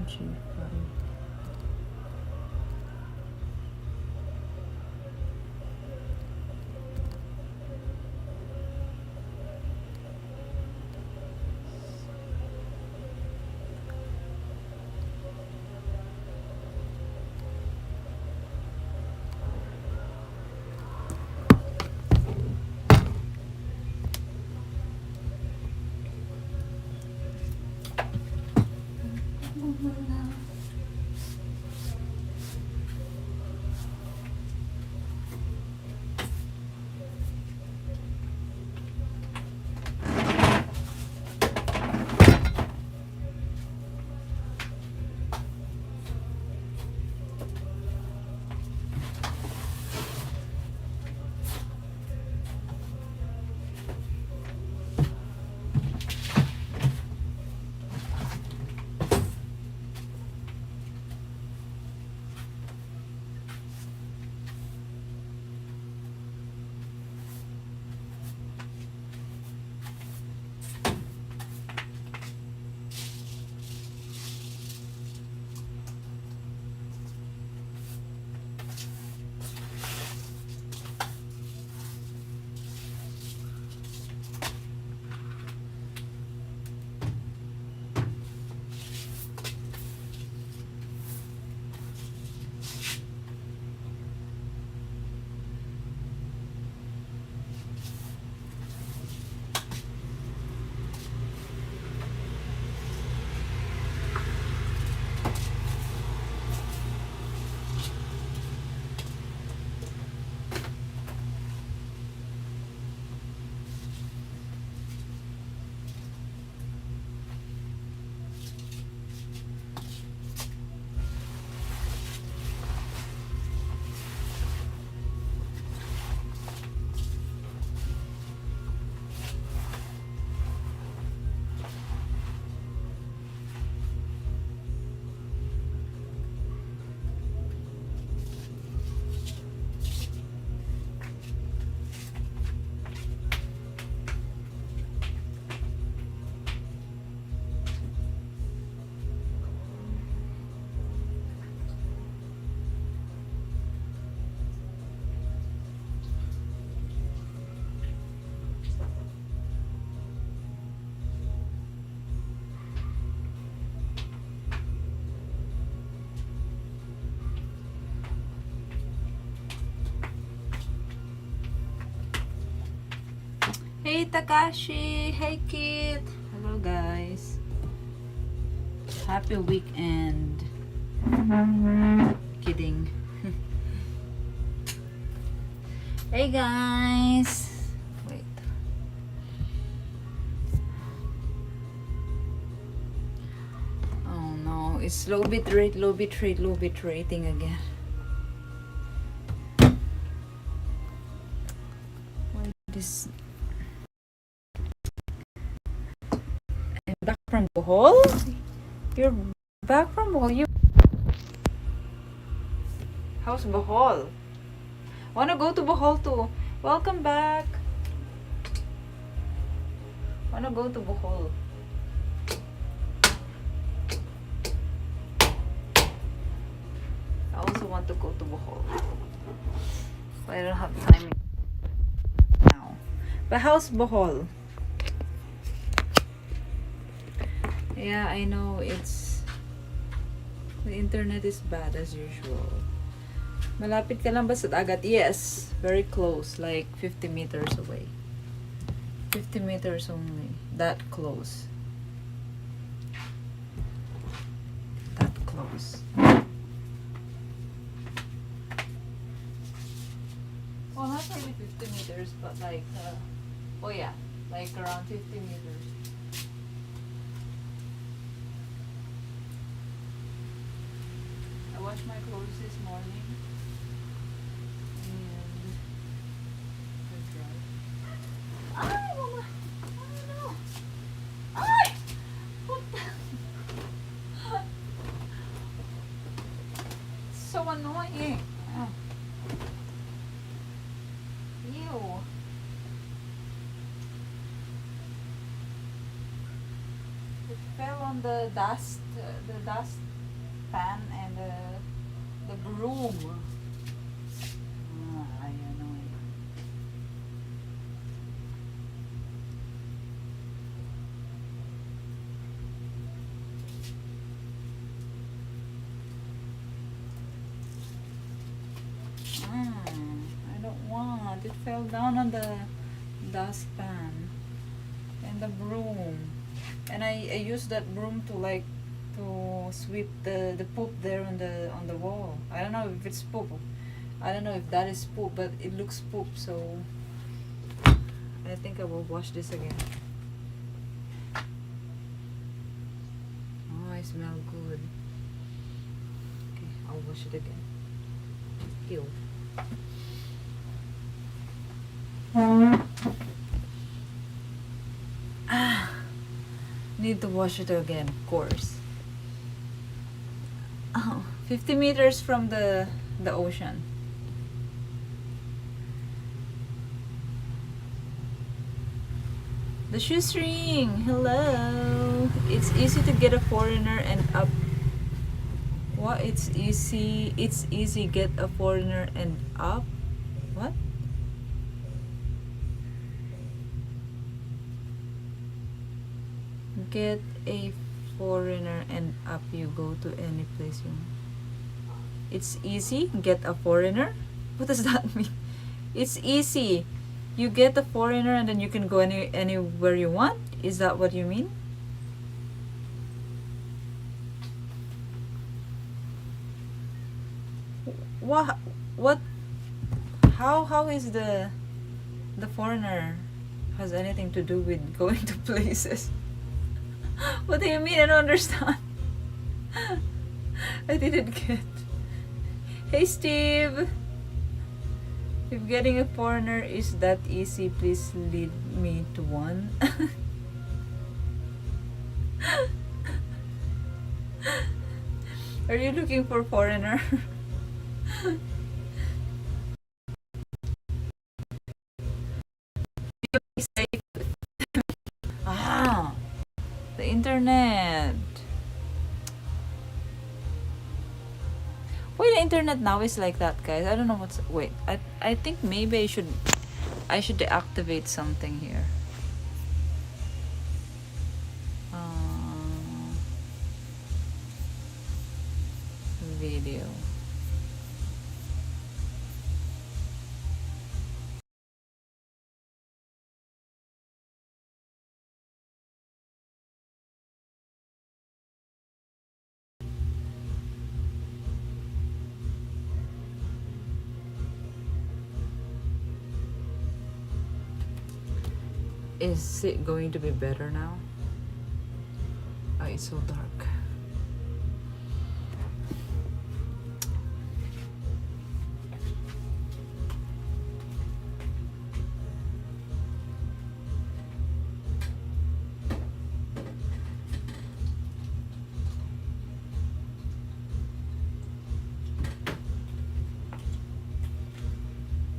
G5. Hey Takashi! Hey Kit! Hello guys! Happy weekend! Kidding. Hey guys! Wait. Oh no, it's low bit rating again. Why this? Back from Bohol? You're back from Bohol? How's Bohol? Wanna go to Bohol too? Welcome back! Wanna go to Bohol? I also want to go to Bohol. But I don't have time now. But how's Bohol? Yeah, I know the internet is bad as usual. Malapit ka lang ba sa dagat? Yes, very close, like 50 meters away. 50 meters only, that close. That close. Well, not really 50 meters, but like, oh yeah, like around 50 meters. I washed my clothes this morning and they're dry. Ay, mama! Oh no! Ay! What the? It's so annoying. Oh. Ew. It fell on the dust dustpan and the broom. I know. I don't want. It fell down on the dustpan and the broom. And I use that broom to like to sweep the poop there on the wall. I don't know if it's poop. I don't know if that is poop, but it looks poop, so I think I will wash this again. Oh, I smell good. Okay, I'll wash it again. Ew. Need to wash it again, of course. Oh, 50 meters from the ocean. The shoestring, hello. It's easy to get a foreigner and up. What? It's easy get a foreigner and up. What? Get a foreigner and up you go to any place you want. It's easy get a foreigner. What does that mean? It's easy. You get a foreigner and then you can go anywhere you want. Is that what you mean? What? How is the foreigner has anything to do with going to places? What do you mean? I don't understand. I didn't get. Hey Steve, if getting a foreigner is that easy, please lead me to one. Are you looking for foreigner? Ah, the internet. Why the internet now is like that, guys? I don't know what's. Wait, I think maybe I should deactivate something here. Video. Is it going to be better now? Oh, it's so dark.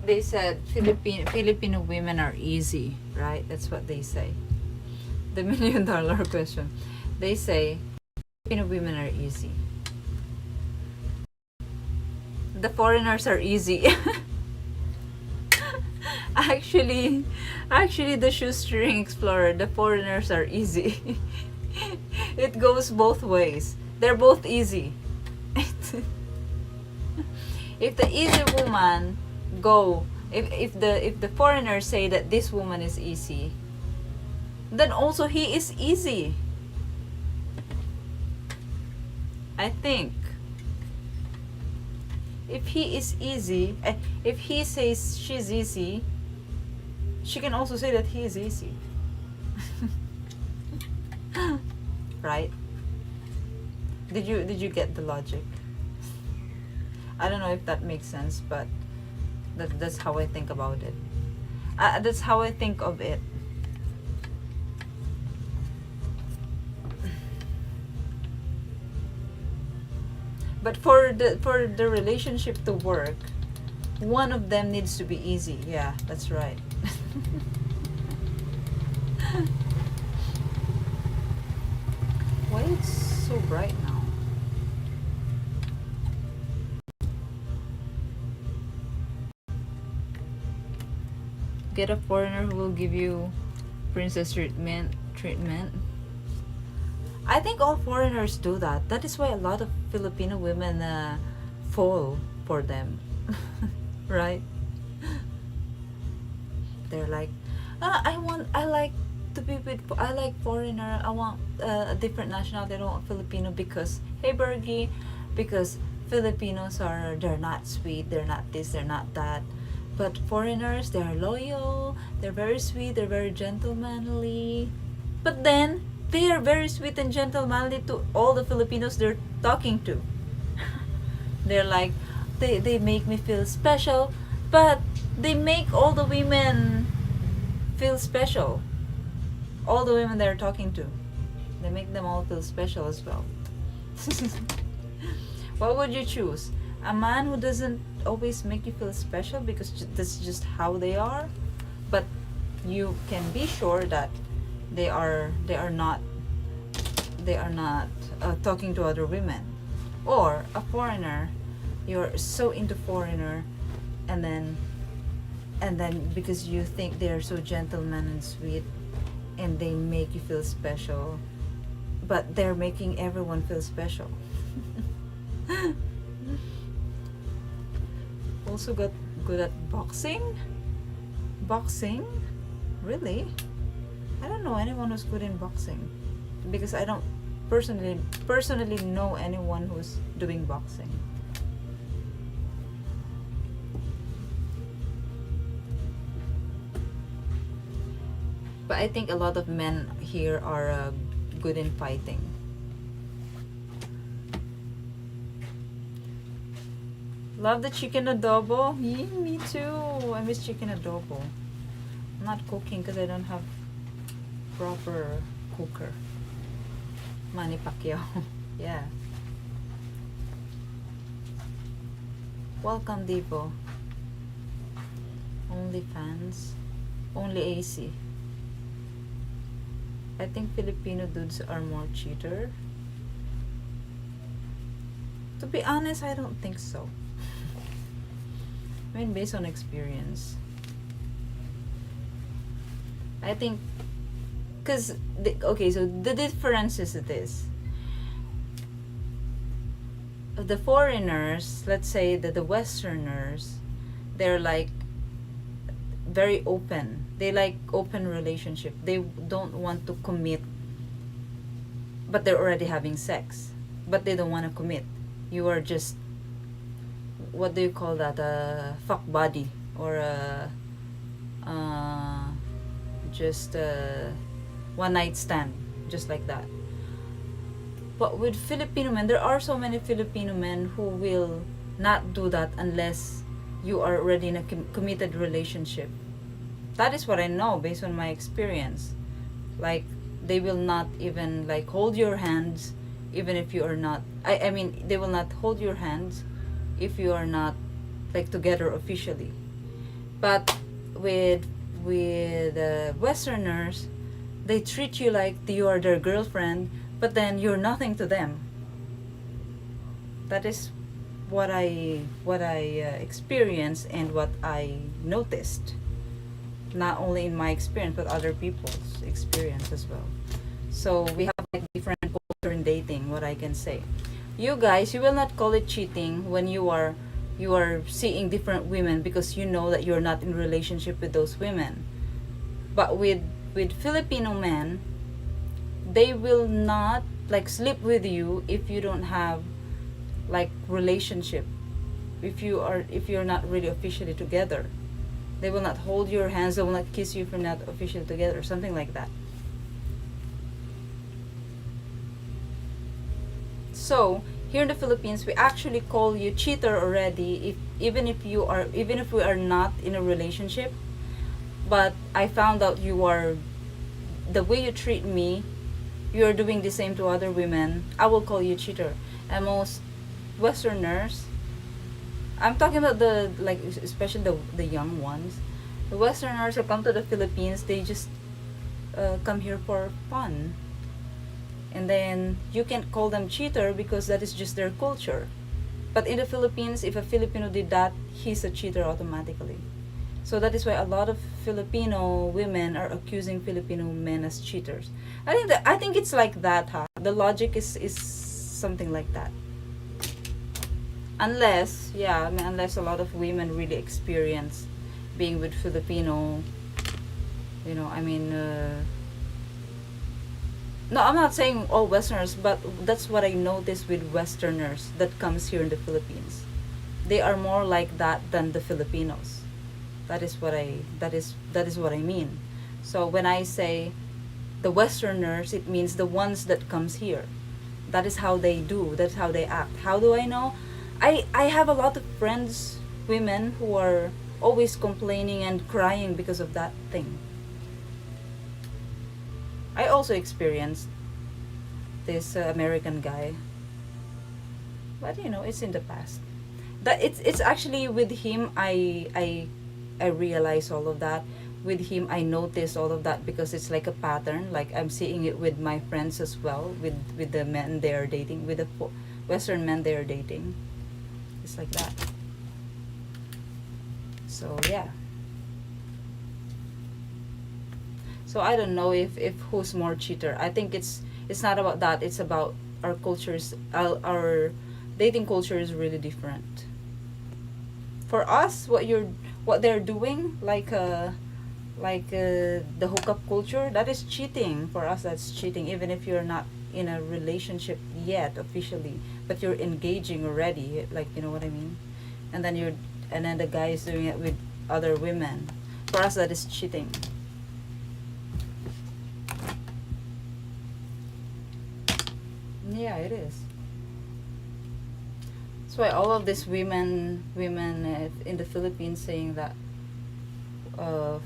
They said Filipino women are easy, right? That's what they say. The $1 million question. They say Filipino women are easy. The foreigners are easy. Actually, the shoestring explorer, the foreigners are easy. It goes both ways. They're both easy. If the easy woman if the foreigners say that this woman is easy, then also he is easy. I think if he is easy, if he says she's easy, she can also say that he is easy. Right? Did you get the logic? I don't know if that makes sense, but that's how I think about it. That's how I think of it. But for the relationship to work, one of them needs to be easy. Yeah, that's right. Why it's so bright now? Get a foreigner who will give you princess treatment. I think all foreigners do that. That is why a lot of Filipino women fall for them. Right? They're like, I like to be with, I like foreigner. I want a different nationality. I don't want Filipino because, hey Bergie, because Filipinos they're not sweet, they're not this, they're not that. But foreigners, they're loyal, they're very sweet, they're very gentlemanly. But then, they are very sweet and gentlemanly to all the Filipinos they're talking to. They're like, they make me feel special, but they make all the women feel special. All the women they're talking to, they make them all feel special as well. What would you choose? A man who doesn't always make you feel special because that's just how they are, but you can be sure that they are not talking to other women, or a foreigner, you're so into foreigner, and then because you think they're so gentleman and sweet and they make you feel special, but they're making everyone feel special. Also got good at boxing. Really? I don't know anyone who's good in boxing, because I don't personally know anyone who's doing boxing. But I think a lot of men here are good in fighting. Love the chicken adobo. Me too. I miss chicken adobo. I'm not cooking because I don't have proper cooker. Manny Pacquiao. Yeah. Welcome, Devo. Only fans. Only AC. I think Filipino dudes are more cheater. To be honest, I don't think so. I mean, based on experience. I think, because, okay, so the difference is this. The foreigners, let's say that the Westerners, they're like very open. They like open relationship. They don't want to commit, but they're already having sex. But they don't want to commit. You are just, what do you call that? A fuck buddy, or just a one night stand, just like that. But with Filipino men, there are so many Filipino men who will not do that unless you are already in a committed relationship. That is what I know based on my experience. Like, they will not even like hold your hands even if you are not, I mean, they will not hold your hands if you are not like together officially. But with Westerners, they treat you like you are their girlfriend, but then you're nothing to them. That is what I experienced and what I noticed. Not only in my experience, but other people's experience as well. So we have like different culture in dating, what I can say. You guys, you will not call it cheating when you are seeing different women because you know that you're not in relationship with those women. But with Filipino men, they will not like sleep with you if you don't have like relationship. If you're not really officially together. They will not hold your hands, they will not kiss you if you're not officially together, or something like that. So here in the Philippines, we actually call you cheater already even if we are not in a relationship. But I found out the way you treat me, you are doing the same to other women, I will call you cheater. And most Westerners, I'm talking about the like especially the young ones. The Westerners who come to the Philippines, they just come here for fun. And then you can't call them cheater because that is just their culture. But in the Philippines, if a Filipino did that, he's a cheater automatically. So that is why a lot of Filipino women are accusing Filipino men as cheaters. I think it's like that, huh? The logic is something like that. Unless, yeah, I mean, unless a lot of women really experience being with Filipino, you know, I mean, no, I'm not saying all Westerners, but that's what I noticed with Westerners that comes here in the Philippines. They are more like that than the Filipinos. That is what I mean. So when I say the Westerners, it means the ones that comes here. That is how they do. That's how they act. How do I know? I have a lot of friends, women, who are always complaining and crying because of that thing. I also experienced this American guy, but you know, it's in the past. That it's actually with him. I realize all of that. With him, I notice all of that because it's like a pattern. Like I'm seeing it with my friends as well. With the men they are dating, with the Western men they are dating. It's like that. So yeah. So I don't know if who's more cheater. I think it's not about that. It's about our cultures. Our dating culture is really different. For us, what they're doing, the hookup culture, that is cheating. For us, that's cheating. Even if you're not in a relationship yet officially, but you're engaging already. Like, you know what I mean? And then the guy is doing it with other women. For us, that is cheating. Yeah, it is. That's why all of these women in the Philippines saying that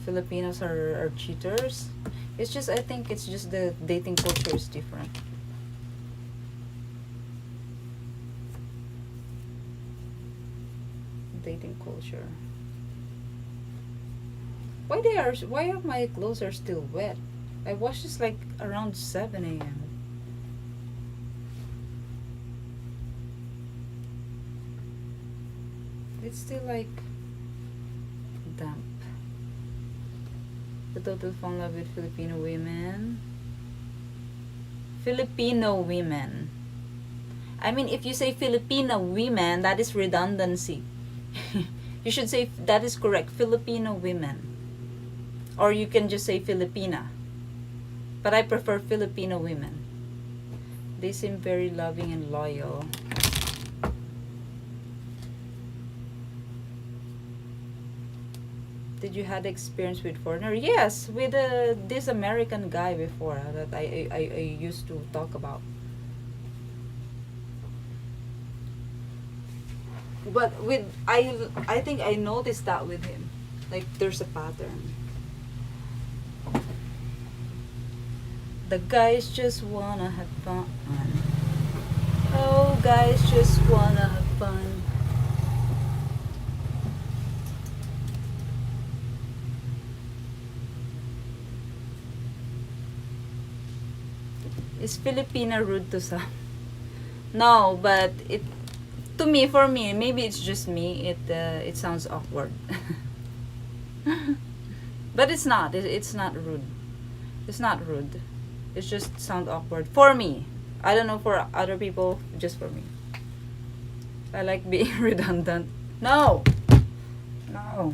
Filipinos are cheaters. It's just, I think it's just the dating culture is different. Dating culture. Why are my clothes are still wet? I washed this like around 7 a.m. It's still like damp. The total fall in love with Filipino women. Filipino women. I mean, if you say Filipino women, that is redundancy. You should say, that is correct, Filipino women. Or you can just say Filipina. But I prefer Filipino women. They seem very loving and loyal. Did you had experience with foreigner? Yes, with this American guy before that I used to talk about. But I think I noticed that with him. Like there's a pattern. The guys just wanna have fun. Oh, guys just wanna have fun. Is Filipina rude to some? No, but to me, for me, maybe it's just me. It sounds awkward, but it's not. It's not rude. It's not rude. It just sounds awkward for me. I don't know for other people. Just for me. I like being redundant. No, no.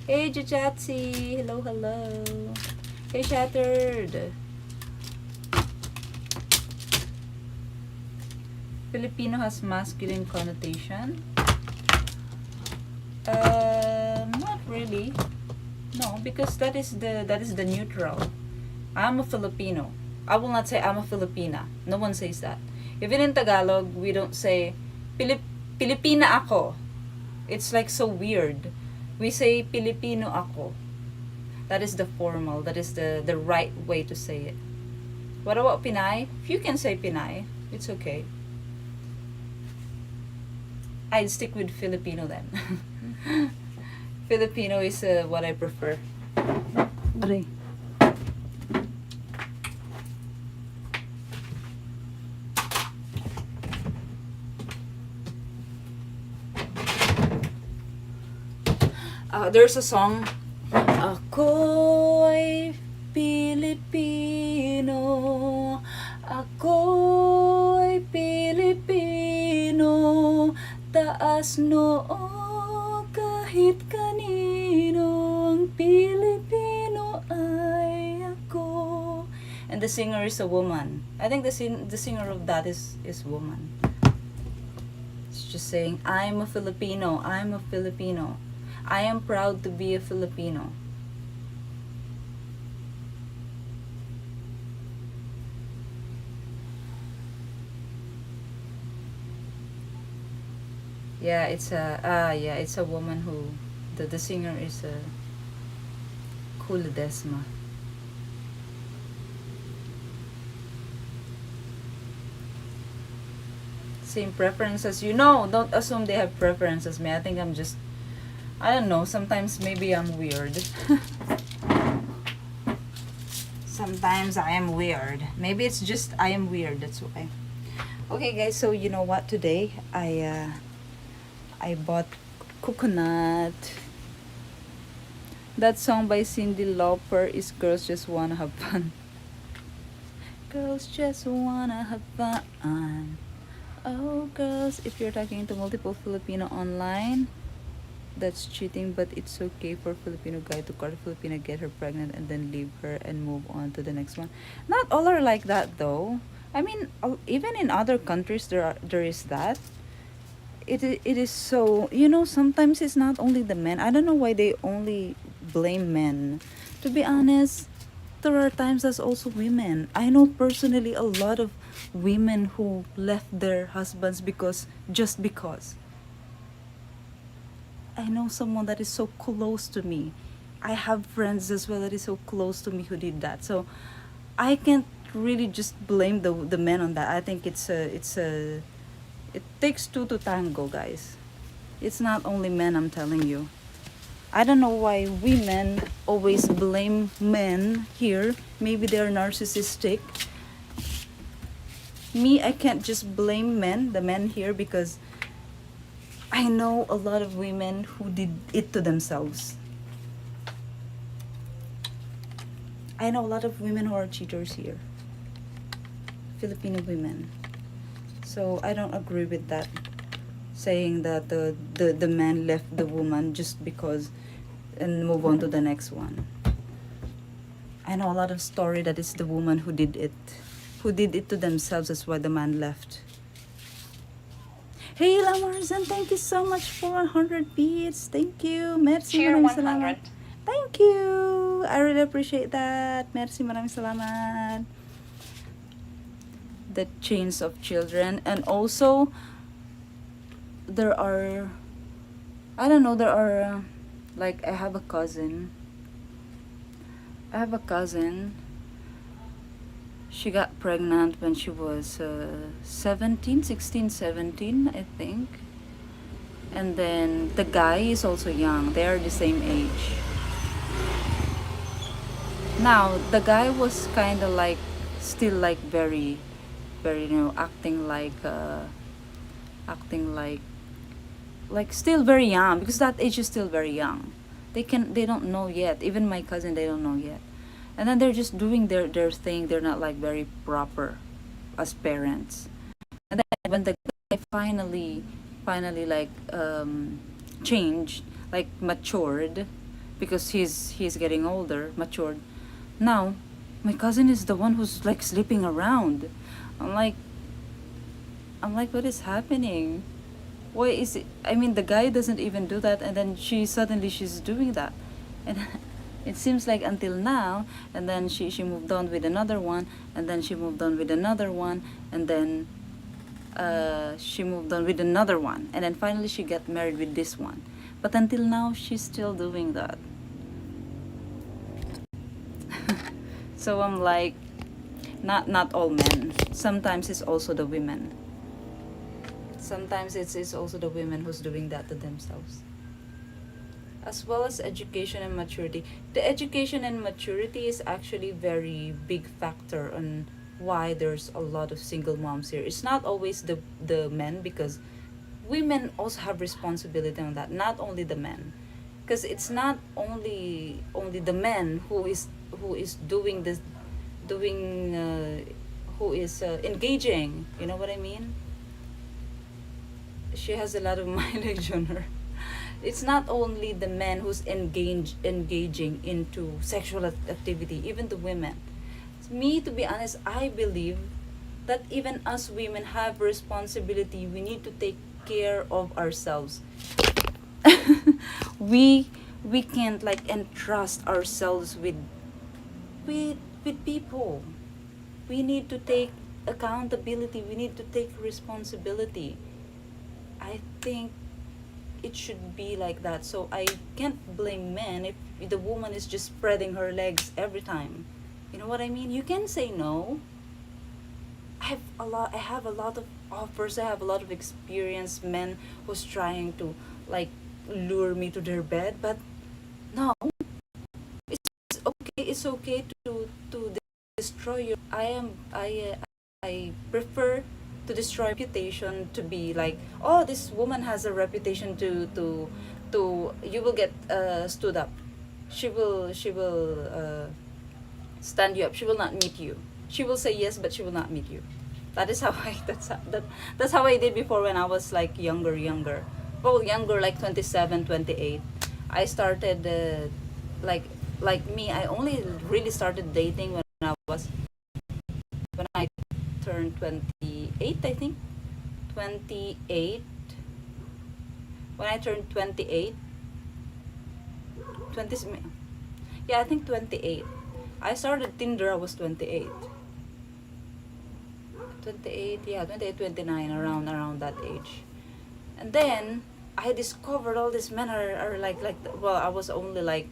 Hey, Jajatsi. Hello, hello. Hey, Shattered. Filipino has masculine connotation. Not really. No, because that is the neutral. I'm a Filipino. I will not say I'm a Filipina. No one says that. Even in Tagalog, we don't say Pilipina ako. It's like so weird. We say Pilipino ako. That is the formal. That is the right way to say it. What about Pinay? If you can say Pinay, it's okay. I'd stick with Filipino then. Filipino is what I prefer. Aray. There's a song, Ako'y Pilipino, ako'y Pilipino, taas noo kahit kanino, ang Pilipino ay ako. And the singer is a woman. I think the singer of that is woman. It's just saying, I'm a Filipino, I'm a Filipino. I am proud to be a Filipino. Yeah, it's a woman who the singer is a Kuladesma. Same preferences, don't assume they have preferences. Me, I think I'm just, I don't know, sometimes maybe I'm weird. Sometimes I am weird. Maybe it's just I am weird, that's why. Okay guys, so you know what, today I bought coconut. That song by Cyndi Lauper is Girls Just Wanna Have Fun. Girls just wanna have fun. Oh girls, if you're talking to multiple Filipino online, that's cheating, but it's okay for Filipino guy to court a Filipina, get her pregnant, and then leave her and move on to the next one. Not all are like that though. I mean, even in other countries there is that. It is so, sometimes it's not only the men. I don't know why they only blame men. To be honest, there are times that's also women. I know personally a lot of women who left their husbands just because. I know someone that is so close to me. I have friends as well that is so close to me who did that. So I can't really just blame the men on that. I think it takes two to tango, guys. It's not only men, I'm telling you. I don't know why women always blame men here. Maybe they're narcissistic. Me, I can't just blame the men here, because I know a lot of women who did it to themselves. I know a lot of women who are cheaters here. Filipino women. So I don't agree with that, saying that the man left the woman just because and move on to the next one. I know a lot of story that it's the woman who did it to themselves. That's why the man left. Hey Lamarzan, thank you so much for 100 beats. Thank you. Merci, Cheer maraming 100. salamat. Thank you. I really appreciate that. Merci, maraming salamat. The chains of children. And also there are like I have a cousin. She got pregnant when she was 17, I think. And then the guy is also young. They are the same age. Now the guy was kind of like still like very acting like still very young, because that age is still very young. They don't know yet. Even my cousin, they don't know yet. And then they're just doing their thing. They're not like very proper as parents. And then when the guy finally like changed, like matured, because he's getting older, matured. Now my cousin is the one who's like sleeping around. I'm like, what is happening? Why is it? I mean, the guy doesn't even do that, and then she's doing that, and it seems like until now. And then she moved on with another one, and then she moved on with another one, and then she moved on with another one, and then finally she got married with this one. But until now, she's still doing that. So I'm like, not all men. Sometimes it's also the women. Sometimes it's also the women who's doing that to themselves. As well as education and maturity. The education and maturity is actually very big factor on why there's a lot of single moms here. It's not always the men, because women also have responsibility on that. Not only the men. because it's not only the man who is doing this, doing who is engaging, you know what I mean. She has a lot of mileage on her. It's not only the men who's engaging into sexual activity, even the women. Me, to be honest, I believe that even us women have responsibility. We need to take care of ourselves. we we can't like entrust ourselves with people. We need to take accountability. We need to take responsibility. I think it should be like that. So I can't blame men if the woman is just spreading her legs every time. You know what I mean? You can say no. I have a lot of offers. I have a lot of experienced men who's trying to like lure me to their bed, but no, it's okay. It's okay to destroy your. I prefer to destroy reputation, to be like, oh, this woman has a reputation to you will get stood up. She will stand you up. She will not meet you. She will say yes, but she will not meet you. That is how I that's how I did before when I was like younger. Well, younger, like 27, 28. I started like like me. I only really started dating when I turned 28, I think. 28. When I turned 28, 20, yeah, I think 28. I started Tinder, I was 28. 28, yeah, 28, 29, around that age. And then I discovered all these men are like well, I was only like,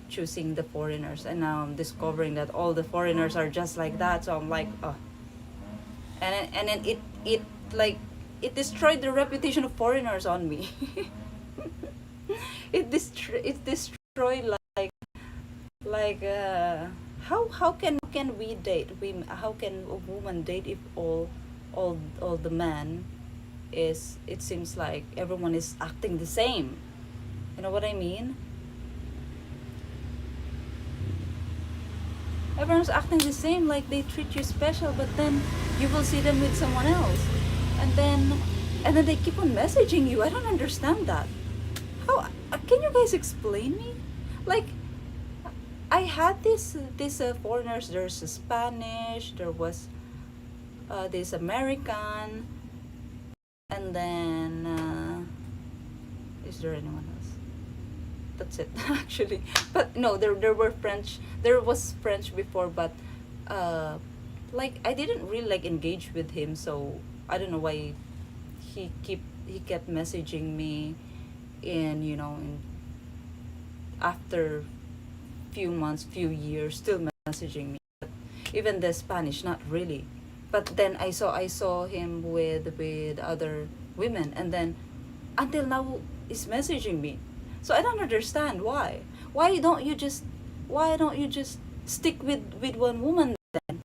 choosing the foreigners, and now I'm discovering that all the foreigners are just like that. So I'm like, oh. And then it like it destroyed the reputation of foreigners on me. It destroyed like how can we date, how can a woman date if all the man is, it seems like everyone is acting the same, you know what I mean. Everyone's acting the same, like they treat you special, but then you will see them with someone else, and then they keep on messaging you. I don't understand that. How can you guys explain me? Like, I had this foreigners. There's a Spanish. There was this American, and then is there anyone else? That's it, actually. But no, there were French. There was French before, but like I didn't really like engage with him, so I don't know why he kept messaging me, and after few months, few years, still messaging me. But even the Spanish, not really. But then I saw him with other women, and then until now is messaging me. So I don't understand why. Why don't you just stick with one woman then?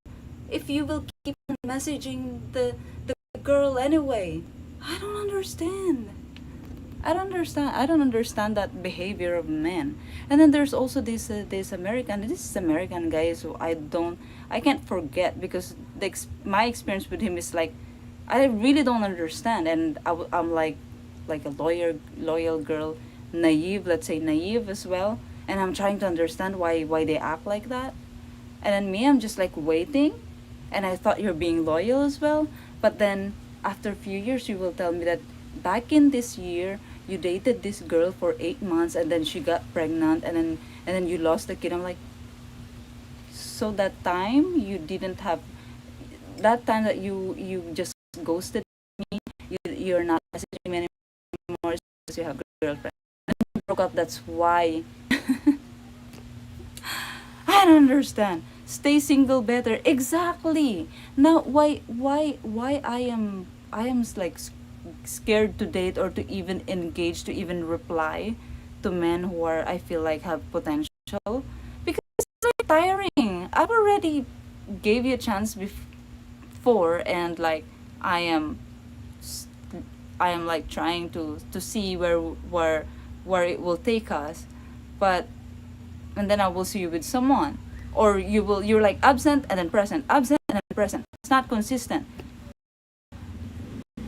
If you will keep on messaging the girl anyway. I don't understand. I don't understand that behavior of men. And then there's also this American. This is American guy, so I can't forget, because my experience with him is like, I really don't understand, and I'm like a loyal girl, naive, let's say naive as well, and I'm trying to understand why they act like that. And then me, I'm just like waiting, and I thought you're being loyal as well, but then after a few years, you will tell me that back in this year you dated this girl for 8 months, and then she got pregnant, and then you lost the kid. I'm like, so that time you didn't have, that time that you just ghosted me, you're not messaging me anymore because you have a girlfriend, and you broke up. That's why. I don't understand. Stay single better. Exactly. Now why I am like scared to date, or to even engage, to even reply to men who are, I feel like, have potential, because it's like tiring. I've already gave you a chance before, and like I am s- I am like trying to see where where it will take us, but and then I will see you with someone, or you're like absent and then present, absent and then present. It's not consistent.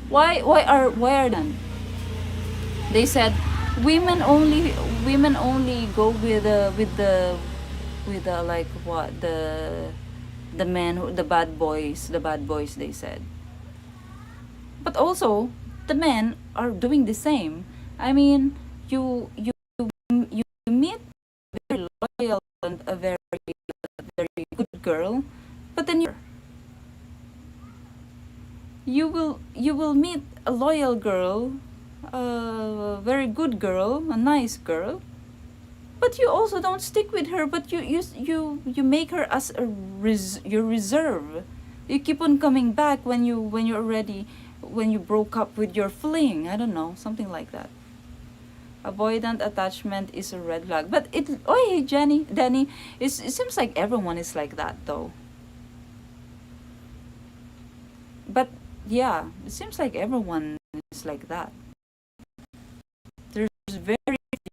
Why are done? They said women only go with the like what the men the bad boys, they said. But also the men are doing the same. I mean, you meet a very loyal and a very good girl, but then you will meet a loyal girl, a very good girl, a nice girl, but you also don't stick with her, but you make her as your reserve. You keep on coming back when you broke up with your fling. I don't know, something like that. Avoidant attachment is a red flag. But hey, Danny, it seems like everyone is like that though. But yeah, it seems like everyone is like that. There's very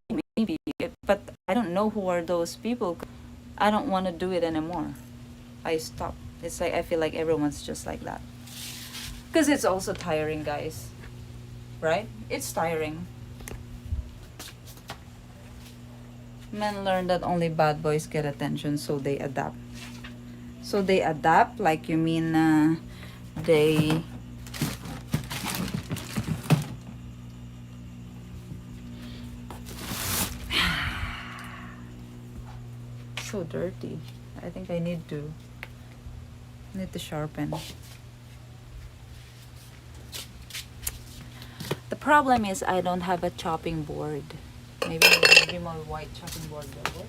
few maybe, but I don't know who are those people. I don't want to do it anymore. I stopped. It's like I feel like everyone's just like that. Because it's also tiring, guys. Right? It's tiring. Men learn that only bad boys get attention, so they adapt. So they adapt, like you mean they... So dirty. I think I need to sharpen. The problem is I don't have a chopping board. Maybe my white chopping board will work.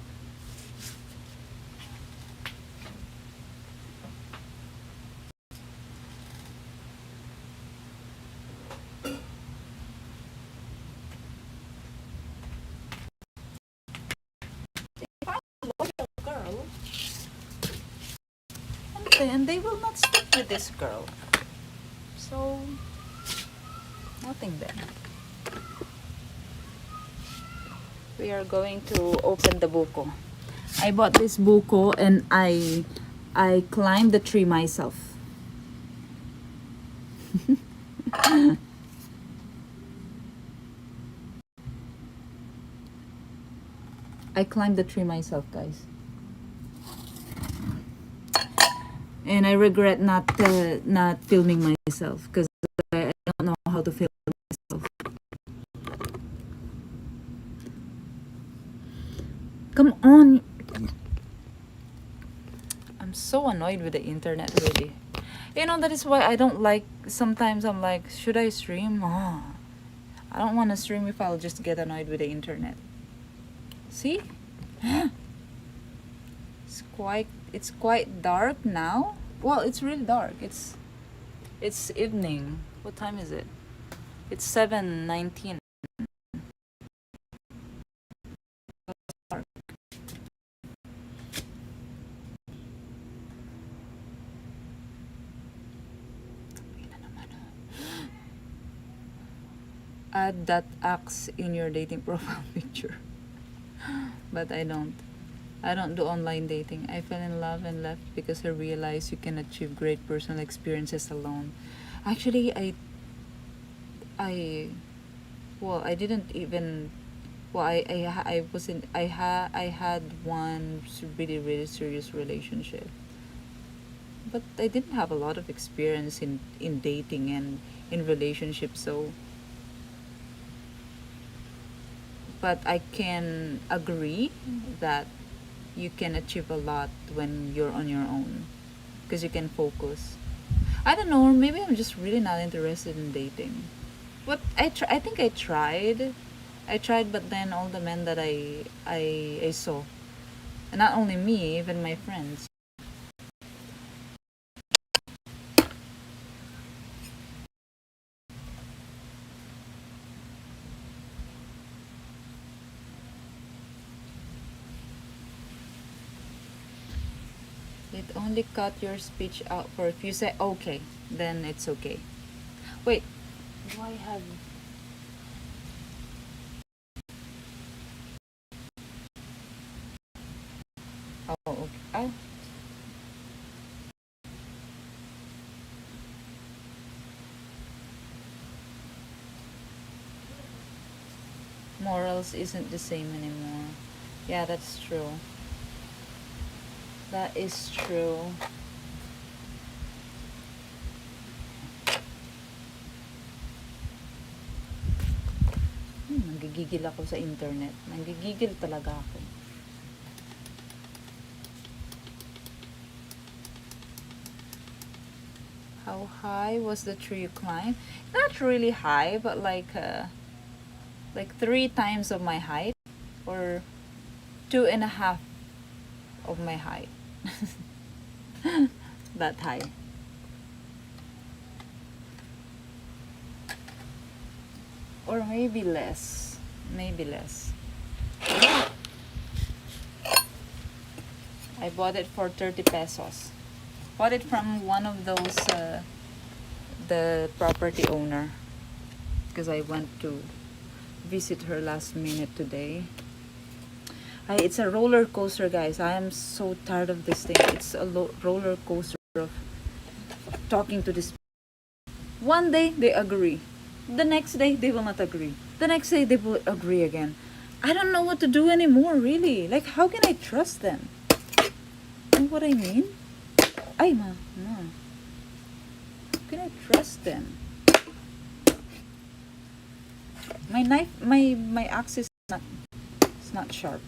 If I'm a loyal girl, and they will not stick with this girl. So nothing then. We are going to open the buko. I bought this buko and I climbed the tree myself. I climbed the tree myself, guys. And I regret not filming myself because I don't know how to film myself. Come on. I'm so annoyed with the internet, really. You know, that is why I don't like, sometimes I'm like, should I stream? Oh, I don't want to stream if I'll just get annoyed with the internet. See? It's quite dark now. Well, it's really dark. It's evening. What time is it? It's 7:19. Add that axe in your dating profile picture. But I don't do online dating. I fell in love and left because I realized you can achieve great personal experiences alone. Actually, I didn't even, well, I wasn't, I had one really serious relationship, but I didn't have a lot of experience in dating and in relationships. So, but I can agree that you can achieve a lot when you're on your own because you can focus. I don't know, or maybe I'm just really not interested in dating. But I think I tried, but then all the men that I saw, and not only me, even my friends. It only cut your speech out for if you say okay, then it's okay. Wait, do I have? morals isn't the same anymore. Yeah, that's true. That is true. Nanggigigil ako sa internet. Nanggigigil talaga ako. How high was the tree you climbed? Not really high, but like 3 times of my height, or 2.5 of my height. That high. Or maybe less. Maybe less. I bought it for 30 pesos. Bought it from one of those, the property owner. Because I went to visit her last minute today. It's a roller coaster, guys. I am so tired of this thing. It's a roller coaster of talking to this. One day they agree. The next day they will not agree. The next day they will agree again. I don't know what to do anymore, really. Like, how can I trust them? You know what I mean? Ay, ma. How can I trust them? My knife, my axe is not sharp.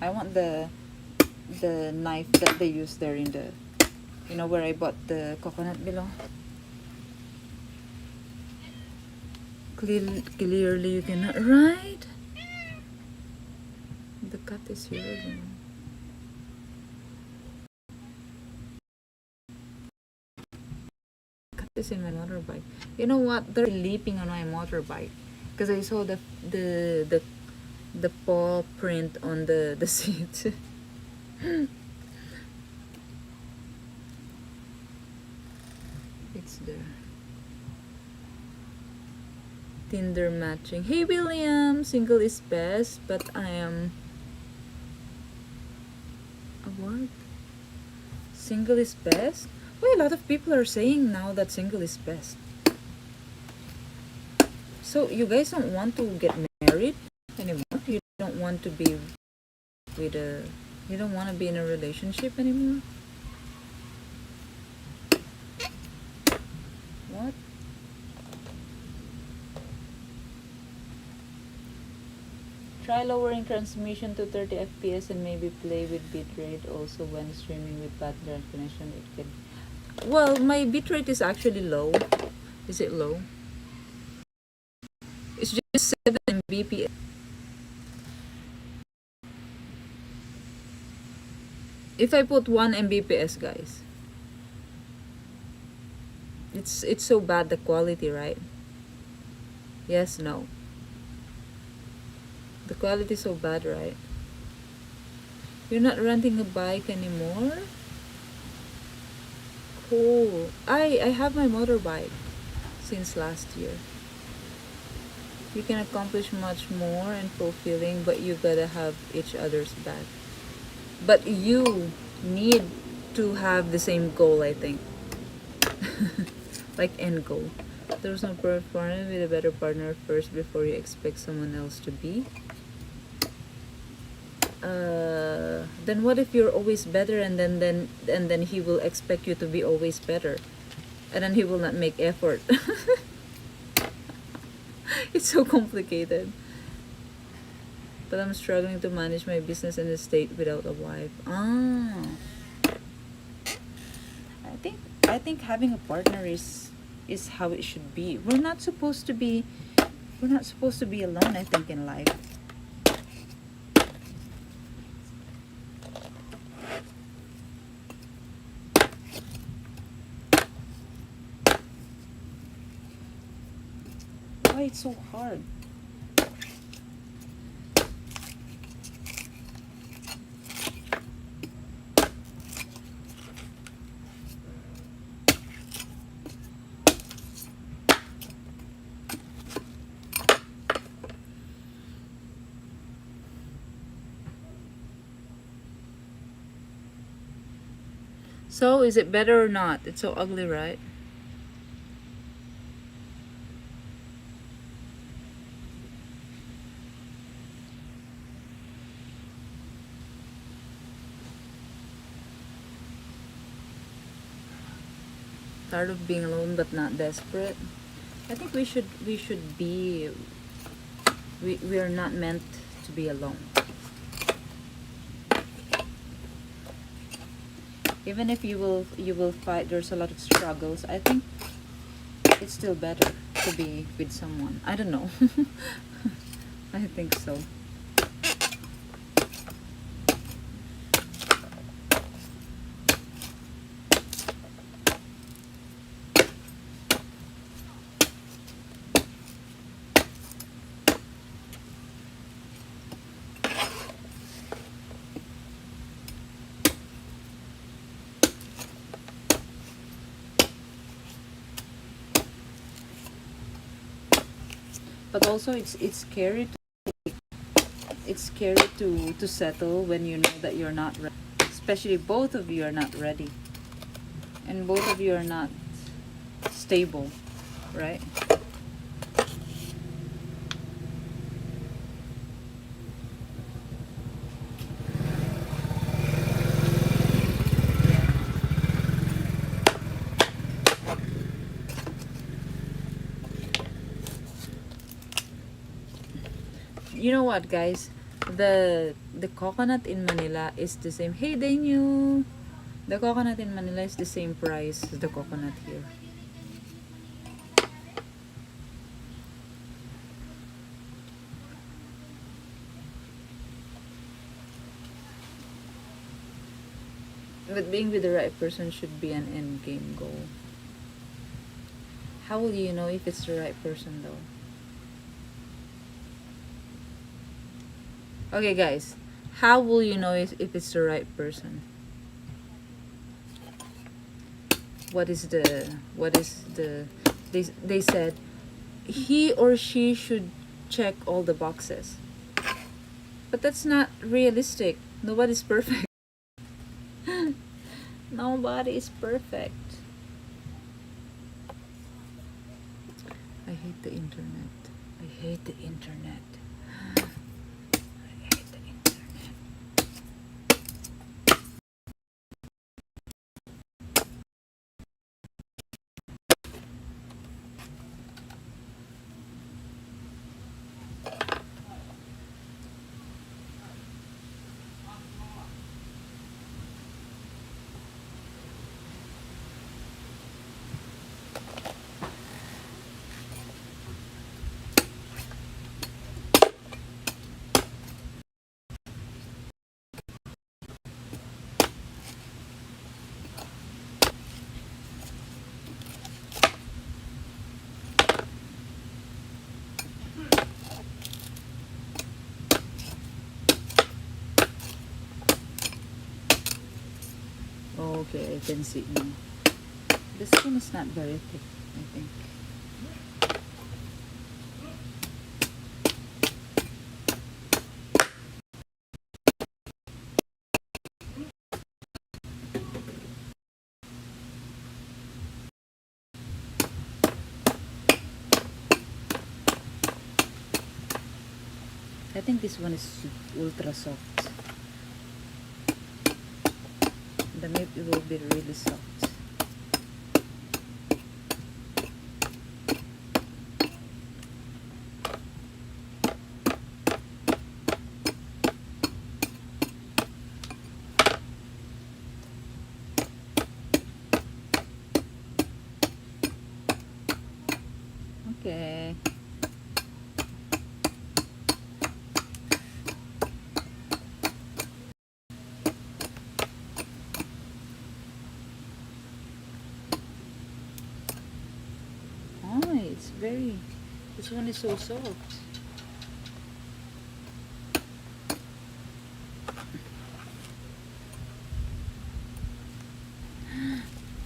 I want the knife that they use there in the, you know, where I bought the coconut below. Clearly you cannot, right? The cat is here again. Cat is in my motorbike. You know what? They're leaping on my motorbike because I saw the paw print on the seat. It's there. Tinder matching. Hey William, single is best, but I am a what? Single is best? Well, a lot of people are saying now that single is best. So you guys don't want to get married anymore? You don't want to be with a, you don't want to be in a relationship anymore? What? Try lowering transmission to 30 FPS and maybe play with bitrate also when streaming with partner connection. It can. Well, my bitrate is actually low. Is it low? It's just 7 Mbps. If I put 1 Mbps, guys, it's so bad, the quality, right? Yes, no. The quality is so bad, right? You're not renting a bike anymore? Cool. I have my motorbike since last year. You can accomplish much more and fulfilling, but you gotta have each other's back. But you need to have the same goal, I think. Like end goal. There's no perfect partner, with a better partner first before you expect someone else to be. Then what if you're always better, and then he will expect you to be always better, and then he will not make effort. It's so complicated. But I'm struggling to manage my business and estate without a wife. I think having a partner is how it should be. We're not supposed to be alone, I think, in life. Why it's so hard? So, is it better or not? It's so ugly, right? Tired of being alone but not desperate. I think we are not meant to be alone. Even if you will fight, there's a lot of struggles. I think it's still better to be with someone. I don't know. I think so. But also it's scary to settle when you know that you're not ready. Especially both of you are not ready. And both of you are not stable, right? You know what, guys? The coconut in Manila is the same. Hey, Daniel! The coconut in Manila is the same price as the coconut here. But being with the right person should be an end game goal. How will you know if it's the right person, though? Okay, guys. How will you know if it's the right person? What is the they said he or she should check all the boxes. But that's not realistic. Nobody's perfect. Nobody is perfect. I hate the internet. I hate the internet. I hate the internet. Okay, I can see now. The skin is not very thick, I think. I think this one is ultra soft. The meat will be really soft. Okay. Oh, it's very... This one is so soft.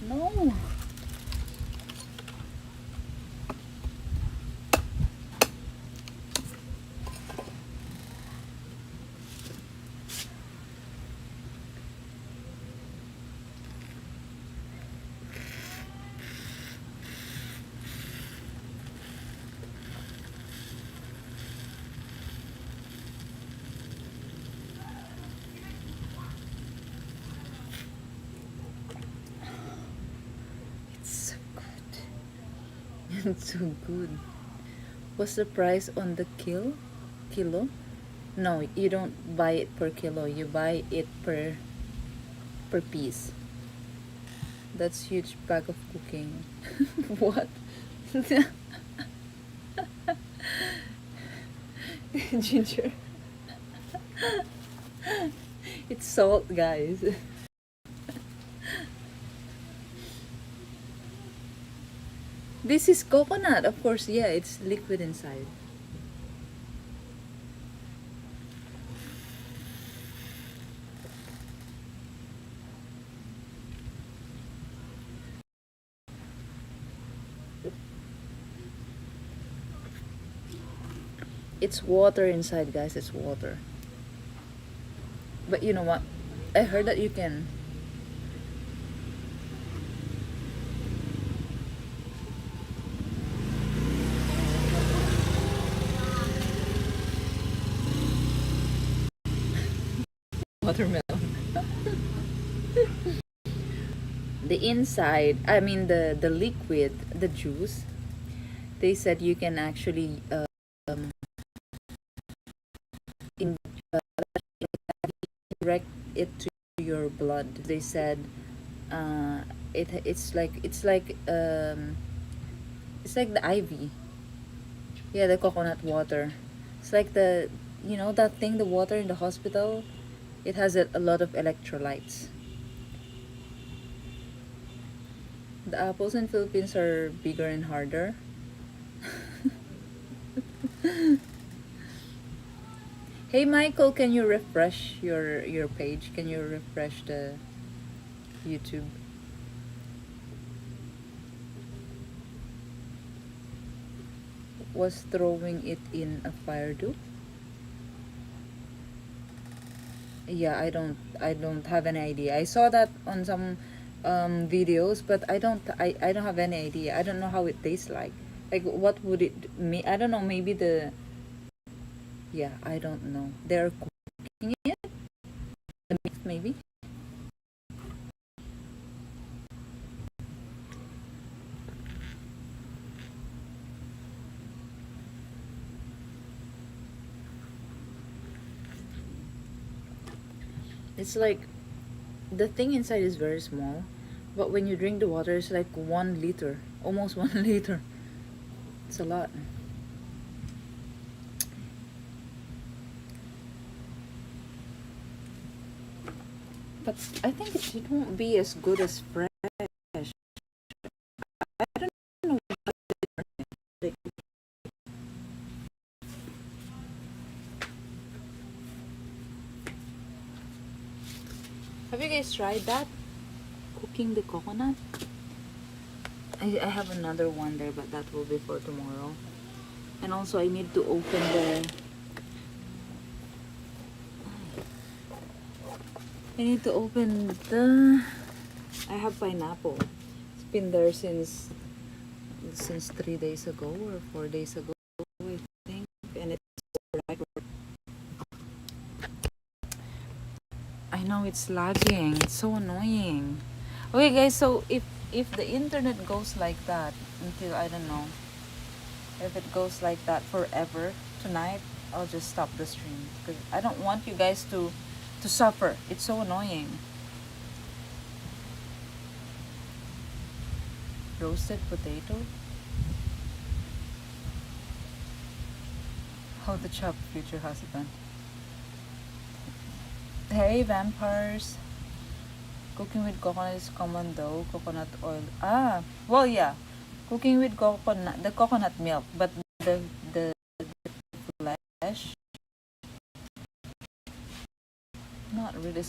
No. It's so good. What's the price on the kilo? No, you don't buy it per kilo. You buy it per piece. That's huge bag of cooking. What? Ginger. It's salt, guys. This is coconut, of course. Yeah, it's liquid inside. It's water inside, guys. It's water. But you know what? I heard that you can. Watermelon. The inside, I mean the liquid, the juice. They said you can actually in, uh, direct it to your blood. They said it's like the IV. Yeah, the coconut water. It's like the that thing, the water in the hospital. It has a lot of electrolytes. The apples in Philippines are bigger and harder. Hey Michael, can you refresh your page? Can you refresh the YouTube? Was throwing it in a fire do? Yeah, I don't have any idea. I saw that on some videos, but I don't have any idea. I don't know how it tastes like. Like what would it me I don't know, maybe the yeah, I don't know. They're cooking it, the meat maybe. It's like the thing inside is very small, but when you drink the water, it's like 1 liter, almost 1 liter. It's a lot. But I think it won't be as good as fresh. I don't know. Like, have you guys tried that? Cooking the coconut? I have another one there, but that will be for tomorrow. And also, I need to open the. I need to open the. I have pineapple. It's been there since 3 days ago or 4 days ago, I think, and it's right. I know it's lagging. It's so annoying. Okay, guys. So if the internet goes like that until I don't know, if it goes like that forever tonight, I'll just stop the stream because I don't want you guys to suffer. It's so annoying. Roasted potato. How to chop future husband. Hey vampires. Cooking with coconut is common though. Coconut oil. Ah, well yeah. Cooking with coconut, the coconut milk, but the flesh, not really.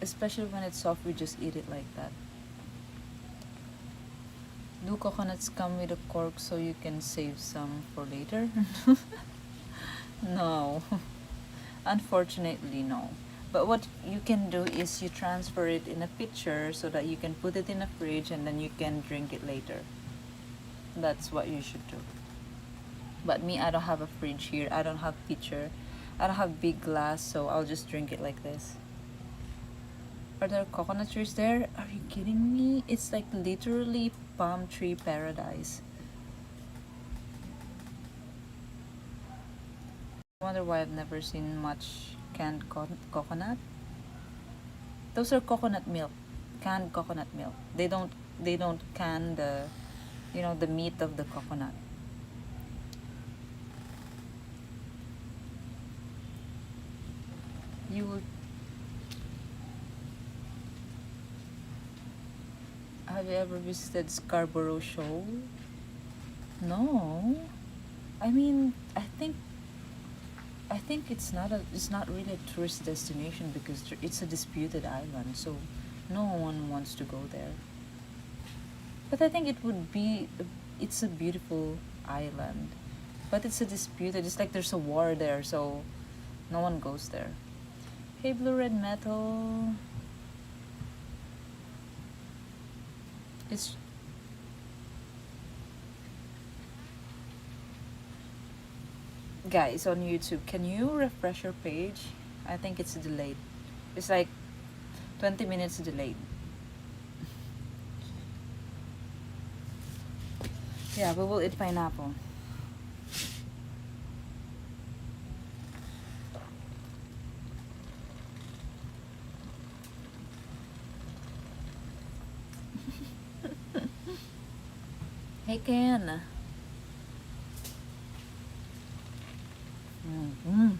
Especially when it's soft, we just eat it like that. Do coconuts come with a cork so you can save some for later? No, unfortunately no. But what you can do is you transfer it in a pitcher so that you can put it in a fridge and then you can drink it later. That's what you should do. But me, I don't have a fridge here. I don't have pitcher. I don't have big glass, so I'll just drink it like this. Are there coconut trees there? Are you kidding me? It's like literally palm tree paradise. I wonder why I've never seen much canned coconut. Those are coconut milk, canned coconut milk. They don't can the, the meat of the coconut. You will. Have you ever visited Scarborough Shoal? No. I mean, I think it's not really a tourist destination because it's a disputed island, so no one wants to go there. But I think it's a beautiful island, but it's a disputed. It's like there's a war there, so no one goes there. Hey, Blue Red Metal. It's guys on YouTube. Can you refresh your page? I think it's delayed. It's like 20 minutes delayed. Yeah, we will eat pineapple. Hey, Ken. Mm.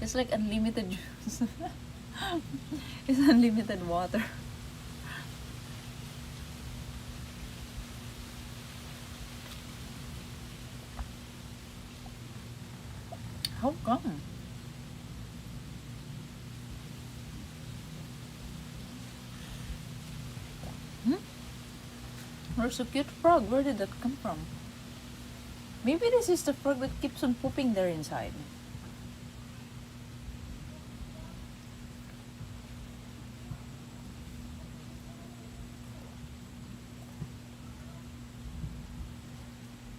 It's like unlimited juice. It's unlimited water. How come? Hmm? There's a cute frog. Where did that come from? Maybe this is the frog that keeps on pooping there inside.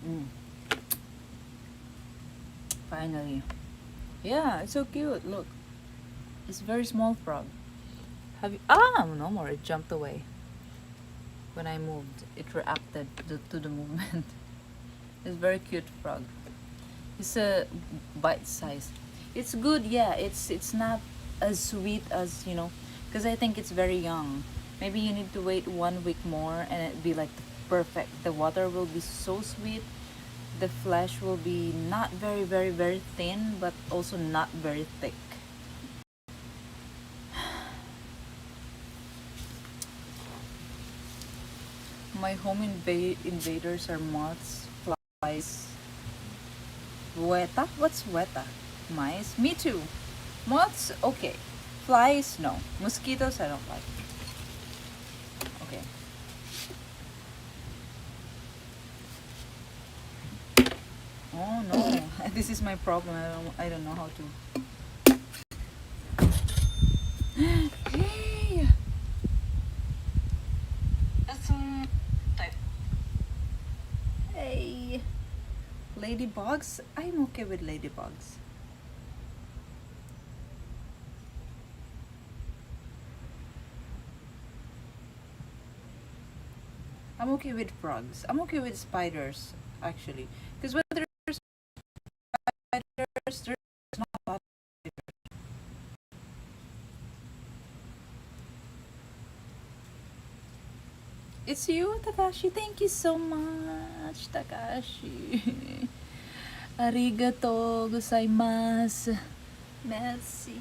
Mm. Finally. Yeah, it's so cute. Look. It's a very small frog. Have you... Ah, no more. It jumped away. When I moved, it reacted to the movement. It's a very cute frog. It's a bite size. It's good, yeah. It's not as sweet as, because I think it's very young. Maybe you need to wait 1 week more and it'd be like perfect. The water will be so sweet. The flesh will be not very, very, very thin, but also not very thick. My home invaders are moths, flies. Weta? What's weta? Mice? Me too. Moths? Okay. Flies? No. Mosquitoes? I don't like. Okay. Oh no. This is my problem. I don't know how to. Hey! Hey! Ladybugs? I'm okay with ladybugs. I'm okay with frogs. I'm okay with spiders, actually. Because when there's spiders, there's not a lot. It's you, Takashi. Thank you so much, Takashi. Arigato gozaimasu. Merci.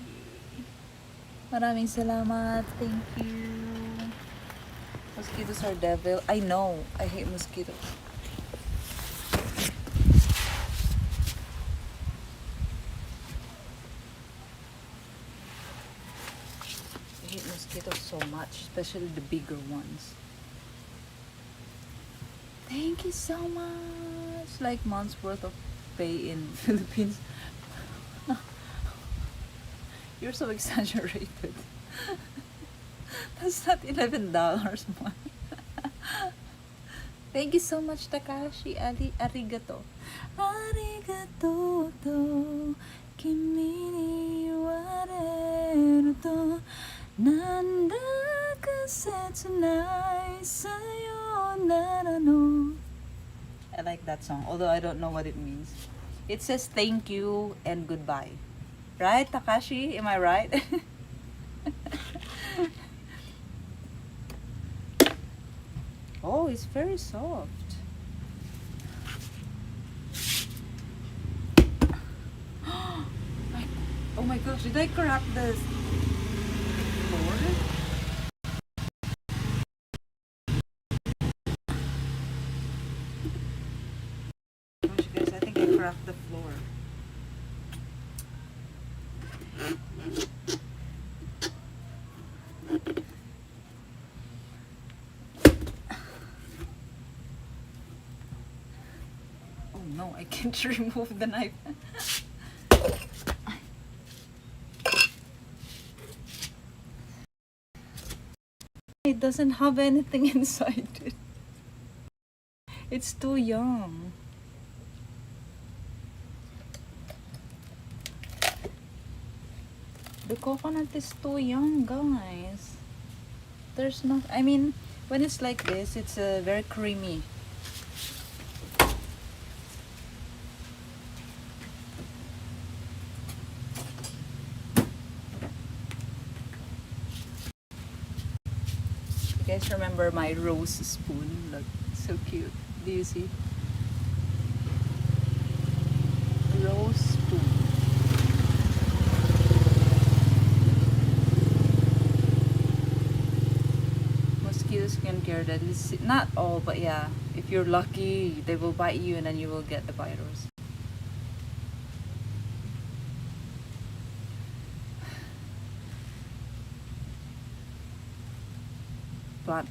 Maraming salamat. Thank you. Mosquitoes are devil. I know. I hate mosquitoes. I hate mosquitoes so much, especially the bigger ones. Thank you so much. Like months worth of pay in Philippines. You're so exaggerated. That's not $11 month. Thank you so much, Takashi. Arigato. Arigato to kimi ni iwareru to nanda ka setsunai sayonara no. I like that song, although I don't know what it means. It says thank you and goodbye. Right, Takashi? Am I right? Oh, it's very soft. Oh my gosh, did I crack the floor? Gosh, guys, I think I cracked the floor. Oh no, I can't remove the knife. It doesn't have anything inside it. It's too young. The coconut is too young, guys. There's not, I mean, when it's like this, it's very creamy. You guys remember my rose spoon? Look, so cute. Do you see? Rose spoon. Mosquito skincare, that is not all, but yeah, if you're lucky, they will bite you and then you will get the virus.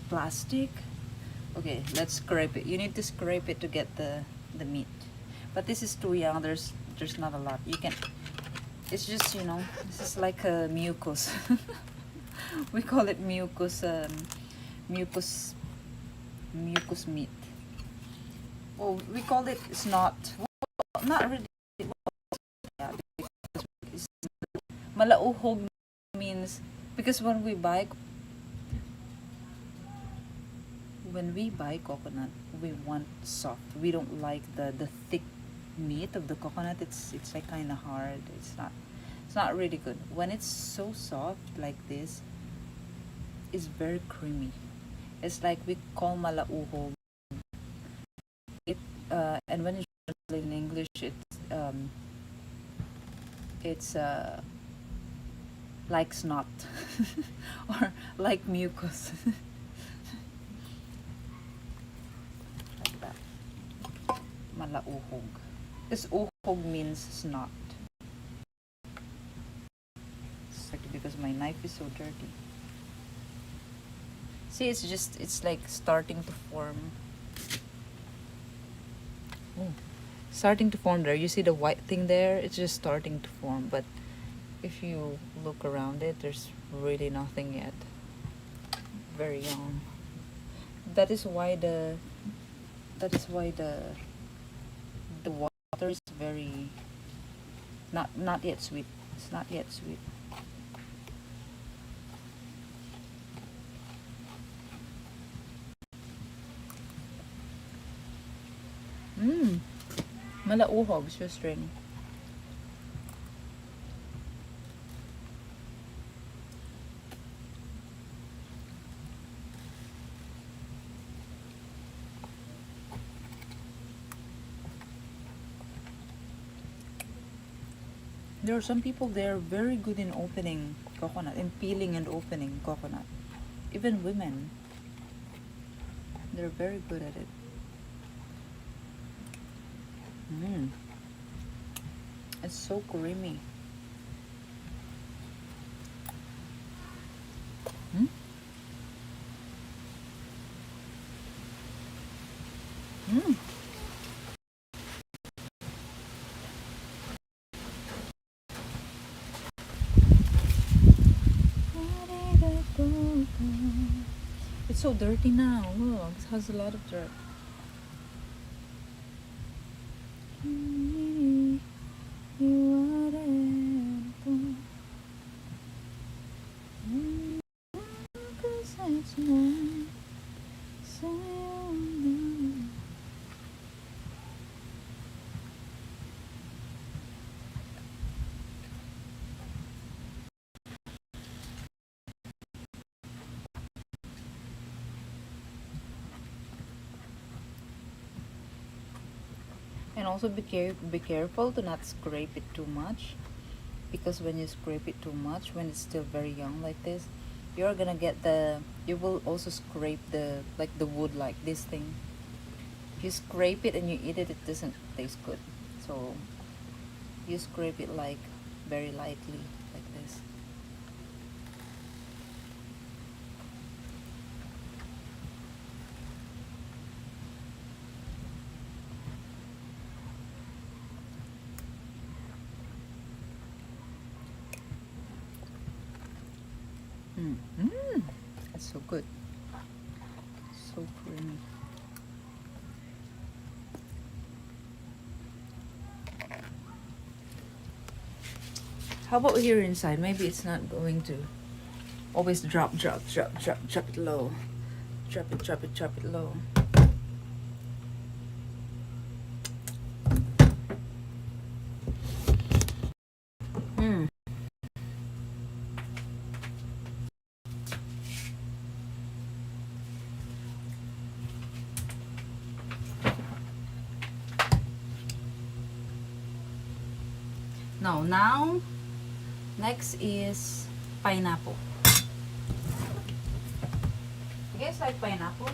Plastic. Okay, let's scrape it. You need to scrape it to get the meat, but this is too young. There's not a lot you can. It's just, you know, this is like a mucus. We call it mucus. Mucus meat. Oh, we call it snot. Well, not really. Yeah, because it's, malauhog means, because when we buy coconut, we want soft. We don't like the thick meat of the coconut. It's like kind of hard. It's not really good. When it's so soft like this, it's very creamy. It's like we call malauhog. It and when it's translated in English, it's like snot or like mucus. Malauhog. Because uhog means snot. Because my knife is so dirty. See, it's like starting to form. Oh, starting to form there. You see the white thing there? It's just starting to form. But if you look around it, there's really nothing yet. Very young. That is why the water is very not yet sweet. It's not yet sweet. Malauhog, shoestring. There are some people, they're very good in opening coconut, in peeling and opening coconut. Even women, they're very good at it. It's so creamy. It's so dirty now. Look, it has a lot of dirt. And also be careful to not scrape it too much, because when you scrape it too much, when it's still very young like this, you're gonna get you will also scrape the like the wood, like this thing. If you scrape it and you eat it, it doesn't taste good. So you scrape it like very lightly like this. It's so good, so creamy. How about here inside? Maybe it's not going to always drop it low. Drop it low. Hmm. No, now next is pineapple. You guys like pineapple?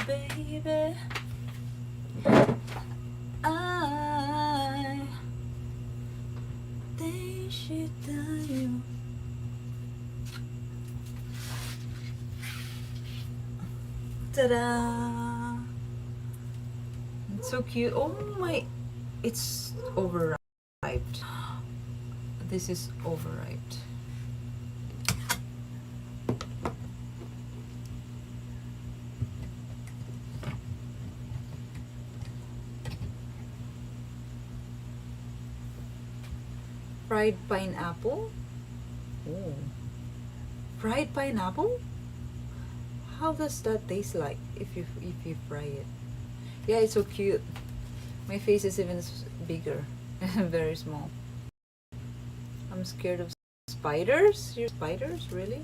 Baby, I 대시다요. Ta-da! It's so cute. Oh my, it's overripe. This is overripe. Fried pineapple? Oh. Fried pineapple? How does that taste like if you fry it? Yeah, it's so cute. My face is even bigger. Very small. I'm scared of spiders. You're spiders, really?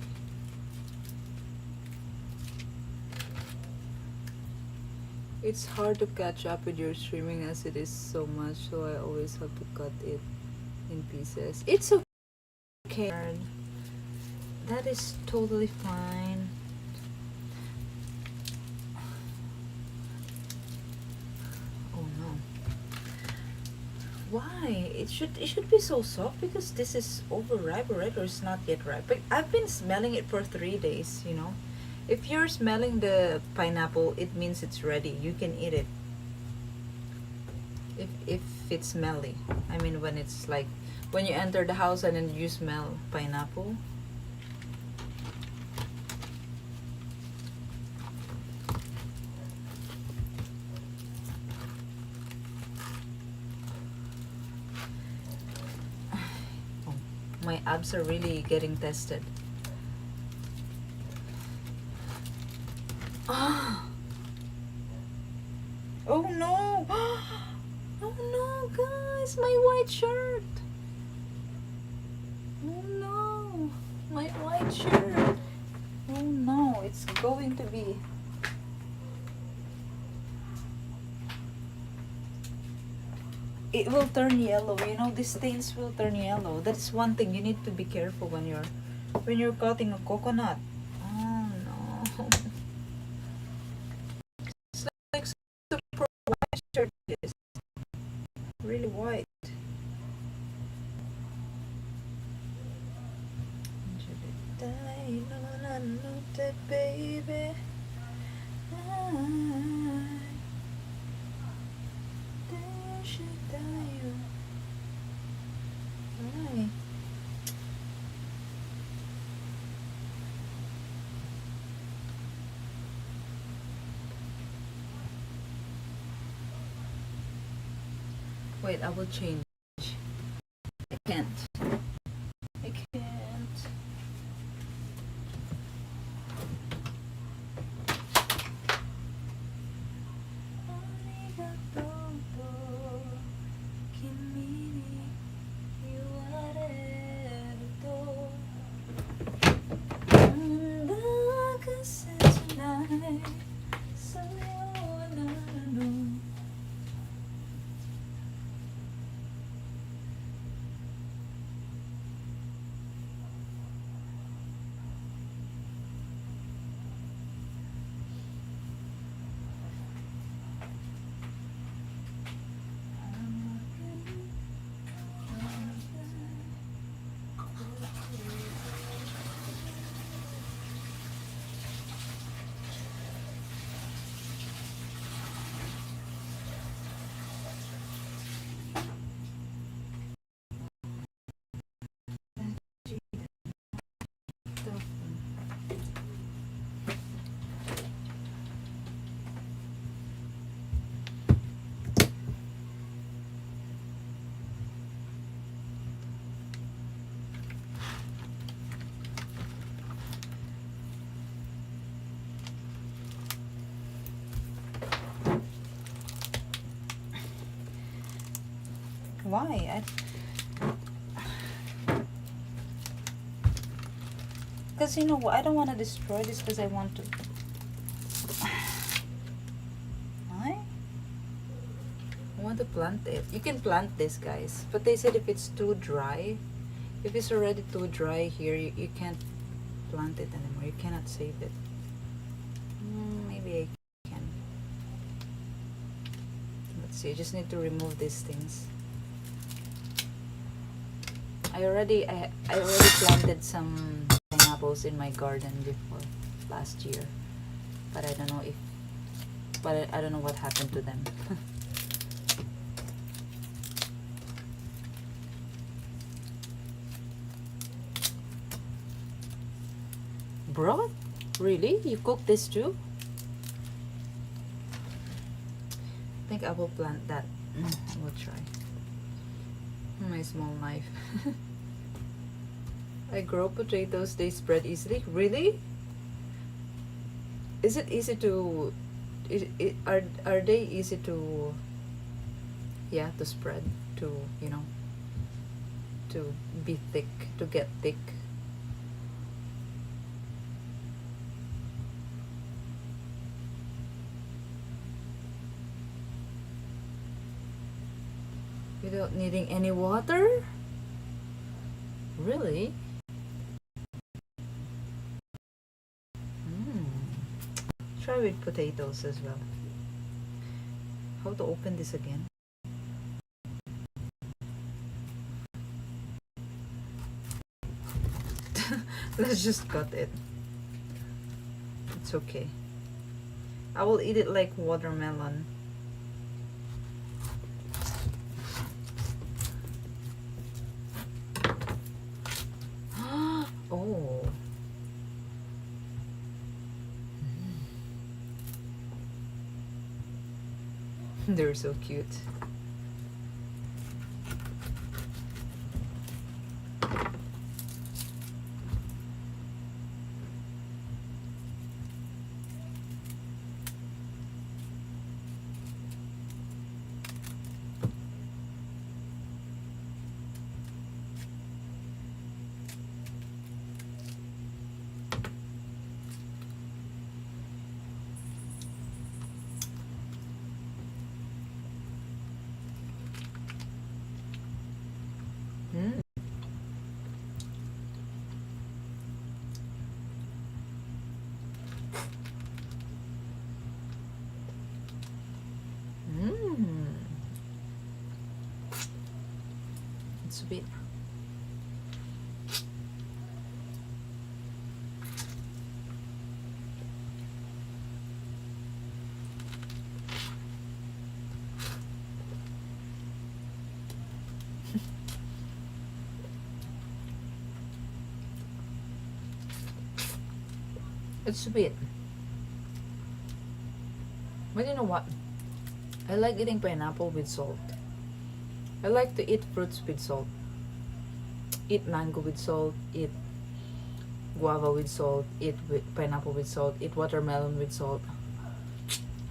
It's hard to catch up with your streaming as it is so much, so I always have to cut it in pieces. It's okay. That is totally fine. Oh no. Why? It should be so soft, because this is overripe already, or it's not yet ripe. But I've been smelling it for 3 days, you know. If you're smelling the pineapple, it means it's ready. You can eat it. If it's smelly. I mean, when it's like when you enter the house and then you smell pineapple. Oh, my abs are really getting tested. Oh no! Oh no, guys, my white shirt. Oh no, my white shirt. Oh no, it's going to be. It will turn yellow. You know, these stains will turn yellow. That is one thing you need to be careful when you're cutting a coconut. Oh no. It's like super white shirt. Is really white. Baby. Ay. Wait, I will change. I can't. I can't. Why? Because you know, I don't want to destroy this because I want to. Why? I want to plant it. You can plant this, guys. But they said if it's too dry, if it's already too dry here, you can't plant it anymore. You cannot save it. Maybe I can. Let's see. I just need to remove these things. I already planted some pineapples in my garden before last year, but I don't know if, but I don't know what happened to them. Broth? Really? You cook this too? I think I will plant that. I will try. My small knife. I grow potatoes, they spread easily. Really? Is it easy to are they easy to, yeah, to spread, to, you know, to be thick, to get thick? Without needing any water? Really? Try with potatoes as well. How to open this again? Let's just cut it. It's okay. I will eat it like watermelon. Oh. They're so cute. sweet. It's sweet. But you know what? I like eating pineapple with salt. I like to eat fruits with salt. Eat mango with salt, eat guava with salt, eat pineapple with salt, eat watermelon with salt.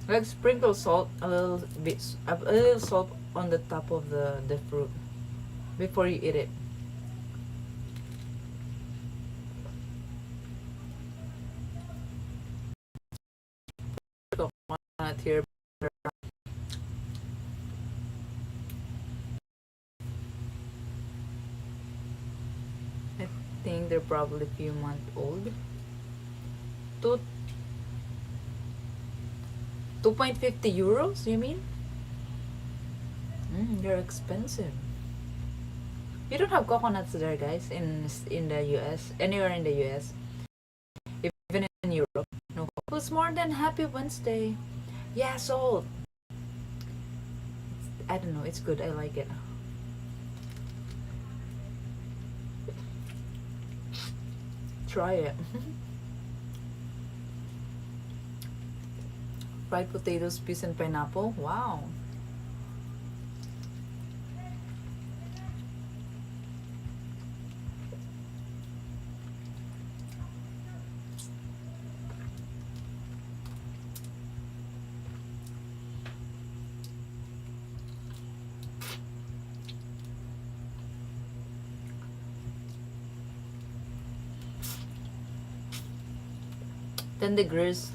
Like sprinkle salt, a little salt on the top of the fruit before you eat it. Here. I think they're probably a few months old. 2.50 euros, you mean? They're expensive. You don't have coconuts there, guys, in the US, anywhere in the US, even in Europe. No. Who's more than happy Wednesday? Yeah, salt. I don't know, it's good. I like it. Try it. Fried potatoes, peas, and pineapple. Wow. Ten degrees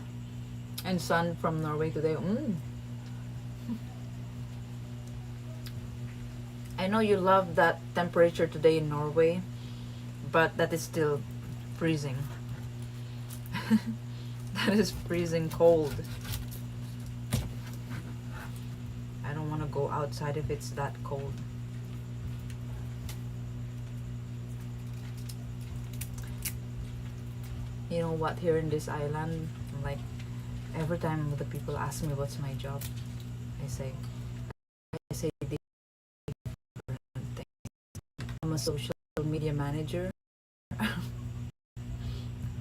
and sun from Norway today. I know you love that temperature today in Norway, but that is still freezing. That is freezing cold. I don't want to go outside if it's that cold. You know what, here in this island, like every time the people ask me what's my job, I say different things. I'm a social media manager.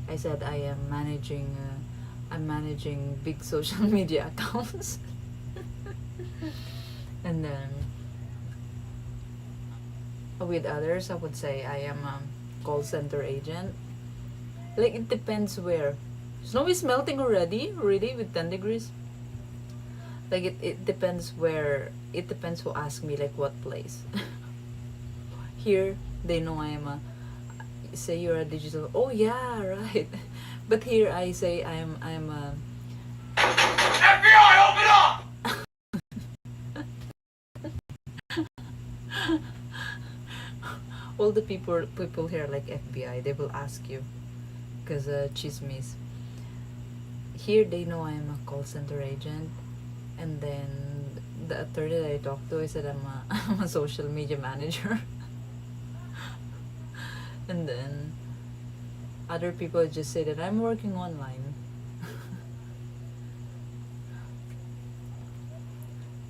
I said I am managing I'm managing big social media accounts. And then with others I would say I am a call center agent. Like, it depends where. Snow is melting already with 10 degrees. Like, it depends where. It depends who asks me, like, what place. Here, they know I am a, say you're a digital, oh yeah, right. But here I say I'm a FBI, open up! All the people here like FBI, they will ask you. Because chismis. Here they know I'm a call center agent, and then the attorney that I talked to, I said I'm a social media manager. And then other people just say that I'm working online.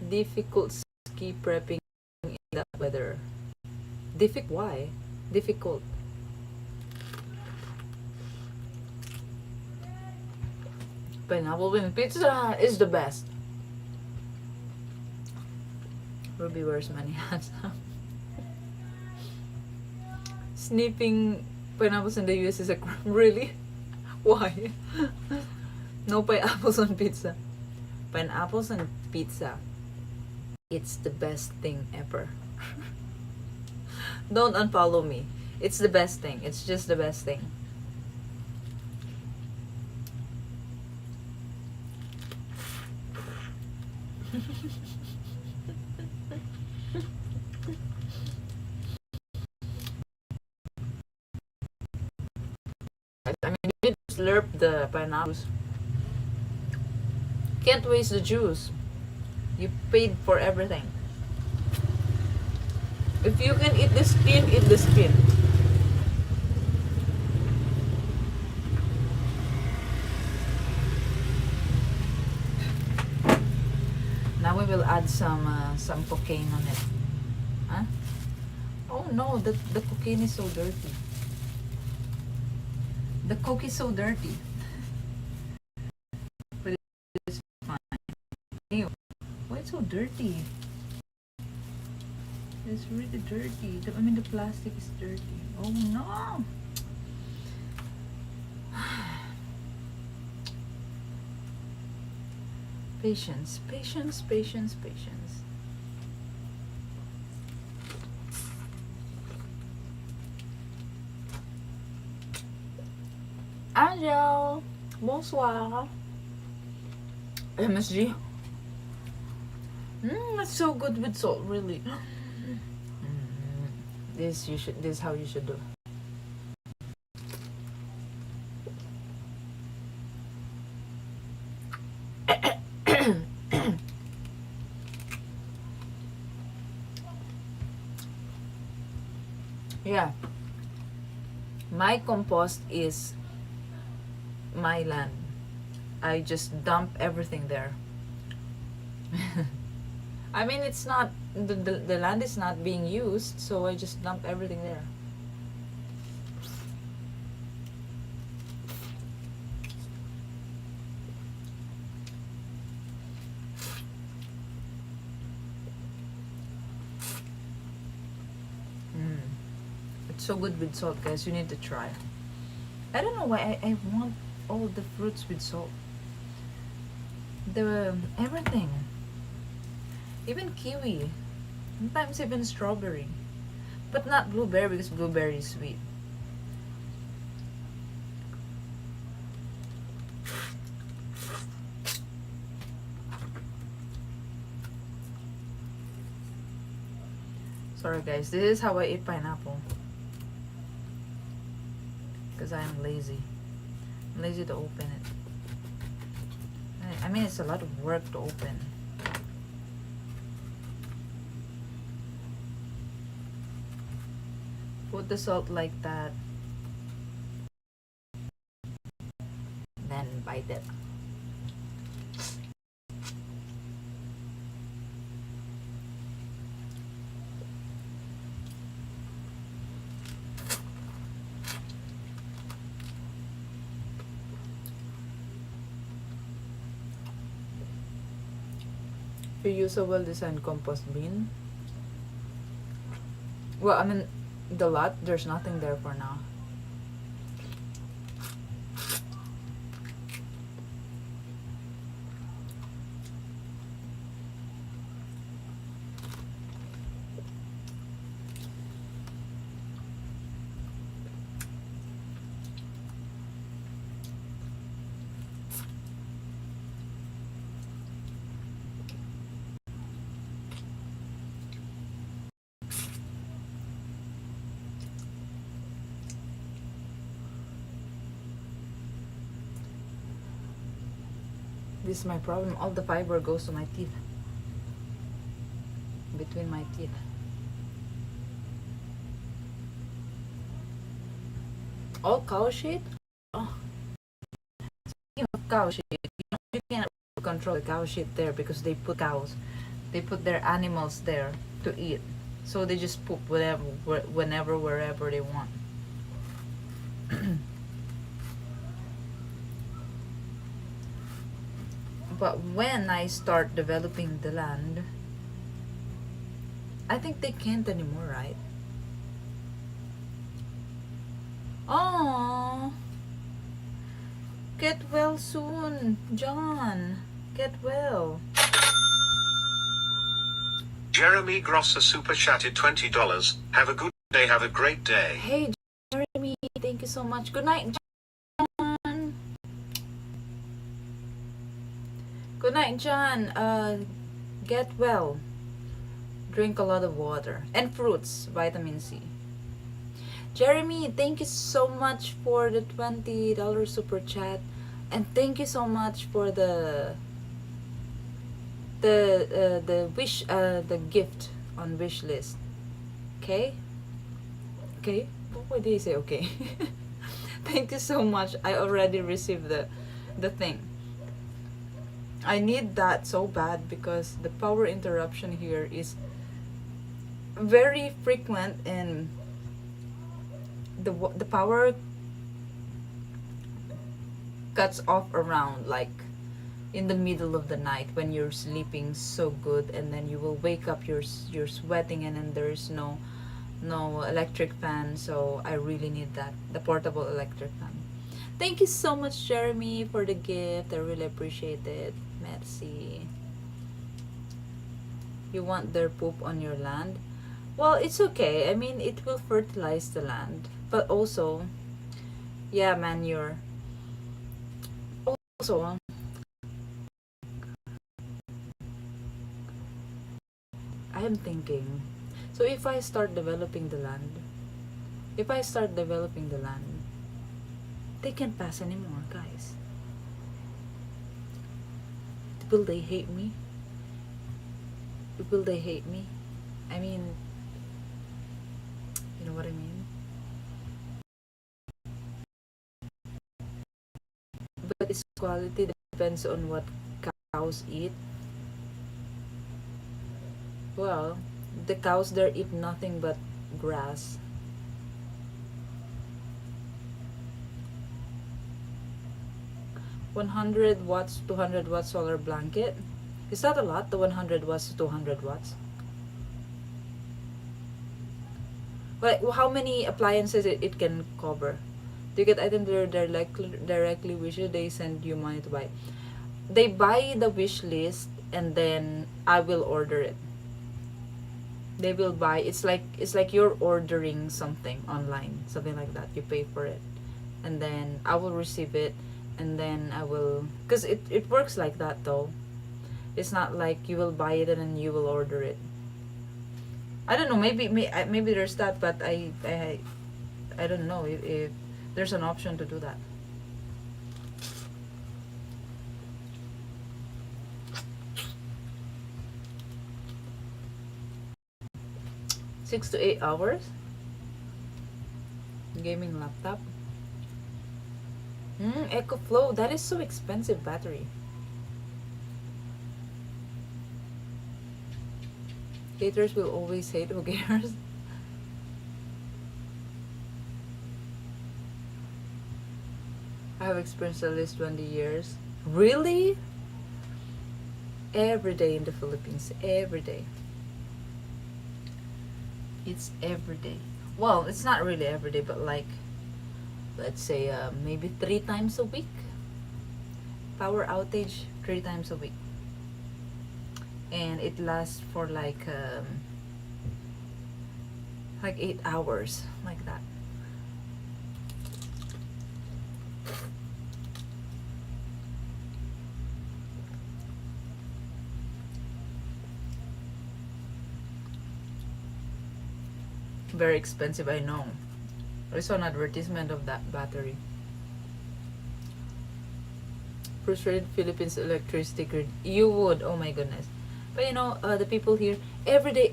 Difficult ski prepping in that weather. Why? Difficult. Pineapple with pizza is the best. Ruby wears many hats. Sniffing pineapples in the US is a crime. Really? Why? No pineapples on pizza. Pineapples on pizza. It's the best thing ever. Don't unfollow me. It's the best thing. It's just the best thing. I mean, you need to slurp the pineapples. Can't waste the juice. You paid for everything. If you can eat the skin, eat the skin. Now we will add some cocaine on it. Huh? Oh no, the cocaine is so dirty. The coke is so dirty. But it's fine. Ew. Why it's so dirty? It's really dirty. I mean the plastic is dirty. Oh no! Patience, patience, patience, patience. Angel, bonsoir. MSG. It's so good with salt, really. This is how you should do. Yeah. My compost is my land. I just dump everything there. I mean, it's not, the land is not being used, so I just dump everything there. It's so good with salt, guys. You need to try. I don't know why I want all the fruits with salt. Everything. Even kiwi. Sometimes even strawberry. But not blueberry because blueberry is sweet. Sorry guys, this is how I eat pineapple. Because I am lazy. I'm lazy to open it. I mean, it's a lot of work to open. Put the salt like that. Then bite it. If you use a well-designed compost bin, well, I mean, the lot, there's nothing there for now. This is my problem. All the fiber goes to my teeth. Between my teeth. All cow shit? Oh. Speaking of cow shit, you can't control the cow shit there because they put cows. They put their animals there to eat. So they just poop whatever, whenever, wherever they want. But when I start developing the land, I think they can't anymore, right? Oh, get well soon, John. Get well. Jeremy Grosser super chatted $20. Have a good day. Have a great day. Hey, Jeremy. Thank you so much. Good night, John. Good night, John. Get well. Drink a lot of water and fruits, vitamin C. Jeremy, thank you so much for the $20 super chat, and thank you so much for the gift on wishlist. Okay? Okay? Why did you say okay? Thank you so much. I already received the thing. I need that so bad because the power interruption here is very frequent, and the power cuts off around like in the middle of the night when you're sleeping so good, and then you will wake up, you're sweating, and then there's no electric fan. So I really need that, the portable electric fan. Thank you so much, Jeremy, for the gift. I really appreciate it. Merci. You want their poop on your land? Well, it's okay. I mean, it will fertilize the land, but also, yeah, manure. Also, I am thinking, so if I start developing the land, they can't pass anymore, guys. Will they hate me? Will they hate me? I mean, you know what I mean? But its quality depends on what cows eat. Well, the cows there eat nothing but grass. $100 $200 solar blanket. Is that a lot? The 100 watts to 200 watts? Like, how many appliances it can cover? Do you get items that are directly wishes? They send you money to buy. They buy the wish list, and then I will order it. They will buy. It's like you're ordering something online, something like that. You pay for it, and then I will receive it, and then I will, because it works like that though. It's not like you will buy it and then you will order it. I don't know. Maybe there's that, but I don't know if there's an option to do that. 6 to 8 hours. Gaming laptop. EcoFlow. That is so expensive battery. Haters will always hate. Who cares? I have experienced at least 20 years. Really? Every day in the Philippines. Every day. It's every day. Well, it's not really every day, but like, let's say maybe 3 times a week. Power outage 3 times a week. And it lasts for like 8 hours, like that. Very expensive, I know. I saw an advertisement of that battery. Frustrated Philippines electricity grid. You would, oh my goodness. But you know, the people here, every day,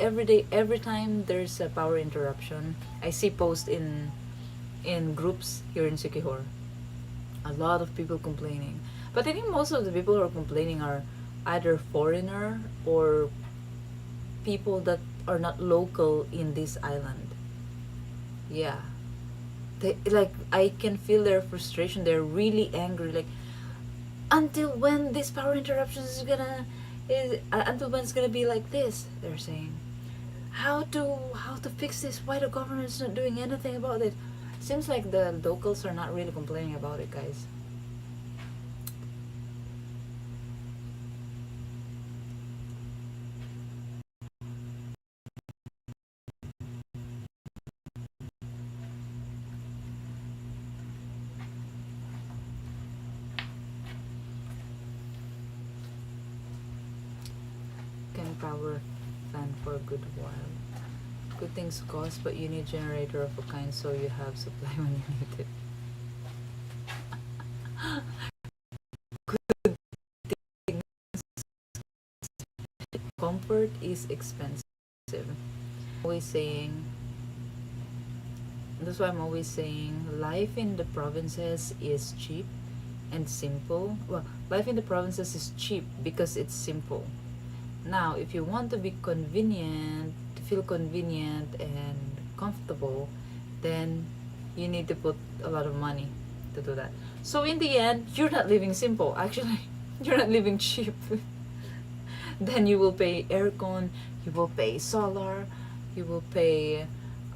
every time there's a power interruption, I see posts in groups here in Siquijor. A lot of people complaining. But I think most of the people who are complaining are either foreigner or people that are not local in this island. Yeah. They, like, I can feel their frustration. They're really angry. Like, until when this power interruption is gonna until when it's gonna be like this, they're saying. How to fix this? Why the government's not doing anything about it? Seems like the locals are not really complaining about it, guys. Can power fan for a good while. Good things cost, but you need generator of a kind so you have supply when you need it. Good things. Comfort is expensive. Always saying That's why I'm always saying life in the provinces is cheap and simple. Well, life in the provinces is cheap because it's simple. Now, if you want to be convenient, to feel convenient and comfortable, then you need to put a lot of money to do that. So in the end, you're not living simple. Actually, you're not living cheap. Then you will pay aircon, you will pay solar, you will pay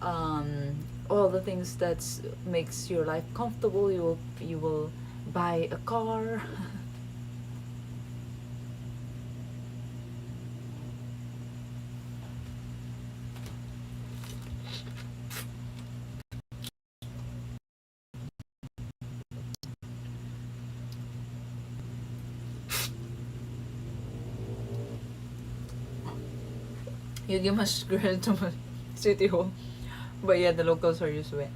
all the things that makes your life comfortable. You will buy a car. You give much credit to City Hall, but yeah, the locals are used to it.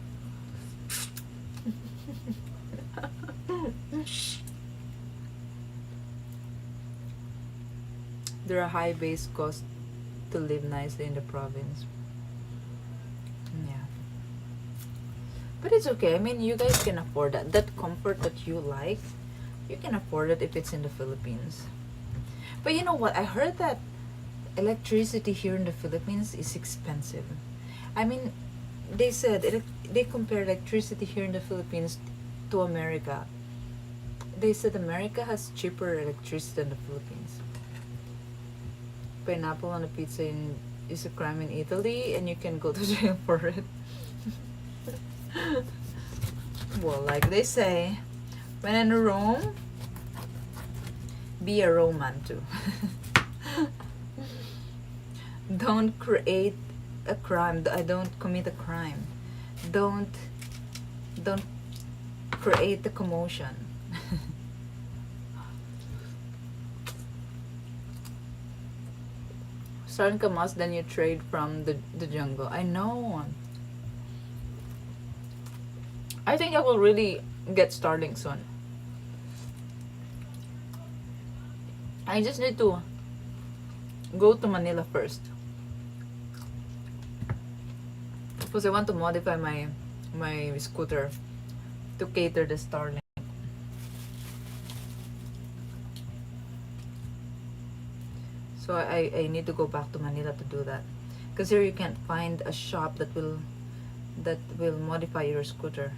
There are high base costs to live nicely in the province. Yeah. But it's okay. I mean, you guys can afford that. That comfort that you like, you can afford it if it's in the Philippines. But you know what? I heard that electricity here in the Philippines is expensive. I mean, they said they compare electricity here in the Philippines to America. They said America has cheaper electricity than the Philippines. Pineapple on a pizza is a crime in Italy, and you can go to jail for it. Well, like they say, when in Rome, be a Roman too. Don't create a crime. I don't commit a crime. Don't create the commotion. Starting Kamas, then you trade from the jungle. I know. I think I will really get starting soon. I just need to go to Manila first, because I want to modify my scooter to cater the Starlink. So I need to go back to Manila to do that, because here you can't find a shop that will modify your scooter.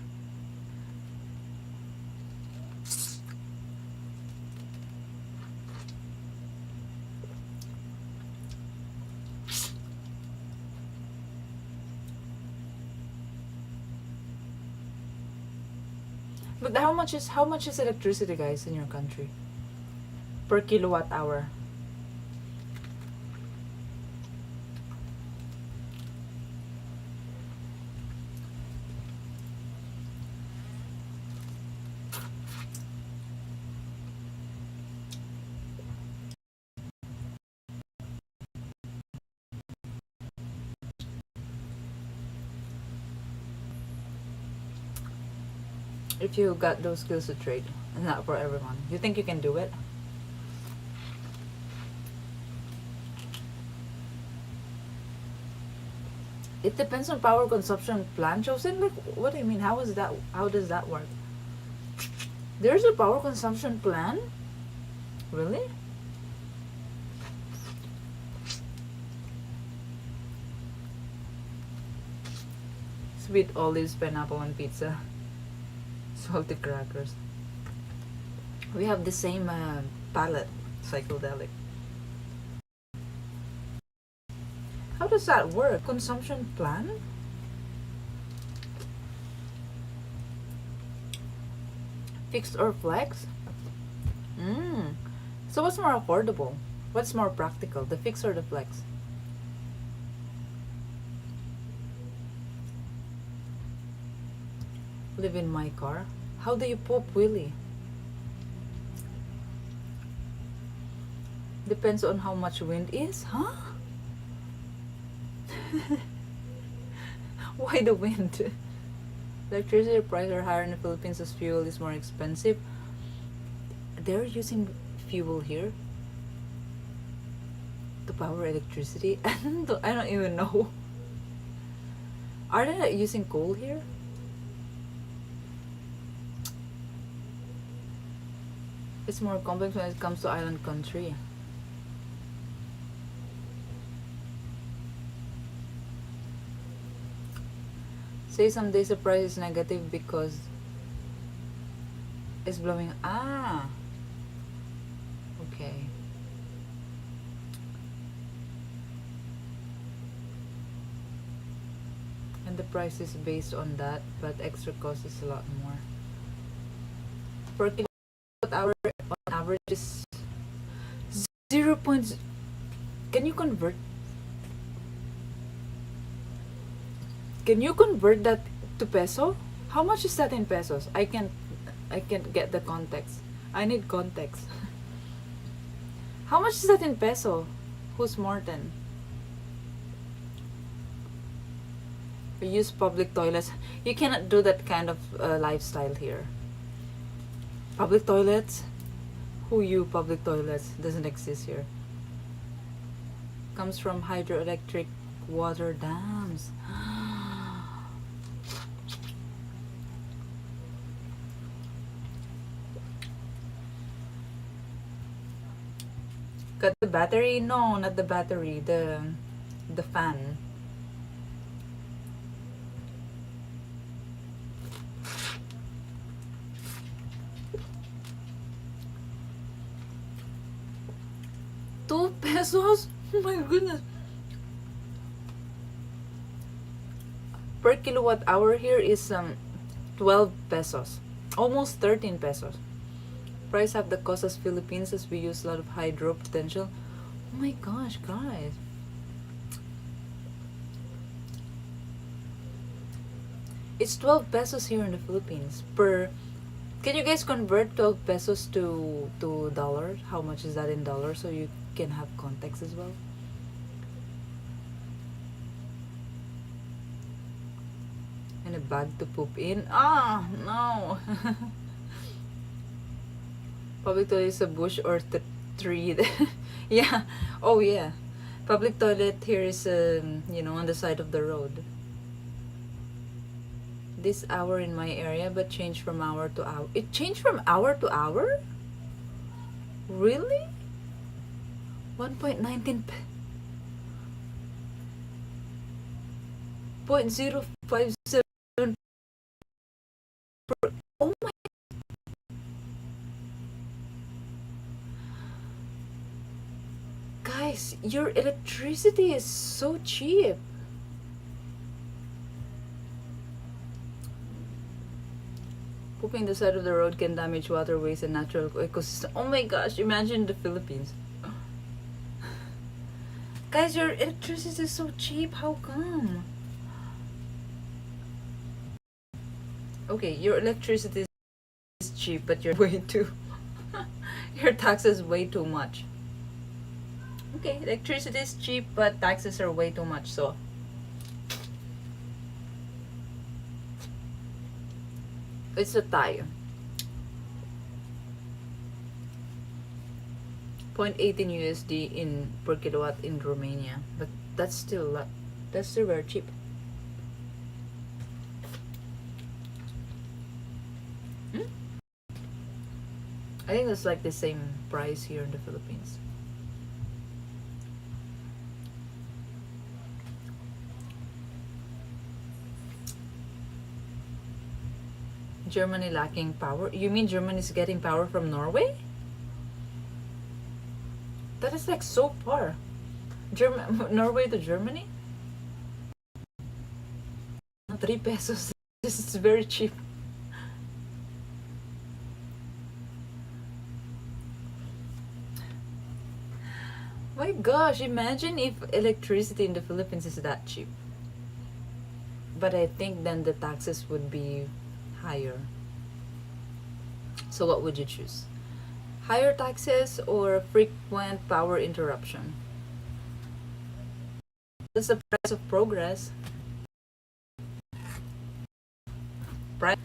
But how much is electricity, guys, in your country per kilowatt hour? If you got those skills to trade, it's not for everyone. You think you can do it? It depends on power consumption plan chosen. Like, what do you mean? How is that? How does that work? There's a power consumption plan? Really? Sweet olives, pineapple, and pizza. Salty crackers. We have the same palette, psychedelic. How does that work? Consumption plan? Fixed or flex? So what's more affordable? What's more practical, the fix or the flex? Live in my car? How do you poop, Willie? Depends on how much wind is, huh? Why the wind? Electricity prices are higher in the Philippines as fuel is more expensive. They're using fuel here to power electricity. I don't even know. Are they using coal here? It's more complex when it comes to island country. Say some days the price is negative because it's blowing. Ah, okay. And the price is based on that, but extra cost is a lot more. Per kilowatt hour on average is 0. Can you convert? Can you convert that to peso? How much is that in pesos? I can't get the context. I need context. How much is that in peso? Who's Martin? We use public toilets. You cannot do that kind of lifestyle here. Public toilets? Who you public toilets? Doesn't exist here. Comes from hydroelectric water dams. Got the battery? No, not the battery. The fan. $2? Oh my goodness. Per kilowatt hour here is 12 pesos. Almost 13 pesos. Price half the cost as Philippines as we use a lot of hydro potential. Oh my gosh, guys. It's 12 pesos here in the Philippines per. Can you guys convert 12 pesos to dollars? How much is that in dollars so you can have context as well? And a bag to poop in. Ah, no. Public toilet is a bush or tree. Yeah. Oh yeah. Public toilet here is on the side of the road. This hour in my area, but changed from hour to hour. It changed from hour to hour? Really? 1.19 0.057 per. Oh my. Guys, your electricity is so cheap. Pooping the side of the road can damage waterways and natural ecosystem. Oh my gosh, imagine the Philippines. Guys, your electricity is so cheap. How come? Okay, your electricity is cheap, but you're way too. Your taxes way too much. Okay, electricity is cheap, but taxes are way too much. So it's a tie. 0.18 USD in per kilowatt in Romania, but that's still very cheap. I think that's like the same price here in the Philippines. Germany lacking power? You mean Germany is getting power from Norway? That is like so far. Norway to Germany? 3 pesos. This is very cheap. My gosh, imagine if electricity in the Philippines is that cheap. But I think then the taxes would be higher. So what would you choose? Higher taxes or frequent power interruption? That's the price of progress. Price.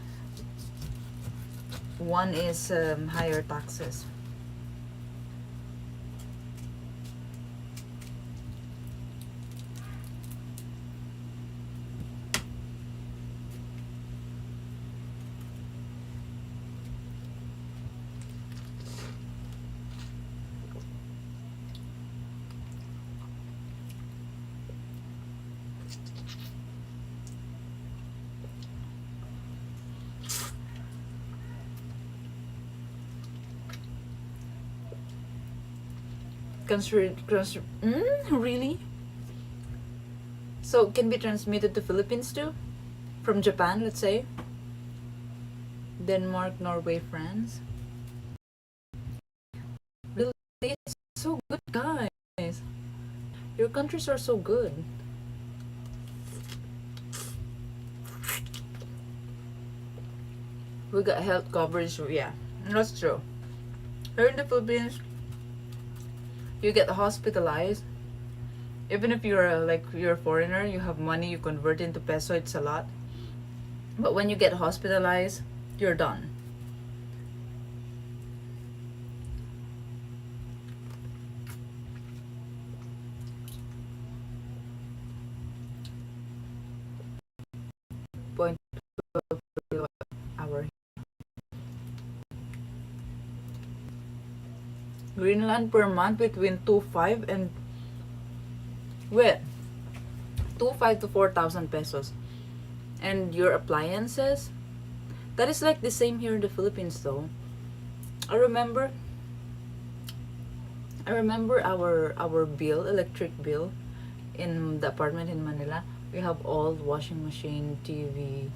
One is higher taxes. Really? So can be transmitted to Philippines too? From Japan, let's say? Denmark, Norway, France? Really? It's so good, guys. Your countries are so good. We got health coverage, yeah. That's true. Here in the Philippines, you get hospitalized. Even if you're a foreigner, you have money, you convert into peso, it's a lot. But when you get hospitalized, you're done. Point hour. Greenland per month between 2.5 and wait, 2.5 to 4,000 pesos. And your appliances, that is like the same here in the Philippines though. I remember our bill, electric bill in the apartment in Manila. We have old washing machine, TV,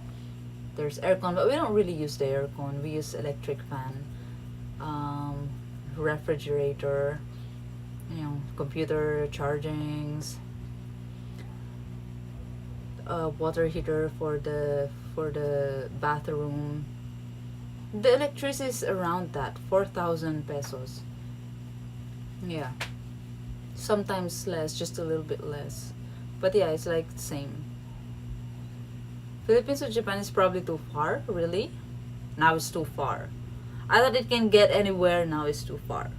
there's aircon, but we don't really use the aircon. We use electric fan, refrigerator, computer chargings, water heater for the bathroom. The electricity is around that 4,000 pesos. Yeah, sometimes less, just a little bit less, but yeah, it's like the same. Philippines to Japan is probably too far. Really? Now it's too far. I thought it can get anywhere. Now it's too far.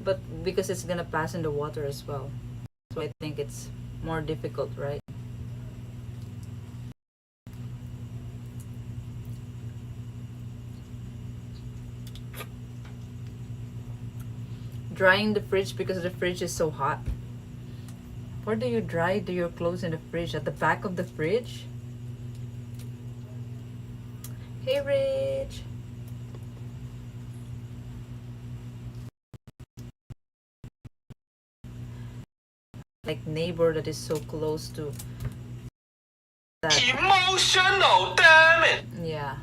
But because it's gonna pass in the water as well, so I think it's more difficult, right? Drying the fridge because the fridge is so hot. Where do you dry your clothes in the fridge? At the back of the fridge? Hey, Rich. Like neighbor that is so close to that. Emotional, damn it! Yeah.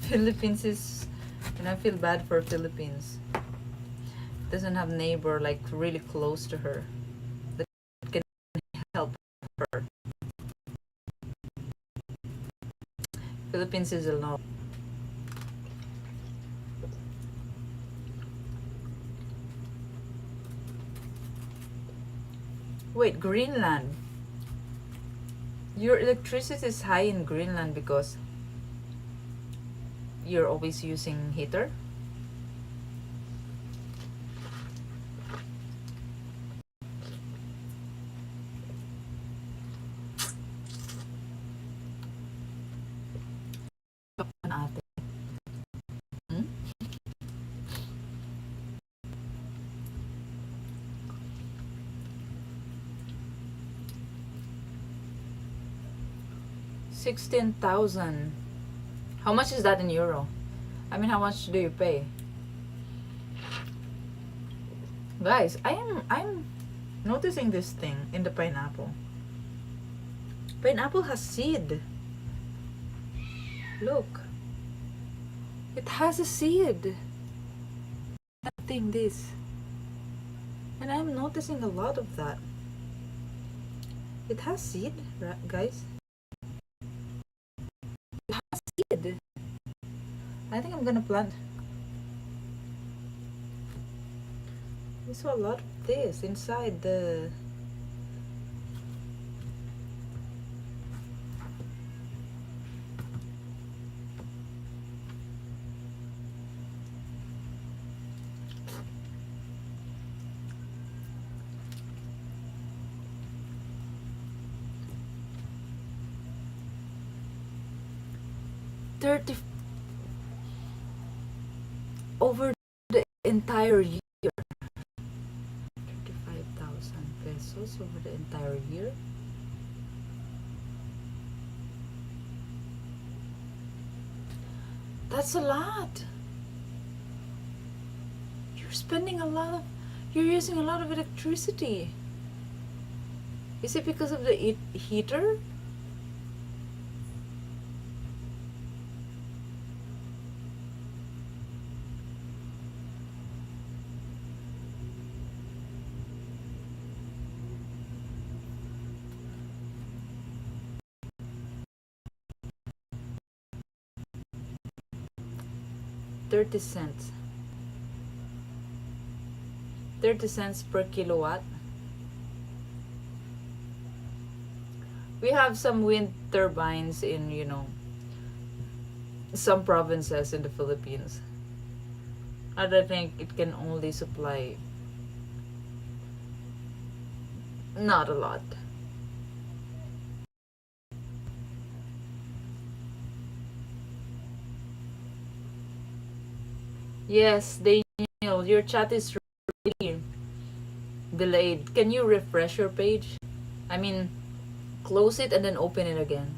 Philippines is, I feel bad for Philippines. Doesn't have neighbor like really close to her that can help her. Philippines is alone. Wait, Greenland. Your electricity is high in Greenland because you're always using heater? Ate. Hmm? $16,000. How much is that in euro? I mean, how much do you pay? Guys, I'm noticing this thing in the pineapple. Pineapple has seed. Look. It has a seed. Nothing this. And I'm noticing a lot of that. It has seed, right, guys? It has seed. I think I'm gonna plant. I saw a lot of this inside the. Over the entire year. 35,000 pesos over the entire year. That's a lot. You're spending a lot of, you're using a lot of electricity. Is it because of the heater? $0.30. 30 cents per kilowatt. We have some wind turbines in, some provinces in the Philippines. I don't think it can only supply not a lot. Yes, Daniel, your chat is really delayed. Can you refresh your page? I mean, close it and then open it again.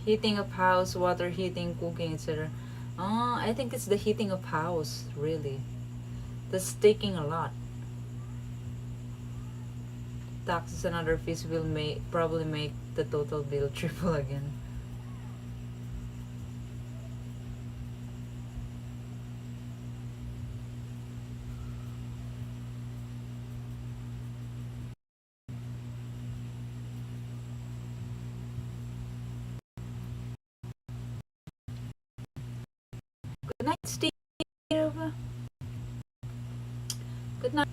Heating of house, water heating, cooking, etc. Oh, I think it's the heating of house, really. That's taking a lot. Taxes and other fees will probably make the total bill triple again. Good night, Steve. Good night.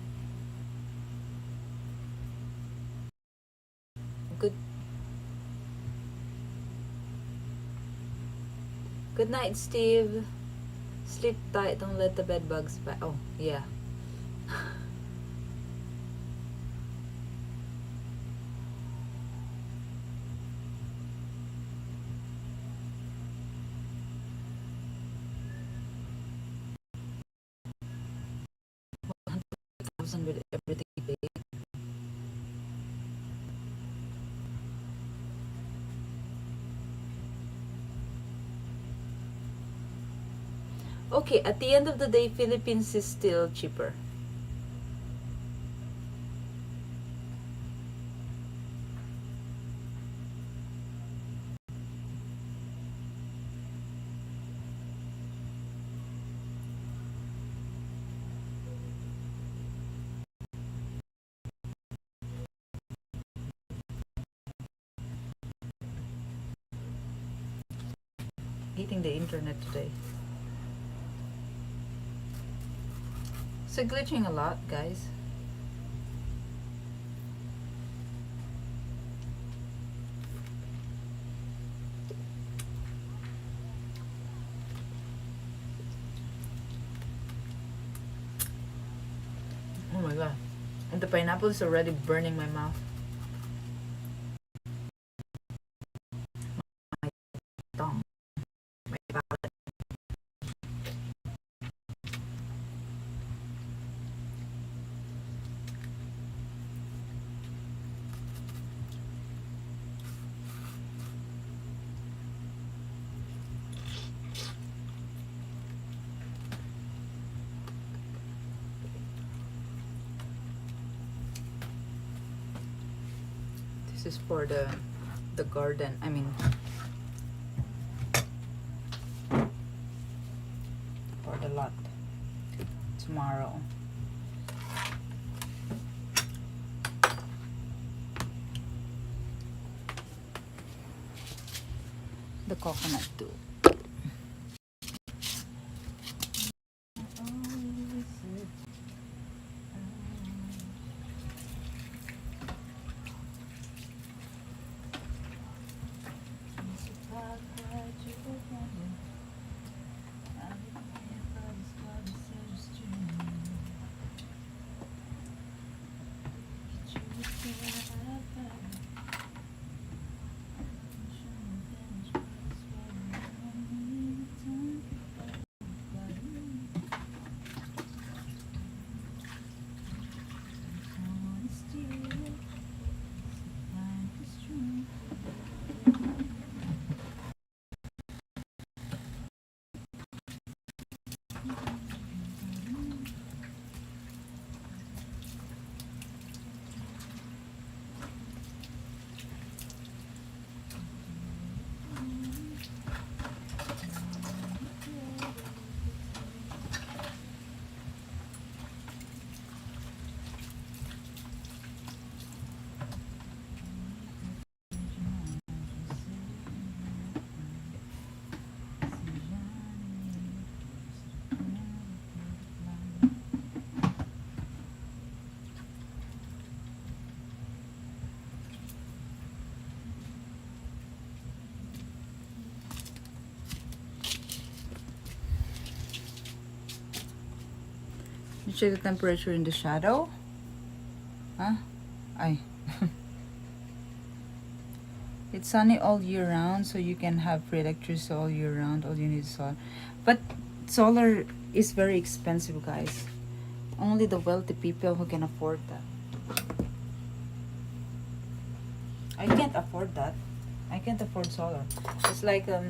Good night, Steve. Sleep tight, don't let the bed bugs bite. Oh, yeah. With everything paid. Okay, at the end of the day, Philippines is still cheaper. Eating the internet today. So glitching a lot, guys. Oh my god. And the pineapple is already burning my mouth. My tongue. My palate. This is for the garden. I mean, for the lot tomorrow. The coconut too. check the temperature in the shadow. Huh? Ay. It's sunny all year round, so you can have free electricity all year round. All you need is solar. But solar is very expensive, guys. Only the wealthy people who can afford that. I can't afford that. I can't afford solar. It's like if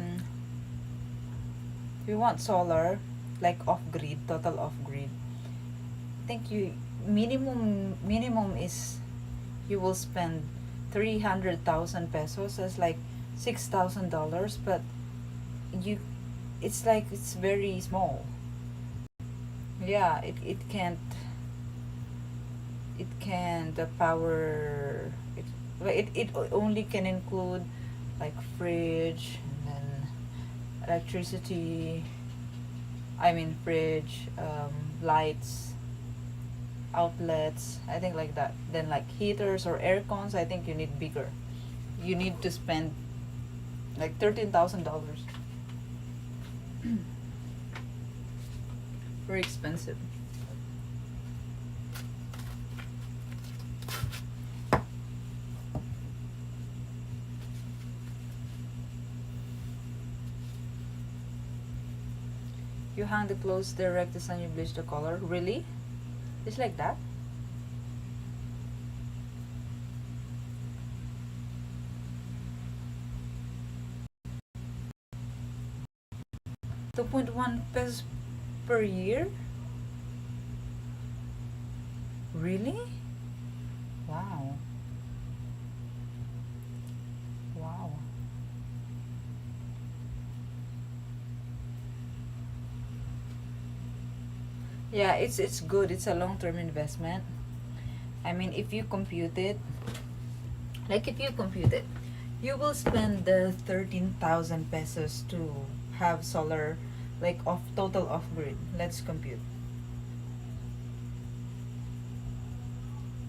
you want solar, like off grid, total off grid. I think you minimum is you will spend 300,000 pesos. That's like $6,000. But you, it's like it's very small. Yeah, it can't power it. Well, it only can include like fridge and then electricity. I mean fridge, lights, outlets. I think like that. Then like heaters or air cons. I think you need bigger. You need to spend like $13,000. Very expensive. You hang the clothes direct the sun, you bleach the color. Really? It's like that? $2.1 pesos per year? Really? Wow. Wow. Yeah, it's good. It's a long-term investment. I mean, if you compute it, you will spend the 13,000 pesos to have solar, like off total off grid. Let's compute.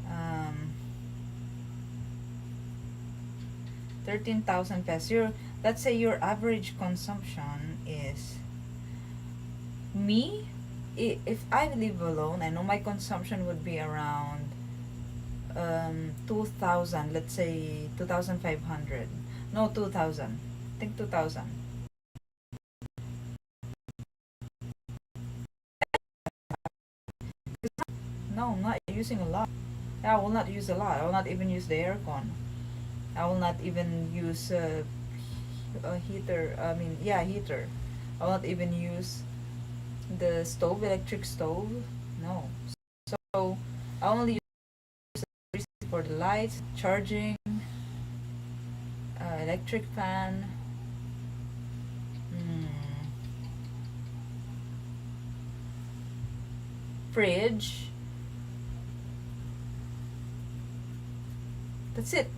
Um, 13,000 pesos. Let's say your average consumption is me. If I live alone, I know my consumption would be around 2,000. Let's say 2,500. No, 2,000. I think 2,000. No, I'm not using a lot. I will not use a lot. I will not even use the aircon. I will not even use a heater. I mean, yeah, heater. I will not even use the stove, electric stove. No. So I only use electricity for the lights, charging, electric fan. Mm, fridge. That's it.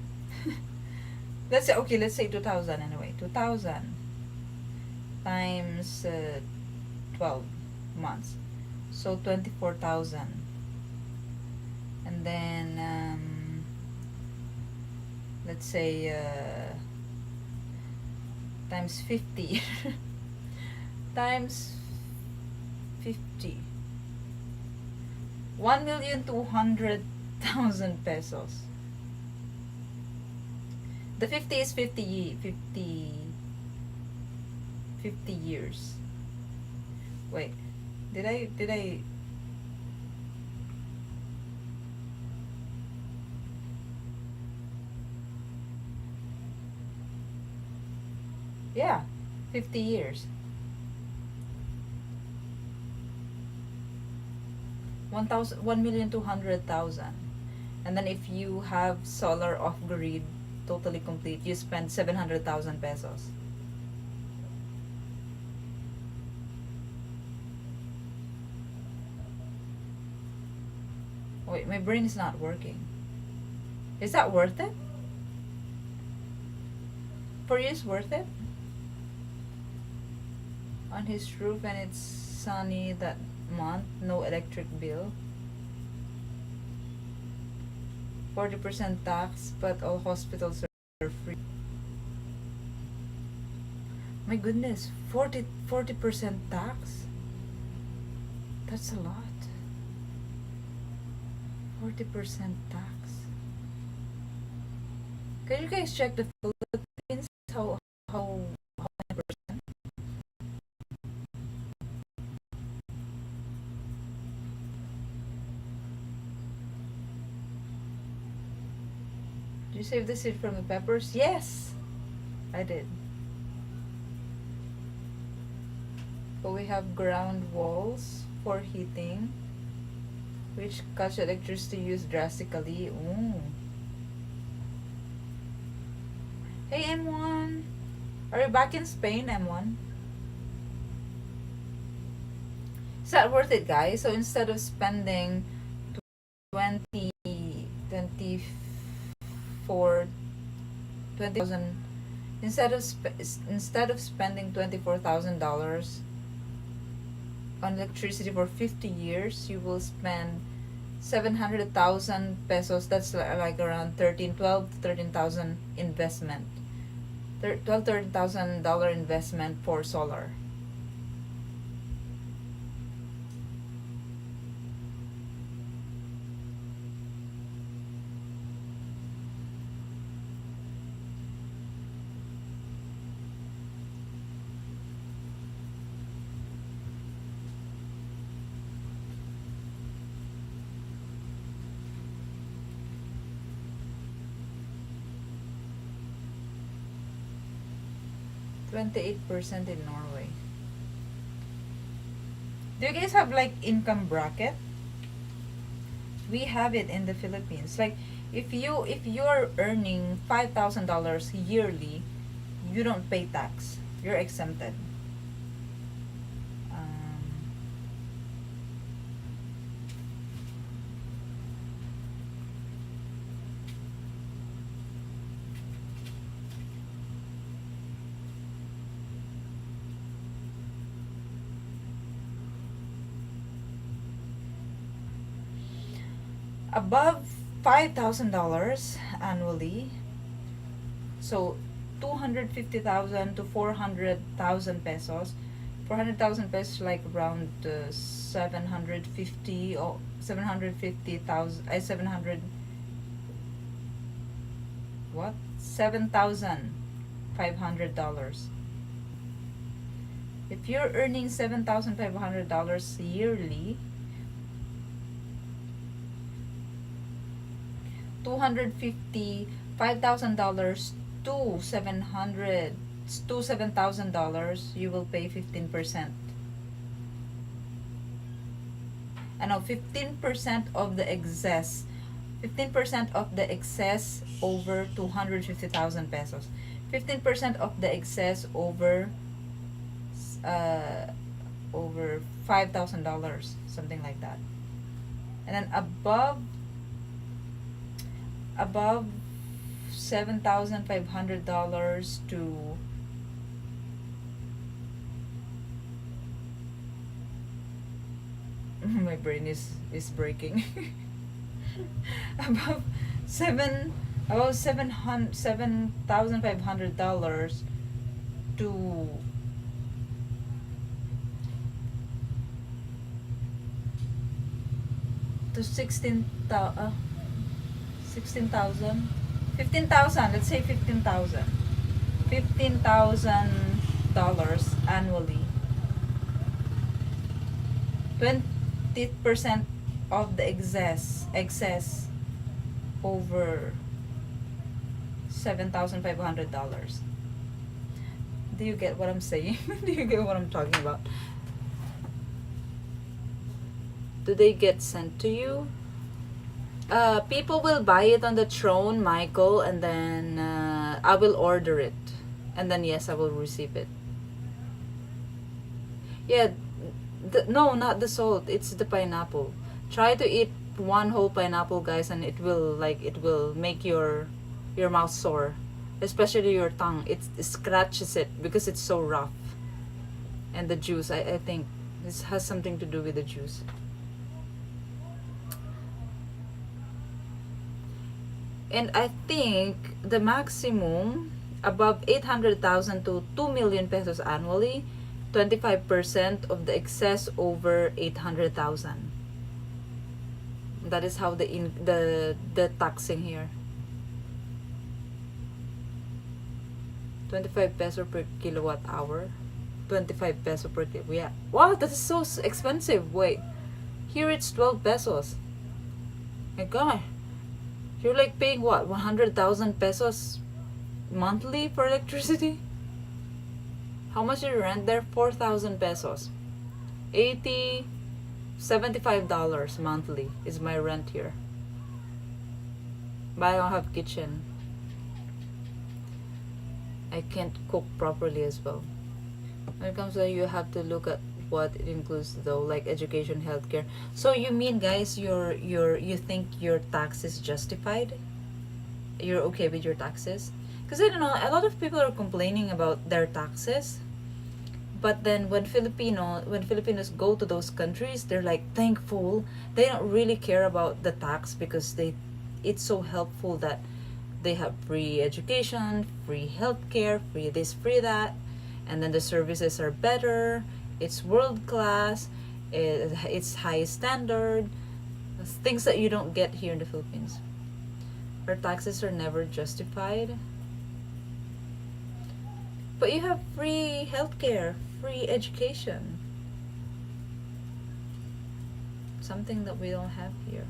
Let's say, okay, let's say 2,000 anyway. 2,000 times 12 months. So 24,000. And then let's say times 50. Times 50. 1,200,000 pesos. The 50 is 50 years. Wait, did I yeah, 50 years. 1,200,000. And then if you have solar off grid totally complete, you spend 700,000 pesos. Wait, my brain is not working. Is that worth it? For you, it's worth it? On his roof and it's sunny that month, no electric bill. 40% tax, but all hospitals are free. My goodness, 40% tax? That's a lot. 40% tax. Can you guys check the Philippines? How many percent? Did you save the seed from the peppers? Yes, I did. But we have ground walls for heating, which cuts electricity use drastically. Ooh. Hey M1, are you back in Spain, M1? Is that worth it, guys? So instead of spending 20, 24, 20,000, instead of spending $24,000 on electricity for 50 years, you will spend 700,000 pesos. That's like around 12 to 13,000 investment. $13,000 investment for solar. %28 in Norway. Do you guys have like income bracket? We have it in the Philippines. Like if you're earning $5,000 yearly, you don't pay tax. You're exempted. Um, above $5,000 annually, so 250,000 to 400,000 pesos. 400,000 pesos like around 750 or 750,000. 700 what? $7,500. If you're earning $7,500 yearly, 250 $5,000 to $7,000, you will pay 15%. I know 15% of the excess. 15% of the excess over 250,000 pesos. 15% of the excess over $5,000, something like that. And then above $7,500 to my brain is breaking. above $7,500 to to 16,000, 15,000, let's say 15,000. $15,000 annually. 20% of the excess over $7,500. Do you get what I'm saying? Do you get what I'm talking about? Do they get sent to you? People will buy it on the throne, Michael, and then I will order it. And then yes, I will receive it. Yeah, no, not the salt. It's the pineapple. Try to eat one whole pineapple, guys, and it will make your mouth sore, especially your tongue. It scratches it because it's so rough. And the juice, I think this has something to do with the juice. And I think the maximum above 800,000 to 2 million pesos annually, 25% of the excess over 800,000. That is how the taxing here. 25 peso per kilowatt hour. 25 peso per kilo. Yeah. Wow, that is so expensive. Wait. Here it's 12 pesos. My God. You're like paying what? 100,000 pesos monthly for electricity? How much is your rent there? 4,000 pesos. 80 $75 monthly is my rent here. But I don't have kitchen. I can't cook properly as well. When it comes to that, you have to look at what it includes though, like education, healthcare. So you mean, guys, you think your tax is justified? You're okay with your taxes? Because I don't know, a lot of people are complaining about their taxes. But then when Filipinos go to those countries, they're like thankful. They don't really care about the tax because it's so helpful that they have free education, free healthcare, free this, free that, and then the services are better. It's world class. It's high standard. Things that you don't get here in the Philippines. Our taxes are never justified. But you have free healthcare, free education. Something that we don't have here.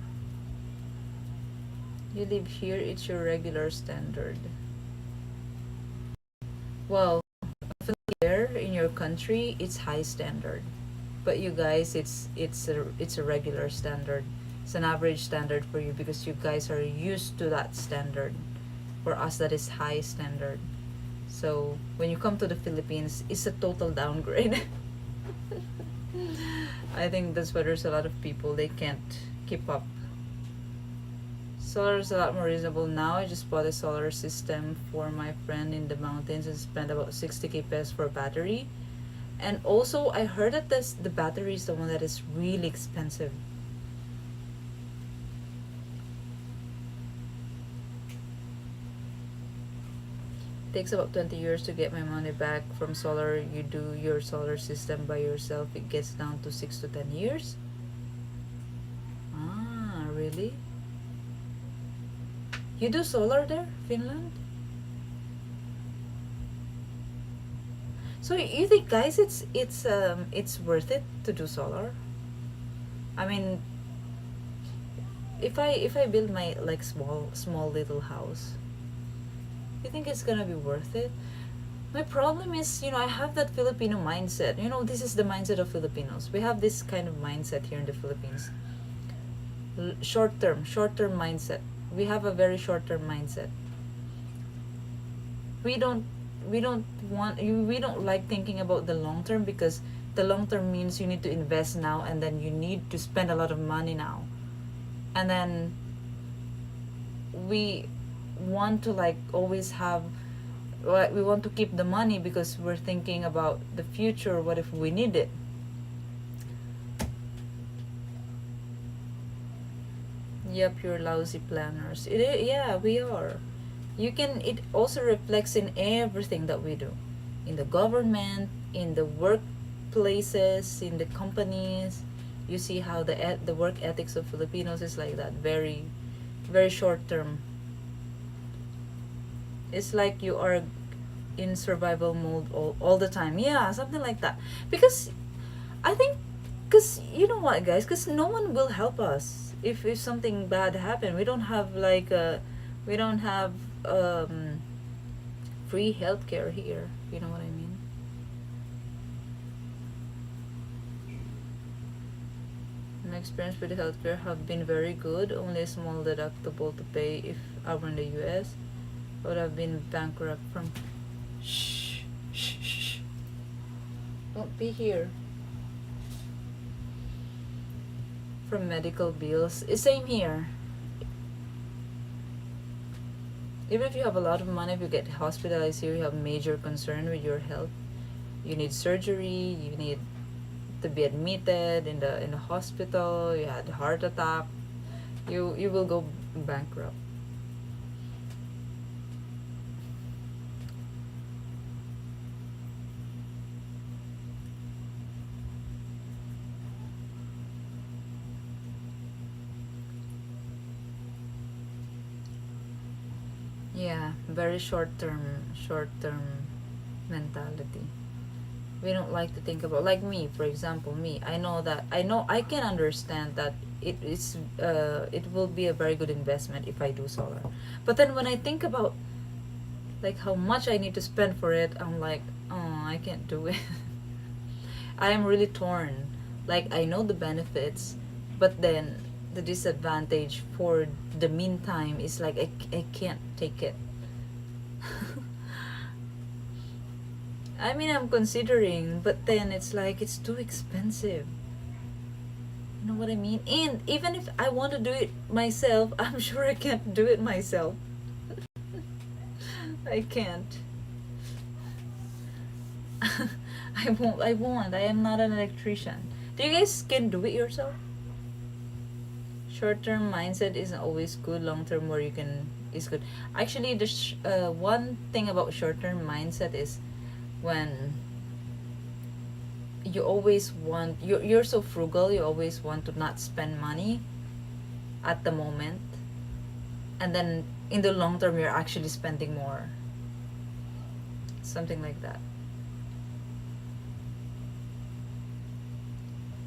You live here, it's your regular standard. Well, there in your country, it's high standard. But you guys, it's a regular standard. It's an average standard for you because you guys are used to that standard. For us, that is high standard. So when you come to the Philippines, it's a total downgrade. I think that's why there's a lot of people, they can't keep up. Solar is a lot more reasonable now. I just bought a solar system for my friend in the mountains and spent about 60k pesos for a battery. And also I heard that the battery is the one that is really expensive. Takes about 20 years to get my money back from solar. You do your solar system by yourself, it gets down to 6 to 10 years. Ah, really? You do solar there, Finland? So you think, guys, it's worth it to do solar? I mean, if I build my like small little house, you think it's gonna be worth it? My problem is, I have that Filipino mindset. This is the mindset of Filipinos. We have this kind of mindset here in the Philippines. Short-term mindset. We have a very short-term mindset. We don't like thinking about the long term because the long term means you need to invest now and then you need to spend a lot of money now. And then we want to like always have, we want to keep the money because we're thinking about the future. What if we need it? Yep, you're lousy planners. Yeah, we are. It also reflects in everything that we do, in the government, in the workplaces, in the companies. You see how the work ethics of Filipinos is like that, very very short term. It's like you are in survival mode all the time. Yeah, something like that. Because I think, because you know what, guys, because no one will help us if something bad happen. We don't have free healthcare here. You know what I mean? My experience with healthcare have been very good. Only a small deductible to pay. If I were in the US, I would have been bankrupt from. Shh, shh, shh. Don't be here. From medical bills. Same here. Even if you have a lot of money, if you get hospitalized here, you have major concern with your health. You need surgery. You need to be admitted in the hospital. You had a heart attack. You will go bankrupt. Yeah, very short term mentality. We don't like to think about, like me, for example, me. I know I can understand that it will be a very good investment if I do solar. But then when I think about like how much I need to spend for it, I'm like, oh, I can't do it. I am really torn. Like I know the benefits, but then the disadvantage for the meantime is like I can't take it. I mean, I'm considering, but then it's like it's too expensive. You know what I mean? And even if I want to do it myself, I'm sure I can't do it myself. I can't. I won't. I am not an electrician. Do you guys can do it yourself? Short term mindset isn't always good. Long term where you can is good. Actually, the one thing about short term mindset is when you always want you're so frugal, you always want to not spend money at the moment, and then in the long term you're actually spending more, something like that.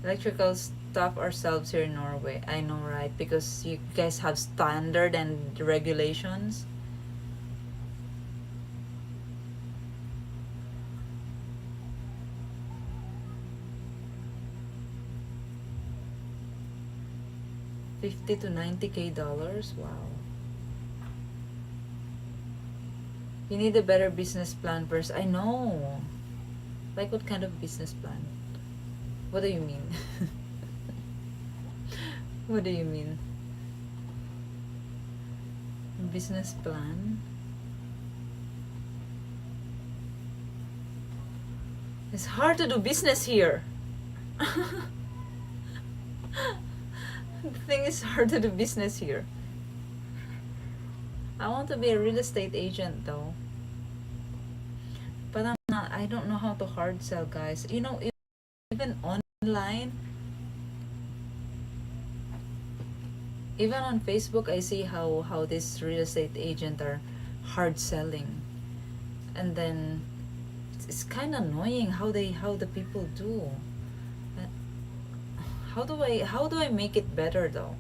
Electrical stuff ourselves here in Norway, I know, right? Because you guys have standard and regulations. $50 to $90K. Wow. You need a better business plan first. I know. Like what kind of business plan? What do you mean? What do you mean? Business plan? It's hard to do business here. The thing is hard to do business here. I want to be a real estate agent though. But I'm not. I don't know how to hard sell, guys. You know, even online, even on Facebook, I see how this real estate agent are hard selling, and then it's kind of annoying how the people do. Uh, how do I make it better though?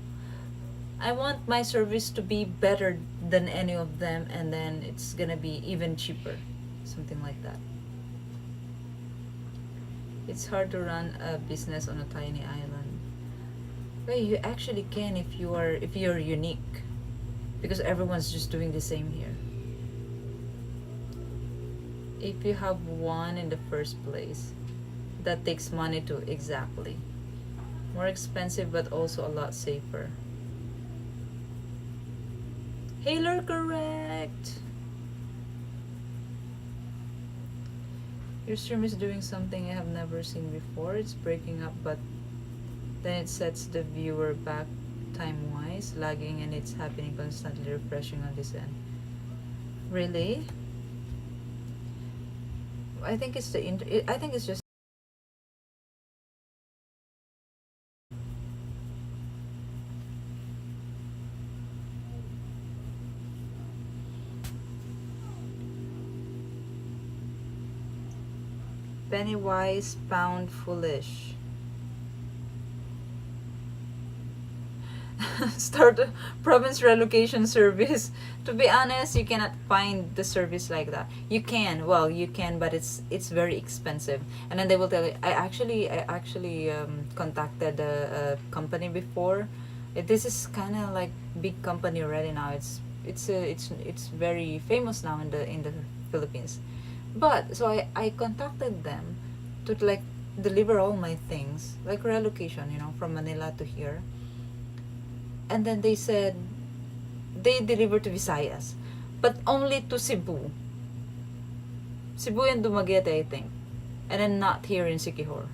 I want my service to be better than any of them, and then it's gonna be even cheaper, something like that. It's hard to run a business on a tiny island. Well, you actually can if you're unique, because everyone's just doing the same here. If you have one in the first place, that takes money to exactly. More expensive, but also a lot safer. Hailer, correct. Your stream is doing something I have never seen before. It's breaking up, but then it sets the viewer back time wise, lagging, and it's happening constantly, refreshing on this end. Really? I think it's I think it's just penny wise, pound foolish. Start a province relocation service. To be honest, you cannot find the service like that. You can, well, you can, but it's very expensive. And then they will tell you. I actually contacted a company before. This is kind of like big company already now. It's very famous now in the Philippines. But so I contacted them to like deliver all my things, like relocation, from Manila to here. And then they said they delivered to Visayas, but only to Cebu. Cebu and Dumaguete, I think. And then not here in Siquijor.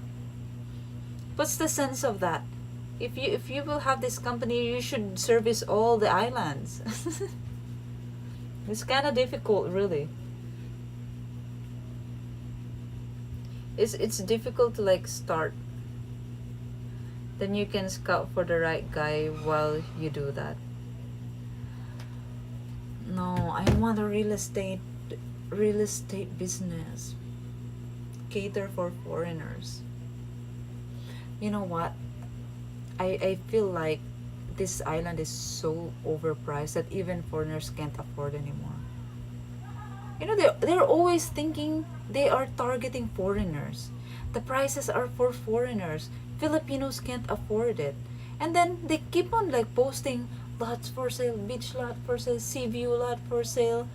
What's the sense of that? If you will have this company, you should service all the islands. It's kind of difficult, really. It's difficult to like start. Then you can scout for the right guy while you do that. No, I want a real estate business. Cater for foreigners. You know what? I feel like this island is so overpriced that even foreigners can't afford anymore. You know, they're always thinking they are targeting foreigners. The prices are for foreigners. Filipinos can't afford it. And then they keep on like posting lots for sale, beach lot for sale, sea view lot for sale.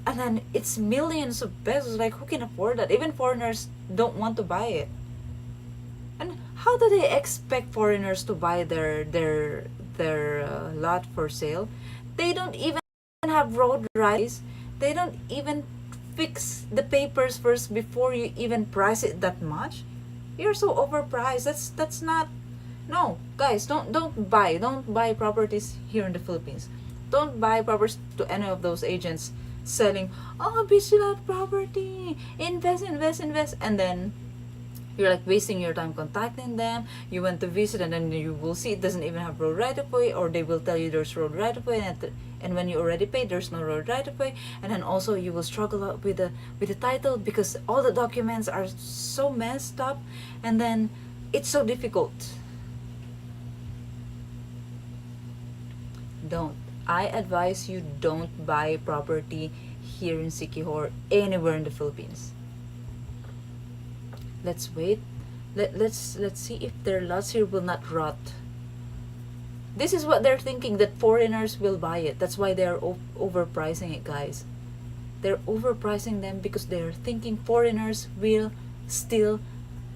And then it's millions of pesos. Like, who can afford that? Even foreigners don't want to buy it. And how do they expect foreigners to buy their lot for sale? They don't even have road rights. They don't even fix the papers first before you even price it that much. You're so overpriced. That's not. No, guys, don't buy properties here in the Philippines. Don't buy properties to any of those agents selling, oh, beach lot property, invest, and then you're like wasting your time contacting them. You went to visit and then you will see it doesn't even have road right of way, or they will tell you there's road right of way, and when you already paid there's no road right of way. And then also you will struggle out with the title because all the documents are so messed up, and then it's so difficult. Don't. I advise you, don't buy property here in Siquijor, anywhere in the Philippines. Let's wait. Let's see if their lots here will not rot. This is what they're thinking, that foreigners will buy it. That's why they're overpricing it, guys. They're overpricing them because they're thinking foreigners will still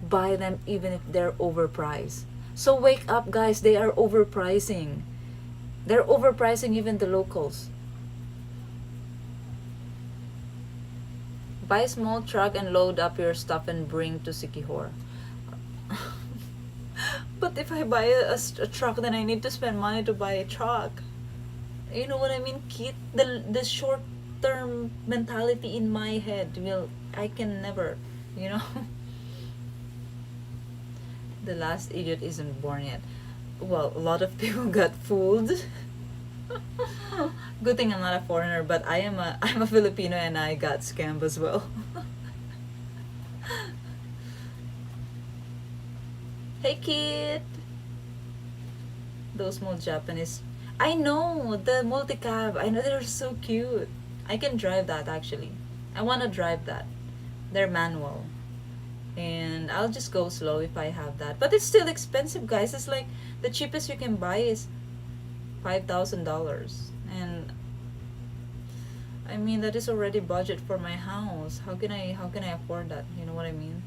buy them even if they're overpriced. So wake up, guys. They are overpricing. They're overpricing even the locals. Buy a small truck and load up your stuff and bring to Siquijor. But if I buy a truck, then I need to spend money to buy a truck. You know what I mean, Kit? The short term mentality in my head will, I can never, you know. The last idiot isn't born yet. Well, a lot of people got fooled. Good thing I'm not a foreigner, but I'm a Filipino and I got scammed as well. Hey kid! Those small Japanese. I know the multi-cab. I know they're so cute. I can drive that actually. I wanna drive that. They're manual. And I'll just go slow if I have that. But it's still expensive, guys. It's like the cheapest you can buy is $5,000. And I mean that is already budget for my house. How can I afford that? You know what I mean?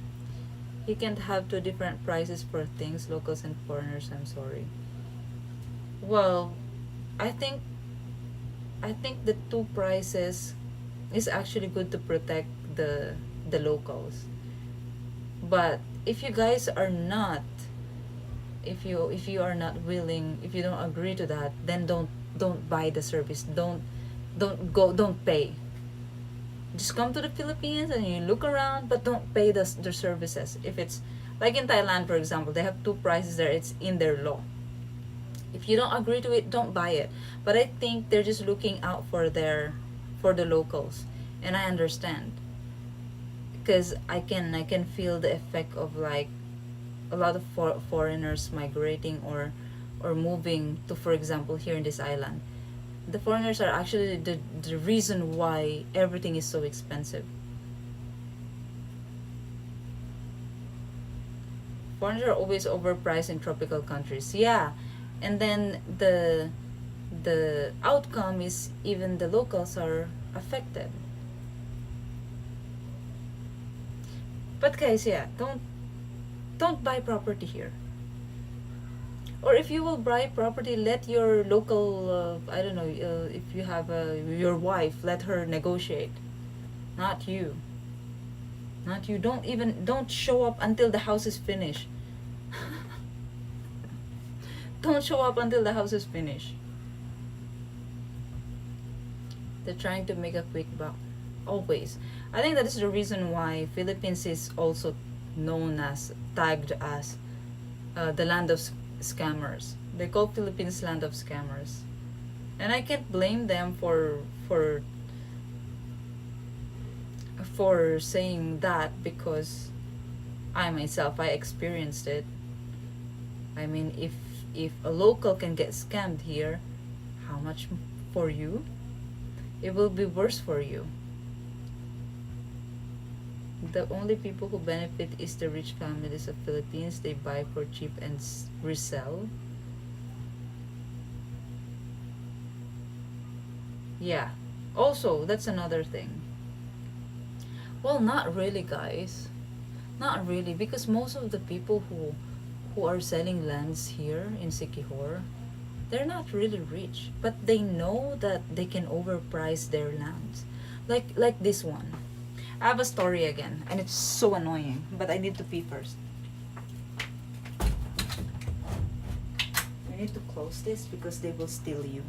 You can't have two different prices for things, locals and foreigners. I'm sorry. Well, I think the two prices is actually good to protect the locals. But if you guys are not, if you are not willing, if you don't agree to that, then don't buy the service. Don't pay. Just come to the Philippines and you look around, but don't pay the services. If it's like in Thailand, for example, they have two prices there. It's in their law. If you don't agree to it, don't buy it. But I think they're just looking out for the locals, and I understand because I can feel the effect of like a lot of foreigners migrating or moving to, for example, here in this island. The foreigners are actually the reason why everything is so expensive. Foreigners are always overpriced in tropical countries. Yeah. And then the outcome is even the locals are affected. But guys, yeah, don't buy property here. Or if you will buy property, let your local, I don't know, if you have your wife, let her negotiate. Not you. Not you. Don't show up until the house is finished. Don't show up until the house is finished. They're trying to make a quick buck. Always. I think that is the reason why Philippines is also known as, tagged as, the land of scammers. They call Philippines land of scammers. And I can't blame them for saying that, because I myself, I experienced it. I mean, if a local can get scammed here, how much for you? It will be worse for you. The only people who benefit is the rich families of Philippines. They buy for cheap and resell. Yeah. Also, that's another thing. Well, not really, guys. Not really, because most of the people who are selling lands here in Siquijor, they're not really rich, but they know that they can overprice their lands. Like this one. I have a story again, and it's so annoying, but I need to pee first. We need to close this because they will steal you.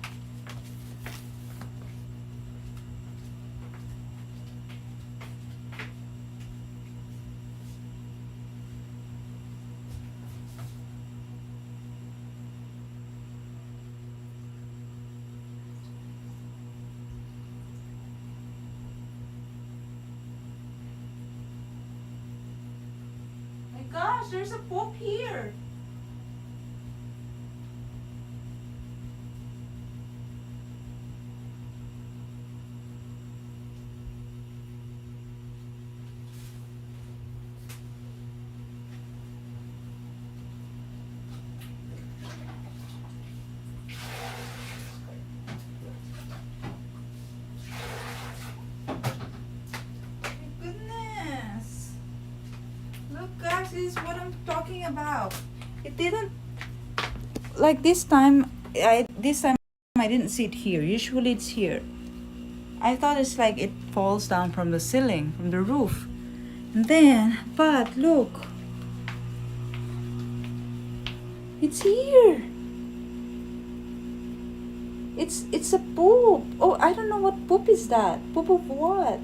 Gosh, there's a poop here. My goodness. Look, guys, this is what I'm talking about. It didn't, like this time. I didn't see it here. Usually it's here. I thought it's like it falls down from the ceiling, from the roof. And then, but look, it's here. It's a poop. Oh, I don't know what poop is that. Poop of what?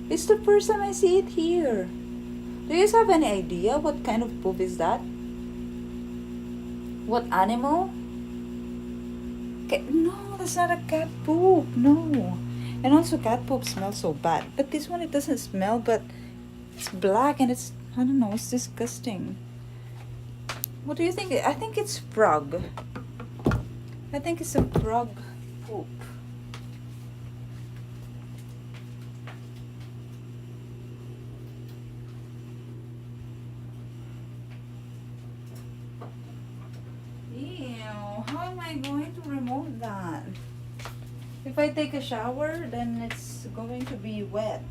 It's the first time I see it here. Do you guys have any idea what kind of poop is that? What animal? No, that's not a cat poop. No. And also cat poop smells so bad. But this one, it doesn't smell, but it's black and it's, I don't know, it's disgusting. What do you think? I think it's frog. I think it's a frog poop. Ew, how am I going to remove that? If I take a shower, then it's going to be wet.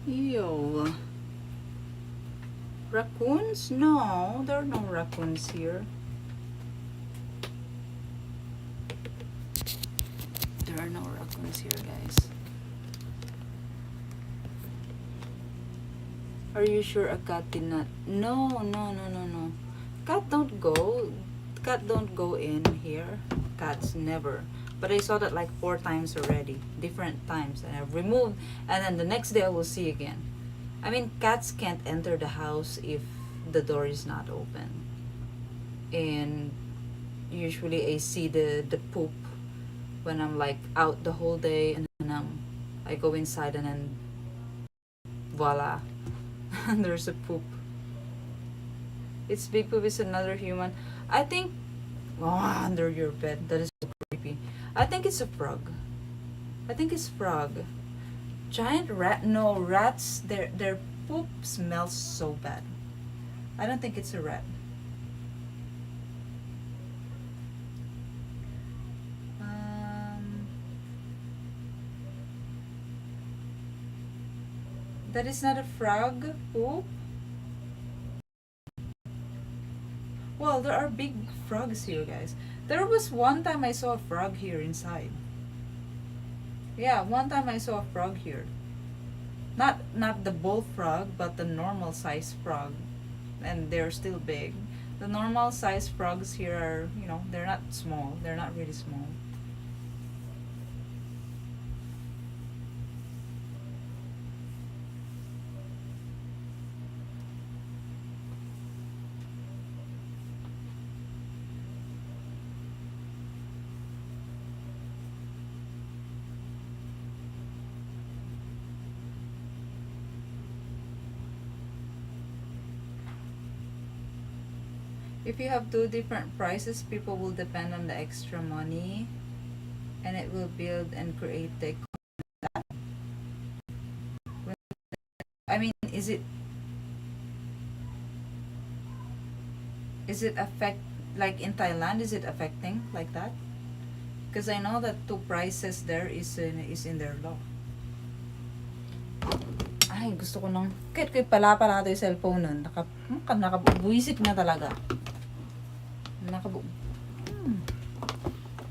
Ew. Raccoons? No, there are no raccoons here. There are no raccoons here, guys. Are you sure a cat did not? No, no, no, no, no. Cat don't go in here. Cats never. But I saw that like 4 times already, different times, and I've removed, and then the next day I will see again. I mean, cats can't enter the house if the door is not open. And usually I see the poop when I'm like out the whole day, and then I go inside, and then voila, there's a poop. It's big poop is another human. I think, under your bed. That is so creepy. I think it's a frog. I think it's frog. Giant rat? No, rats. Their poop smells so bad. I don't think it's a rat. That is not a frog poop. Well, there are big frogs here, guys. There was one time I saw a frog here inside. Yeah, one time I saw a frog here. Not the bullfrog, but the normal size frog. And they're still big. The normal size frogs here are, they're not small. They're not really small. If you have two different prices, people will depend on the extra money, and it will build and create the. I mean, is it affect, like in Thailand? Is it affecting like that? Because I know that two prices there is in their law. Ay, gusto ko nang kaya pala yung cellphone nun. Nakabuisit na talaga.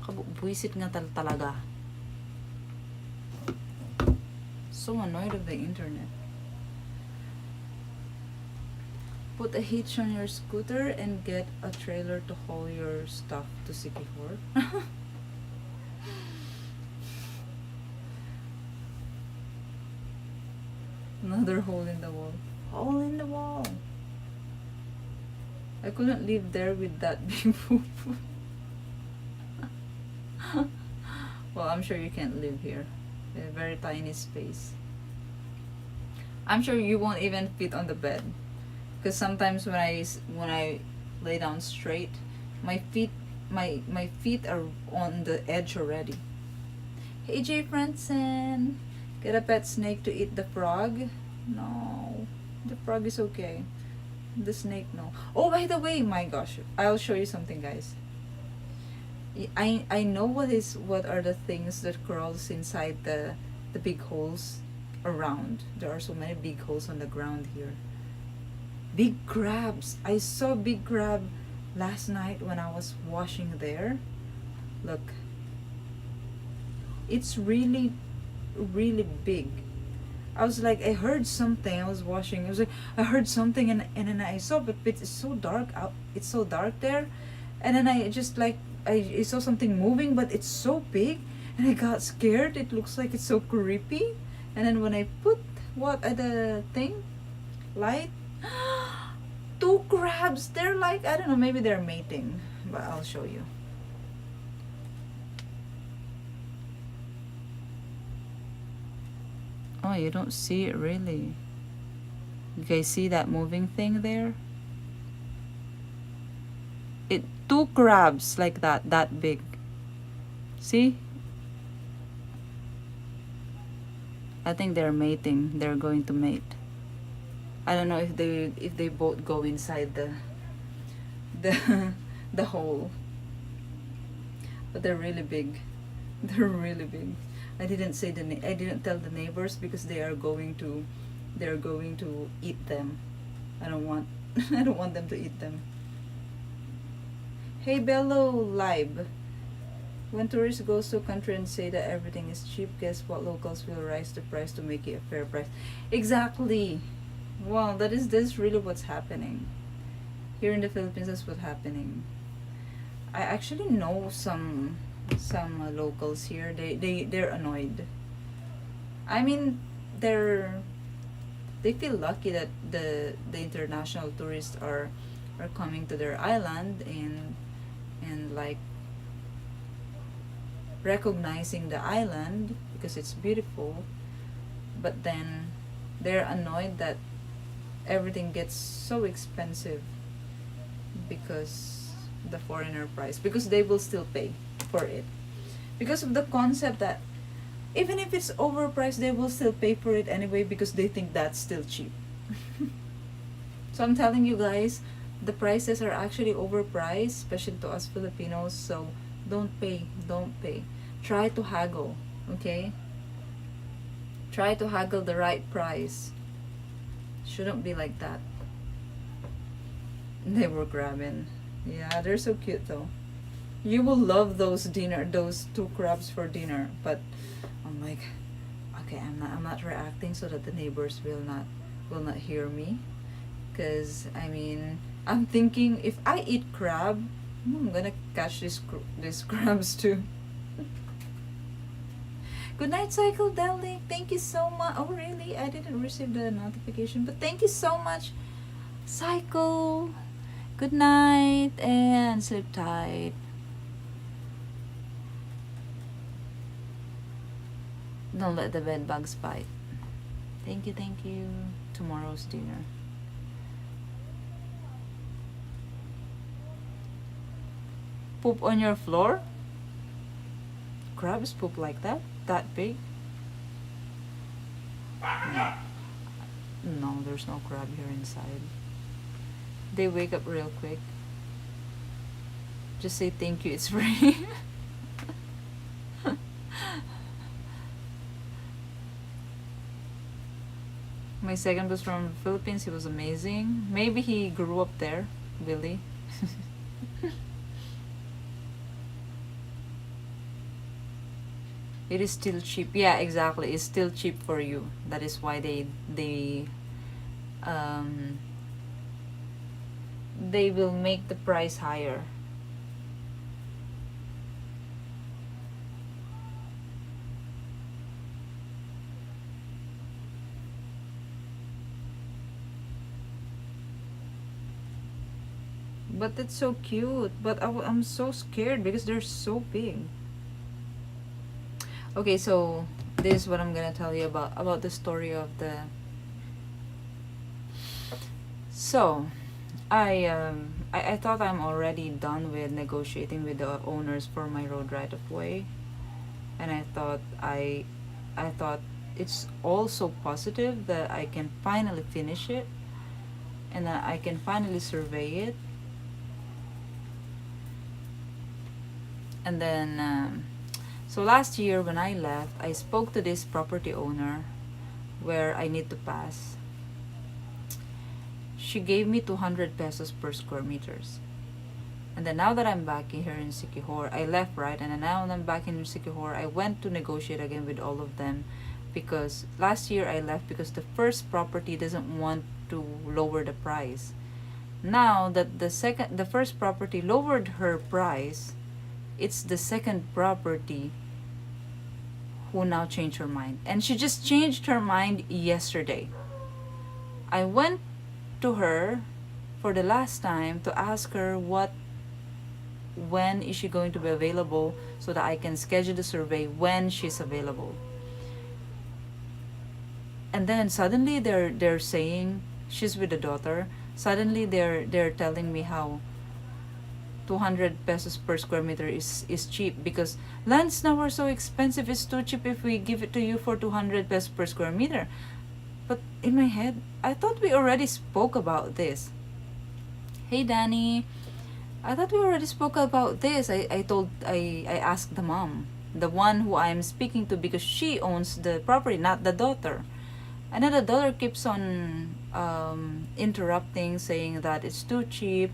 Nakabuisit nga talaga. So annoyed of the internet. Put a hitch on your scooter and get a trailer to haul your stuff to Siquijor. Another hole in the wall. Hole in the wall. I couldn't live there with that big poop. Well, I'm sure you can't live here. A very tiny space. I'm sure you won't even fit on the bed. Because sometimes when I lay down straight, my feet are on the edge already. Hey Jay Franson, get a pet snake to eat the frog? No, the frog is okay. The snake, no. Oh, by the way, my gosh, I'll show you something, guys. I know what are the things that crawls inside the big holes around. There are so many big holes on the ground here. Big crabs. I saw big crab last night when I was washing there. Look. It's really, really big. I was like, I heard something. I was washing. I was like, I heard something, and then I saw, but it's so dark out. It's so dark there, and then I just like I saw something moving, but it's so big, and I got scared. It looks like it's so creepy. And then when I put the thing, light, two crabs. They're like, I don't know, maybe they're mating, but I'll show you. Oh, you don't see it really. You guys see that moving thing there? Two crabs like that big. See? I think they're mating. They're going to mate. I don't know if they both go inside the hole. But they're really big. They're really big. I didn't tell the neighbors because they're going to eat them. I don't want I don't want them to eat them. Hey Bello Live. When tourists go to a country and say that everything is cheap, guess what? Locals will raise the price to make it a fair price. Exactly. Well, that's really what's happening. Here in the Philippines, that's what's happening. I actually know some locals here. They're annoyed. I mean, they feel lucky that the international tourists are coming to their island and like recognizing the island because it's beautiful, but then they're annoyed that everything gets so expensive because the foreigner price, because they will still pay for it because of the concept that even if it's overpriced they will still pay for it anyway because they think that's still cheap. So I'm telling you guys, the prices are actually overpriced, especially to us Filipinos. So don't pay. Try to haggle, okay? Try to haggle the right price. Shouldn't be like that. They were grabbing. Yeah, they're so cute though. You will love those two crabs for dinner. But I'm like, okay, I'm not reacting so that the neighbors will not hear me. Cause I mean, I'm thinking if I eat crab, I'm gonna catch these crabs too. Good night, Cycle Deli. Thank you so much. Oh, really? I didn't receive the notification, but thank you so much, Cycle. Good night and sleep tight. Don't let the bed bugs bite. Thank you. Tomorrow's dinner. poop on your floor? Crabs poop like that? That big? No. No, there's no crab here inside. They wake up real quick. Just say thank you, it's free. My second was from the Philippines. He was amazing. Maybe he grew up there, Billy. It is still cheap. Yeah, exactly. It's still cheap for you. That is why um they will make the price higher. But it's so cute. But I'm so scared because they're so big. Okay, so this is what I'm gonna tell you about the story of the. So, I thought I'm already done with negotiating with the owners for my road right of way, and I thought it's also positive that I can finally finish it, and that I can finally survey it, and then. So last year when I left, I spoke to this property owner where I need to pass. She gave me 200 pesos per square meters. And then now that I'm back here in Siquijor, I left, right? And then now that I'm back in Siquijor, I went to negotiate again with all of them because last year I left because the first property doesn't want to lower the price. Now that the first property lowered her price, it's the second property who now changed her mind. And she just changed her mind yesterday. I went to her for the last time to ask her when is she going to be available so that I can schedule the survey when she's available. And then suddenly they're saying she's with the daughter. Suddenly they're telling me how 200 pesos per square meter is cheap because lands now are so expensive. It's too cheap if we give it to you for 200 pesos per square meter. But in my head, I thought we already spoke about this. Hey Danny, I thought we already spoke about this. I asked the mom, the one who I'm speaking to, because she owns the property, not the daughter. And then the daughter keeps on interrupting, saying that it's too cheap,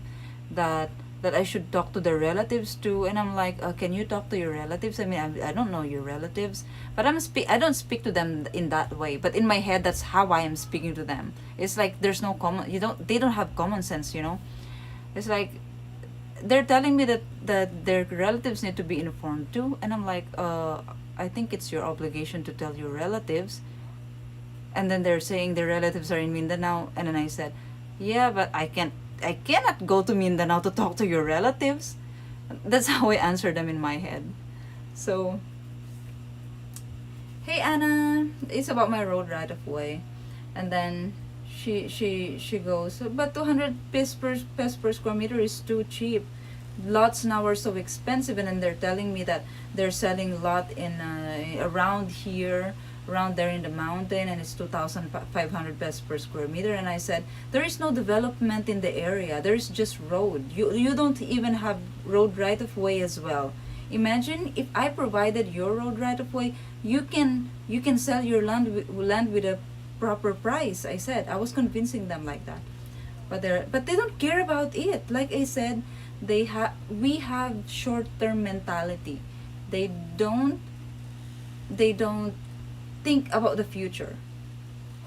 that I should talk to the relatives too. And I'm like, can you talk to your relatives? I mean, I don't know your relatives, but I don't speak to them in that way. But in my head, that's how I am speaking to them. It's like there's no they don't have common sense, you know. It's like they're telling me that their relatives need to be informed too, and I'm like, I think it's your obligation to tell your relatives. And then they're saying their relatives are in Mindanao, and then I said, yeah, but I cannot go to Mindanao to talk to your relatives. That's how I answer them in my head. So, hey Anna, it's about my road right of way. And then she goes, but 200 pesos per square meter is too cheap. Lots now are so expensive. And then they're telling me that they're selling lot in around here, around there in the mountain, and it's 2,500 pesos per square meter. And I said, there is no development in the area. There is just road. You don't even have road right of way as well. Imagine if I provided your road right of way, you can sell your land with a proper price. I said I was convincing them like that, but they don't care about it. Like I said, we have short-term mentality. They don't think about the future.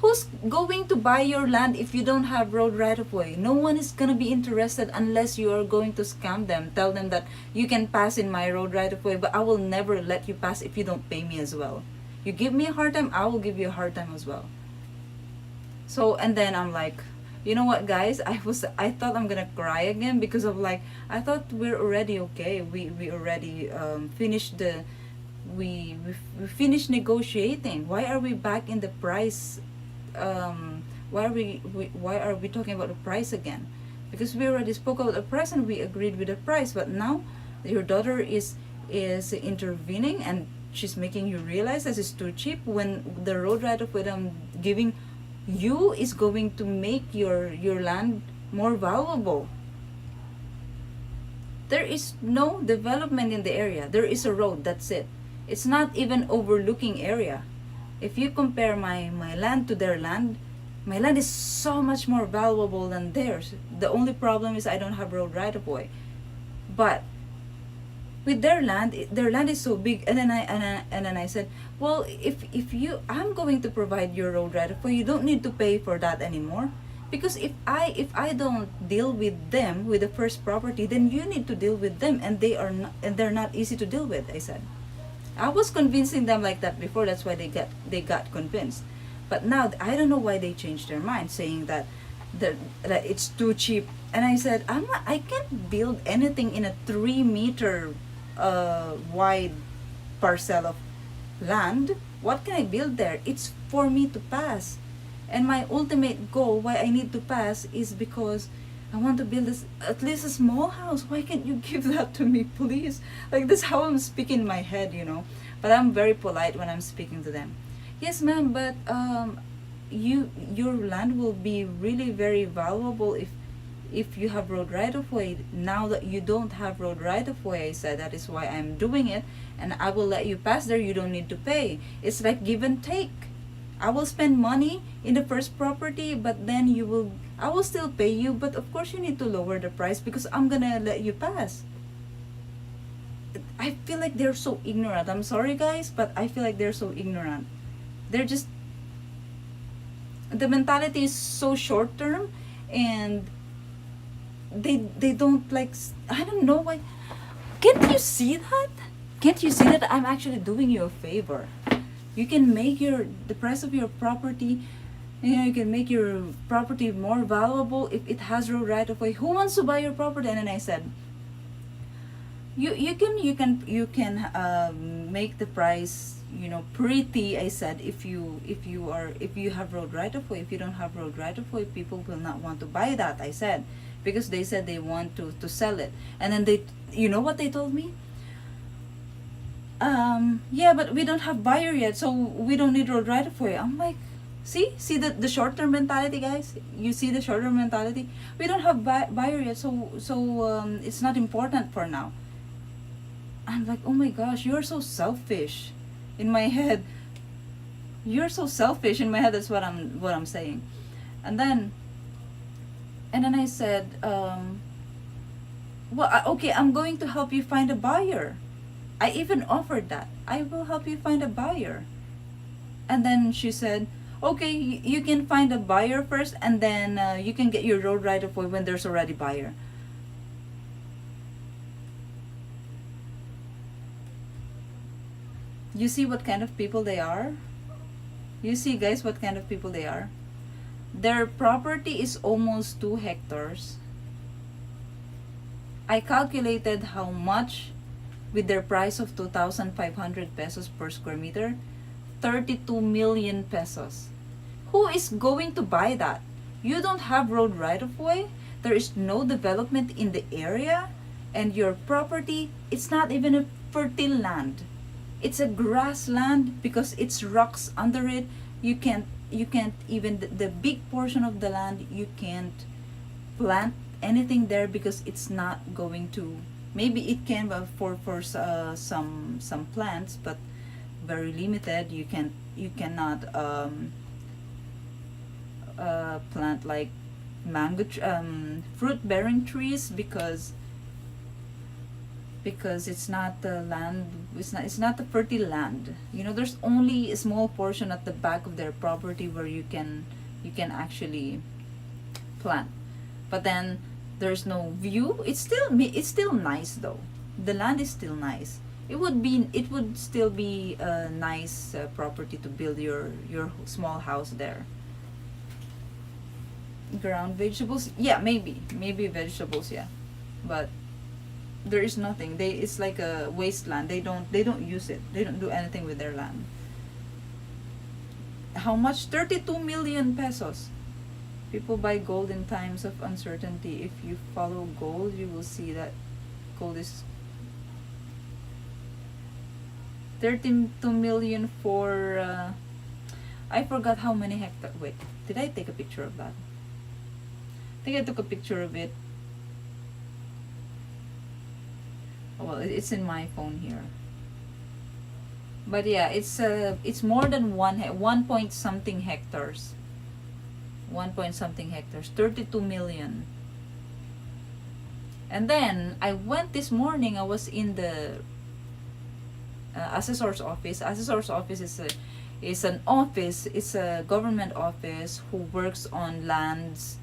Who's going to buy your land if you don't have road right of way? No one is gonna be interested unless you are going to scam them. Tell them that you can pass in my road right of way, but I will never let you pass if you don't pay me as well. You give me a hard time, I will give you a hard time as well. So, and then I'm like, you know what, guys? I thought I'm gonna cry again because of like, I thought we're already okay. We already finished we finished negotiating. Why are we back in the price? Why are we talking about the price again? Because we already spoke about the price and we agreed with the price. But now Your daughter is intervening, and she's making you realize that it's too cheap, when the road right of way that I'm giving you is going to make your land more valuable. There is no development in the area. There is a road, that's it. It's not even overlooking area. If you compare my land to their land, my land is so much more valuable than theirs. The only problem is I don't have road right of way. But with their land is so big. And then I said, well, if you, I'm going to provide your road right of way, you don't need to pay for that anymore. Because if I don't deal with them with the first property, then you need to deal with them, and they're not easy to deal with, I said. I was convincing them like that before, that's why they got convinced. But now I don't know why they changed their mind, saying that it's too cheap. And I said, I can't build anything in a 3-meter wide parcel of land. What can I build there? It's for me to pass. And my ultimate goal, why I need to pass, is because I want to build at least a small house. Why can't you give that to me, please? Like, that's how I'm speaking in my head, But I'm very polite when I'm speaking to them. Yes, ma'am, but your land will be really very valuable if you have road right of way. Now that you don't have road right of way, I said, that is why I'm doing it, and I will let you pass there. You don't need to pay. It's like give and take. I will spend money in the first property, but then I will still pay you, but of course you need to lower the price because I'm gonna let you pass. I feel like they're so ignorant. I'm sorry, guys, but I feel like they're so ignorant. They're just, the mentality is so short term, and they don't like, I don't know why. Can't you see that? Can't you see that I'm actually doing you a favor? You can make the price of your property, you can make your property more valuable if it has road right of way. Who wants to buy your property? And then I said, you can make the price pretty. I said, if you have road right of way. If you don't have road right of way, people will not want to buy that, I said, because they said they want to sell it. And then you know what they told me? Yeah, but we don't have buyer yet, so we don't need road right of way. I'm like, see the short-term mentality, guys. You see the short-term mentality. We don't have buyer yet, so it's not important for now. I'm like, oh my gosh, you're so selfish. In my head, you're so selfish. In my head, that's what I'm saying. And then I said, well, okay, I'm going to help you find a buyer. I even offered that. I will help you find a buyer. And then she said, okay, you can find a buyer first, and then you can get your road right of way when there's already buyer. You see what kind of people they are? You see, guys, what kind of people they are? Their property is almost 2 hectares. I calculated how much with their price of 2,500 pesos per square meter, 32 million pesos. Who is going to buy that? You don't have road right of way, there is no development in the area, and your property, it's not even a fertile land. It's a grassland because it's rocks under it. You can't even, the big portion of the land, you can't plant anything there because it's not going to, maybe it can for some plants, but very limited. You cannot plant like mango fruit bearing trees because it's not the land, it's not the fertile land. There's only a small portion at the back of their property where you can actually plant, but then there's no view. It's still nice though. The land is still nice. It would still be a nice property to build your small house there. Ground vegetables, yeah, maybe vegetables, yeah, but there is nothing. It's like a wasteland. They don't use it. They don't do anything with their land. How much? 32 million pesos. People buy gold in times of uncertainty. If you follow gold, you will see that gold is 32 million for I forgot how many hectares. Wait, did I take a picture of that? I think I took a picture of it. Oh, well, it's in my phone here. But yeah, it's more than 1 point something hectares. 1 point something hectares, 32 million. And then I went this morning. I was in the assessor's office. Assessor's office is an office. It's a government office who works on lands,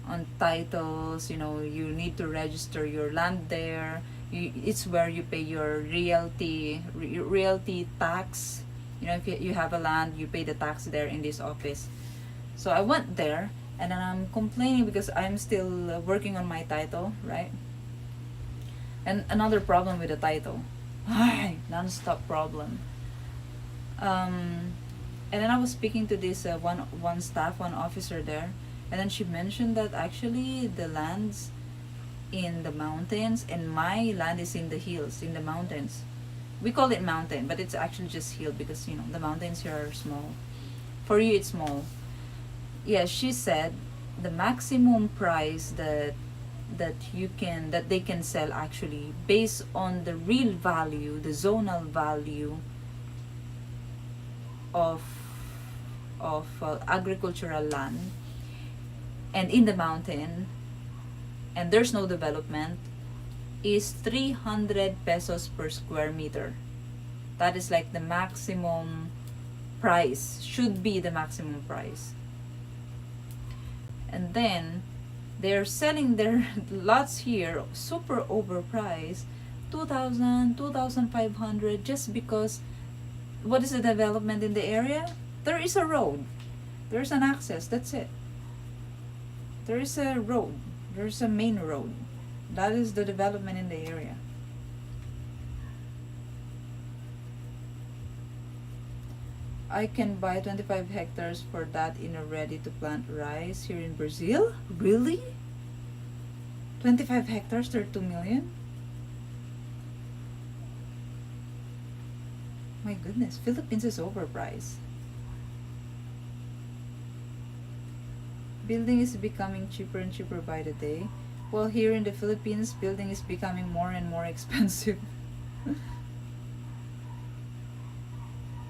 on titles. You know, you need to register your land there. It's where you pay your realty tax. You know, if you have a land, you pay the tax there in this office. So I went there, and then I'm complaining because I'm still working on my title, right? And another problem with the title, non-stop problem. And then I was speaking to this one officer there, and then she mentioned that actually the lands in the mountains, and my land is in the hills, in the mountains. We call it mountain, but it's actually just hill because, you know, the mountains here are small. For you, it's small. Yeah, she said the maximum price that they can sell actually based on the real value, the zonal value of agricultural land, and in the mountain, and there's no development, is 300 pesos per square meter. That is like the maximum price, should be the maximum price. And then they're selling their lots here super overpriced, 2,000, 2,500, just because what is the development in the area? There is a road, there's an access, that's it. There is a road, there's a main road. That is the development in the area. I can buy 25 hectares for that in a ready-to-plant rice here in Brazil? Really? 25 hectares, 32 million? My goodness, Philippines is overpriced. Building is becoming cheaper and cheaper by the day. Well, here in the Philippines, building is becoming more and more expensive.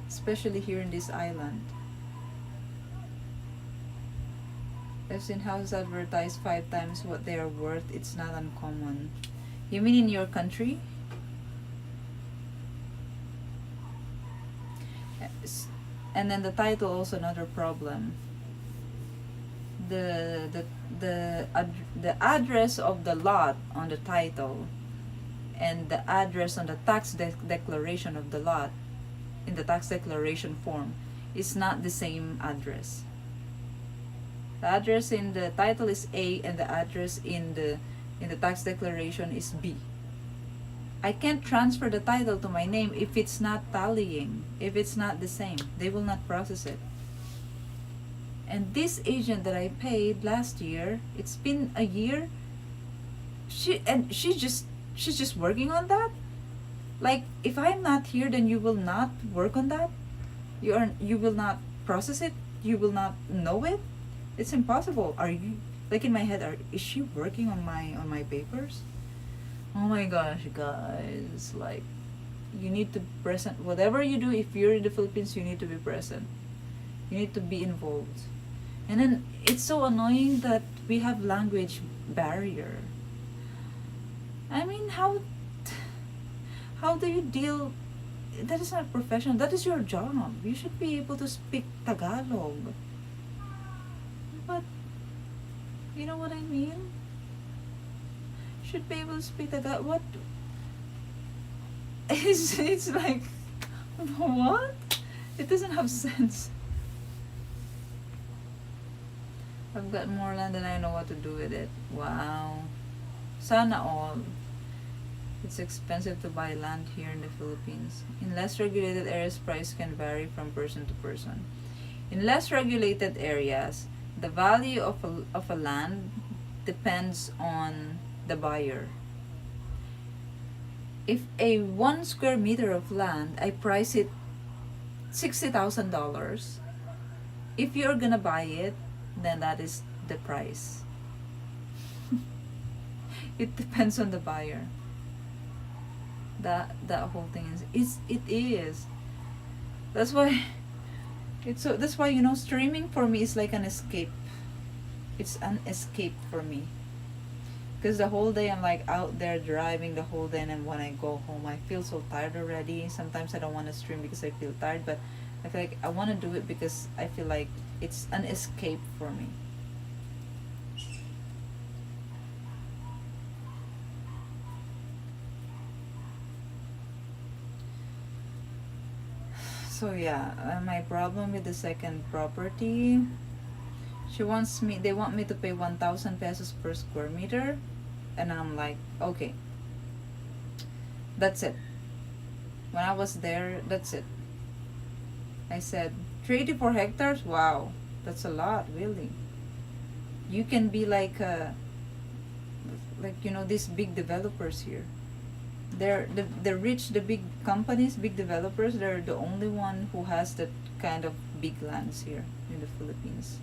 Especially here in this island. I've seen houses advertised 5 times what they are worth. It's not uncommon. You mean in your country? And then the title, also another problem. The address of the lot on the title and the address on the tax declaration of the lot in the tax declaration form is not the same address. The address in the title is A, and the address in the tax declaration is B. I can't transfer the title to my name if it's not tallying, if it's not the same. They will not process it. And this agent that I paid last year, it's been a year. She's just working on that. Like, if I'm not here, then you will not work on that. You will not process it. You will not know it. It's impossible. Are you, like, in my head? Is she working on my papers? Oh my gosh, guys! Like, you need to present whatever you do. If you're in the Philippines, you need to be present. You need to be involved. And then it's so annoying that we have language barrier. I mean, how do you deal? That is not professional. That is your job. You should be able to speak Tagalog. But you know what I mean? Should be able to speak Tagalog. What? It's like, what? It doesn't have sense. I've got more land than I know what to do with it. Wow. Sana all. It's expensive to buy land here in the Philippines. In less regulated areas, price can vary from person to person. In less regulated areas, the value of a land depends on the buyer. If a 1 square meter of land, I price it $60,000. If you're gonna buy it, then that is the price. It depends on the buyer. That whole thing it is. That's why it's so. That's why, streaming for me is like an escape. It's an escape for me. Because the whole day I'm like out there driving the whole day, and then when I go home I feel so tired already. Sometimes I don't want to stream because I feel tired, but I feel like I want to do it because I feel like it's an escape for me. So yeah, my problem with the second property, they want me to pay 1,000 pesos per square meter, and I'm like, okay, that's it. When I was there, that's it. I said, 384 hectares? Wow, that's a lot, really. You can be like, these big developers here. They're the rich, the big companies, big developers. They're the only one who has that kind of big lands here in the Philippines.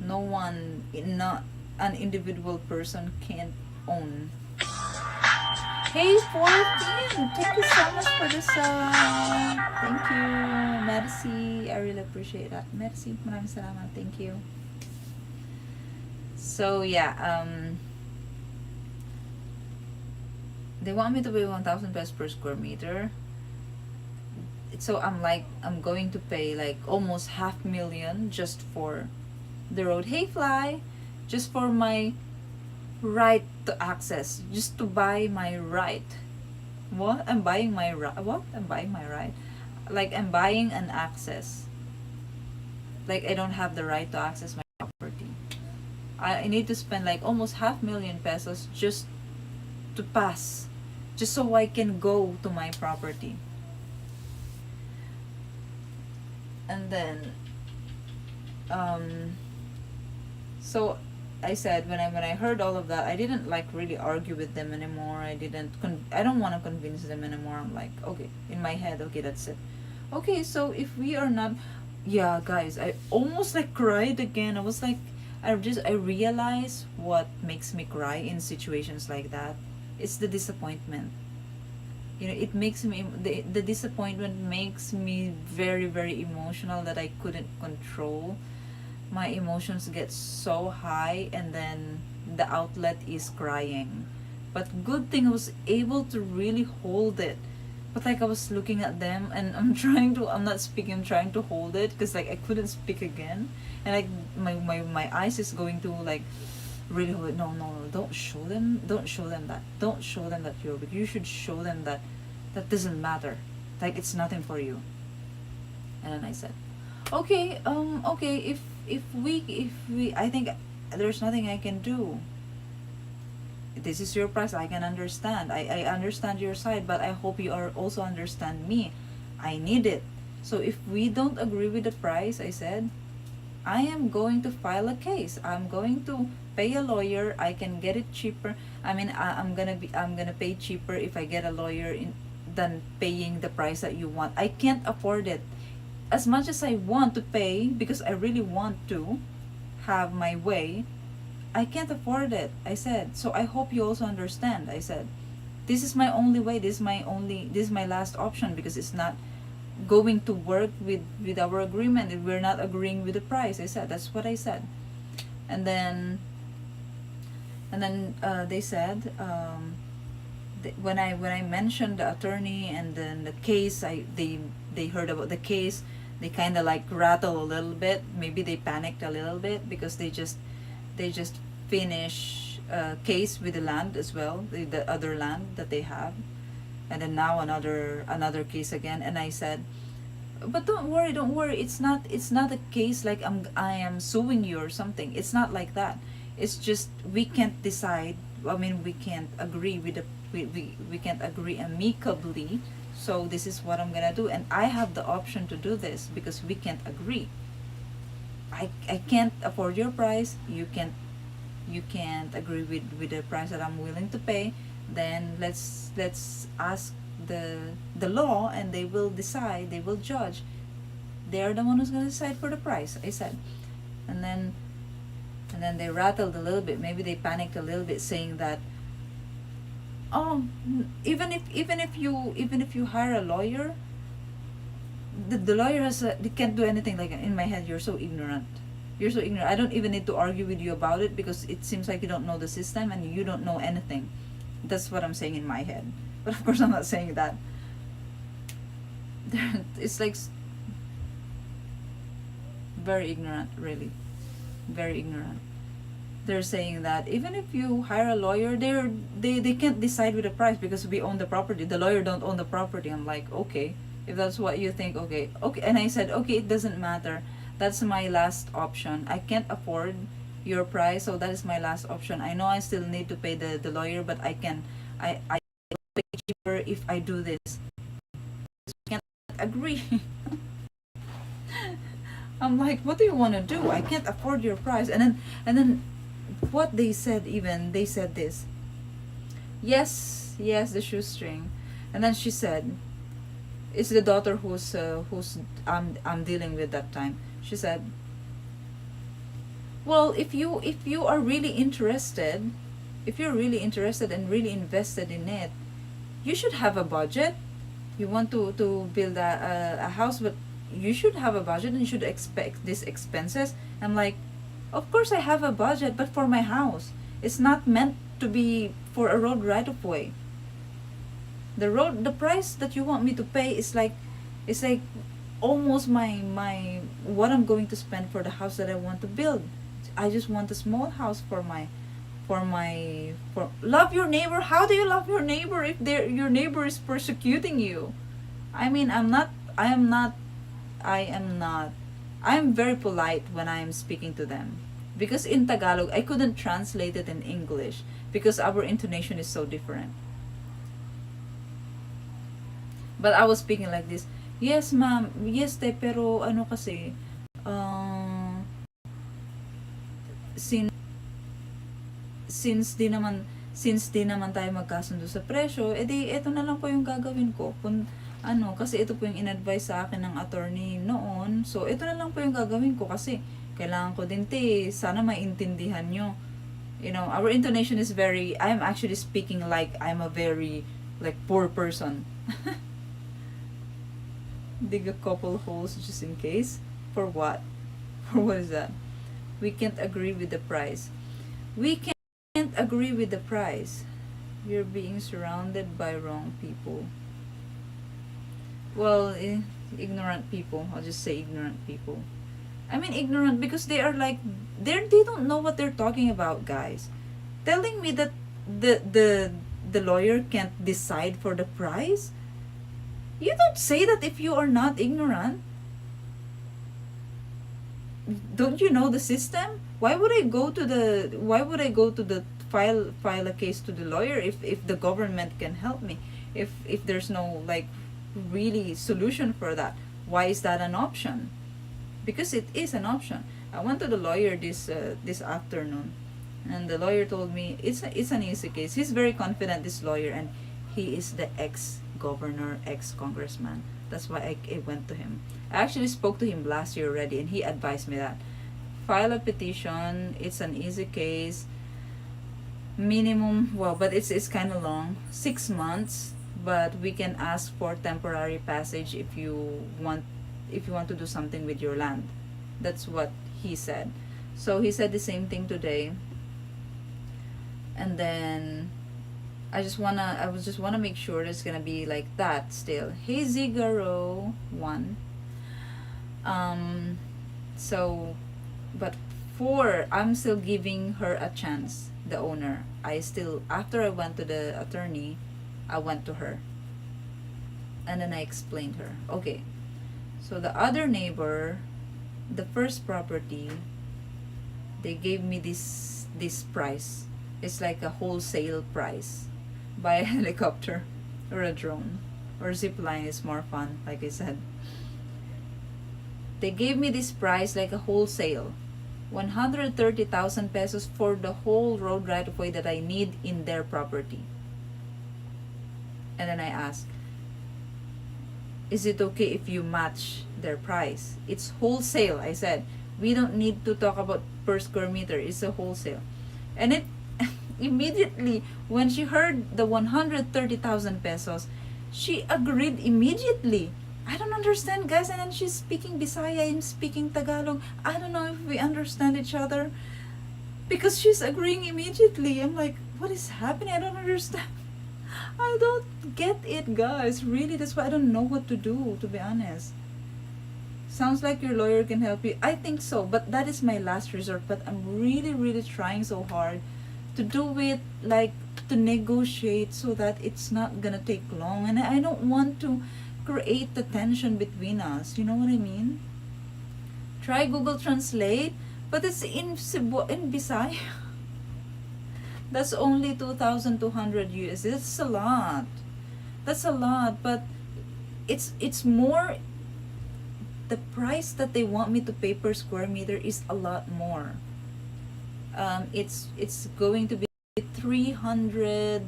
No one, not an individual person can own. Hey, 14! Thank you so much for this. Thank you, merci. I really appreciate that. Merci, maraming salamat. Thank you. So yeah, they want me to pay 1,000 pesos per square meter. So I'm going to pay like almost $500,000 just for the road. Hey, Fly, just for my right to access, just to buy my right. What? I'm buying my right. What? I'm buying my right. Like I'm buying an access. Like I don't have the right to access my property. I need to spend like almost $500,000 pesos just to pass, just so I can go to my property. And then, so I said, when I heard all of that, I didn't like really argue with them anymore. I don't want to convince them anymore. I'm like, okay, in my head, okay, that's it. Okay, so if we are not, yeah, guys, I almost like cried again. I was like, I realize what makes me cry in situations like that. It's the disappointment. It makes me, the disappointment makes me very, very emotional, that I couldn't control. My emotions get so high, and then the outlet is crying. But good thing I was able to really hold it. But like I was looking at them, and I'm not speaking, I'm trying to hold it because like I couldn't speak again. And like my eyes is going to like really hold it. No, don't show them that. Don't show them that you're weak. You should show them that doesn't matter. Like it's nothing for you. And then I said, okay, if we I think there's nothing I can do. This is your price. I can understand. I understand your side, but I hope you are also understand me. I need it. So if we don't agree with the price, I said, I am going to file a case. I'm going to pay a lawyer. I can get it cheaper. I mean, I'm gonna pay cheaper if I get a lawyer than paying the price that you want. I can't afford it. As much as I want to pay, because I really want to have my way, I can't afford it, I said. So I hope you also understand, I said. This is my only way. This is my last option, because it's not going to work with our agreement if we're not agreeing with the price, I said. That's what I said. And then they said, when I mentioned the attorney and then the case, they heard about the case. They kind of like rattle a little bit. Maybe they panicked a little bit because they just finish case with the land as well, the other land that they have, and then now another case again. And I said, but don't worry, it's not a case like I am suing you or something. It's not like that. It's just we can't decide. I mean, we can't agree with the we can't agree amicably. So this is what I'm gonna do, and I have the option to do this because we can't agree. I can't afford your price. You can't agree with the price that I'm willing to pay. then let's ask the law, and they will decide, they will judge. They are the one who's going to decide for the price, I said. And then they rattled a little bit, maybe they panicked a little bit, saying that, oh, even if you hire a lawyer, the lawyer they can't do anything. Like, in my head, you're so ignorant. You're so ignorant. I don't even need to argue with you about it, because it seems like you don't know the system and you don't know anything. That's what I'm saying in my head. But of course I'm not saying that. It's like very ignorant, really. Very ignorant. They're saying that even if you hire a lawyer, they can't decide with the price because we own the property. The lawyer don't own the property. I'm like, okay, if that's what you think, okay. And I said, okay, it doesn't matter. That's my last option. I can't afford your price, so that is my last option. I know I still need to pay the lawyer, but I pay cheaper if I do this. I can't agree. I'm like, what do you want to do? I can't afford your price. And then what they said, even they said this, yes, the shoestring. And then she said, it's the daughter who's I'm dealing with that time. She said, well, if you are really interested, if you're really interested and really invested in it, you should have a budget. You want to build a house, but you should have a budget and you should expect these expenses. I'm like, of course I have a budget, but for my house. It's not meant to be for a road right of way. The price that you want me to pay is like, it's like almost my what I'm going to spend for the house that I want to build. I just want a small house for love your neighbor. How do you love your neighbor if your neighbor is persecuting you? I mean, I am very polite when I am speaking to them, because in Tagalog I couldn't translate it in English because our intonation is so different. But I was speaking like this. Yes, ma'am. Yes, te, pero ano kasi, since di naman tayo magkasundo sa presyo, edi eto na lang po yung gagawin ko. Kasi ito po yung in-advise sa akin ng attorney noon. So ito na lang po yung gagawin ko kasi kailangan ko din sana maintindihan nyo. You know, our intonation is very, I'm actually speaking like I'm a very like poor person. Dig a couple holes just in case. For what? For what is that? We can't agree with the price. We can't agree with the price. You're being surrounded by wrong people. Well, ignorant people. I'll just say ignorant people. I mean ignorant because they are like, they don't know what they're talking about, guys. Telling me that the lawyer can't decide for the price? You don't say that if you are not ignorant. Don't you know the system? Why would I go to the file a case to the lawyer if the government can help me? If there's no like really solution for that, why is that an option? Because it is an option. I went to the lawyer this afternoon, and the lawyer told me it's an easy case. He's very confident, this lawyer, and he is the ex-governor, ex-congressman. That's why I went to him. I actually spoke to him last year already, and he advised me that file a petition. It's an easy case. Minimum, well, but it's kind of long, 6 months. But we can ask for temporary passage if you want to do something with your land. That's what he said. So he said the same thing today. And then I just wanna make sure it's gonna be like that still. Hey Zigaro 1. So, but I'm still giving her a chance, the owner. After I went to the attorney, I went to her. And then I explained her. Okay. So the other neighbor, the first property, they gave me this price. It's like a wholesale price. Buy a helicopter or a drone or zip line is more fun, like I said. They gave me this price like a wholesale, 130,000 pesos for the whole road right of way that I need in their property. And then I asked, is it okay if you match their price? It's wholesale, I said. We don't need to talk about per square meter. It's a wholesale. And it immediately, when she heard the 130,000 pesos, she agreed immediately. I don't understand, guys. And then she's speaking Bisaya, I'm speaking Tagalog. I don't know if we understand each other because she's agreeing immediately. I'm like, what is happening? I don't understand. I don't get it, guys. Really, that's why I don't know what to do, to be honest. Sounds like your lawyer can help you. I think so, but that is my last resort. But I'm really, really trying so hard to do it, like to negotiate so that it's not gonna take long. And I don't want to create the tension between us. You know what I mean? Try Google Translate, but it's in Bisaya. That's only 2,200 US. That's a lot. That's a lot, but it's more. The price that they want me to pay per square meter is a lot more. It's going to be 300,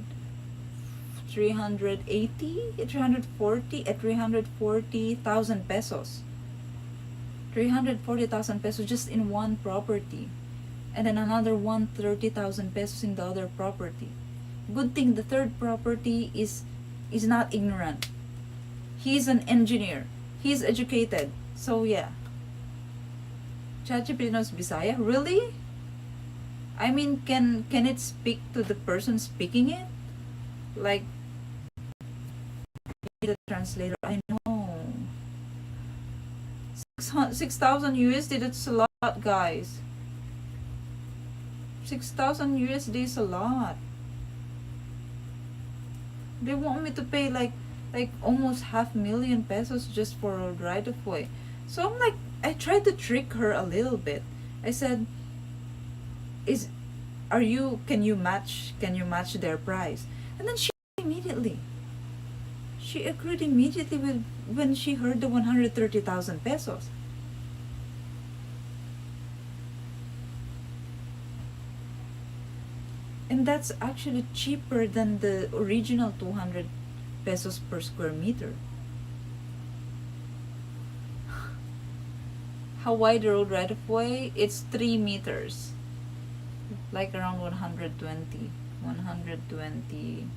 380, 340 at 340,000 pesos. 340,000 pesos just in one property. And then another 130,000 pesos in the other property. Good thing the third property is not ignorant. He's an engineer. He's educated. So yeah. ChatGPT knows Bisaya? Really? I mean, can it speak to the person speaking it? Like the translator. I know. 6,000 USD. That's a lot, guys. 6,000 USD is a lot. They want me to pay like almost 500,000 pesos just for a right of way. So I'm like, I tried to trick her a little bit. I said, can you match their price? And then she agreed immediately when she heard the 130,000 pesos. And that's actually cheaper than the original 200 pesos per square meter. How wide the road right of way? It's 3 meters. Like around 120, 130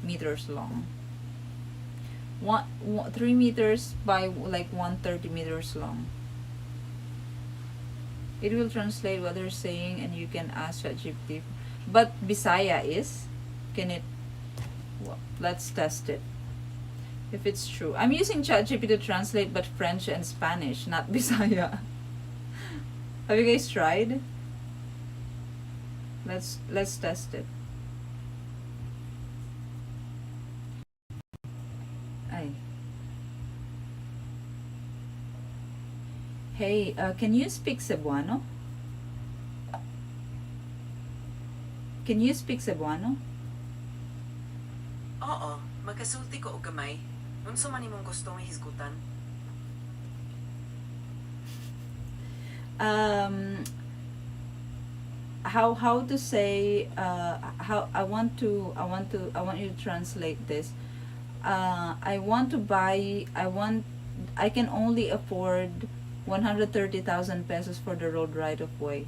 meters long. 3 meters by like 130 meters long. It will translate what they're saying and you can ask ChatGPT. But Bisaya is? Can it? Well, let's test it. If it's true. I'm using ChatGPT to translate but French and Spanish, not Bisaya. Have you guys tried? Let's test it. Ay. Hey, can you speak Cebuano? Can you speak Cebuano? Oo, magkasulti ko og gamay. Unsa man imong gustong hisgutan? How to say how I want you to translate this. I can only afford 130,000 pesos for the road right of way.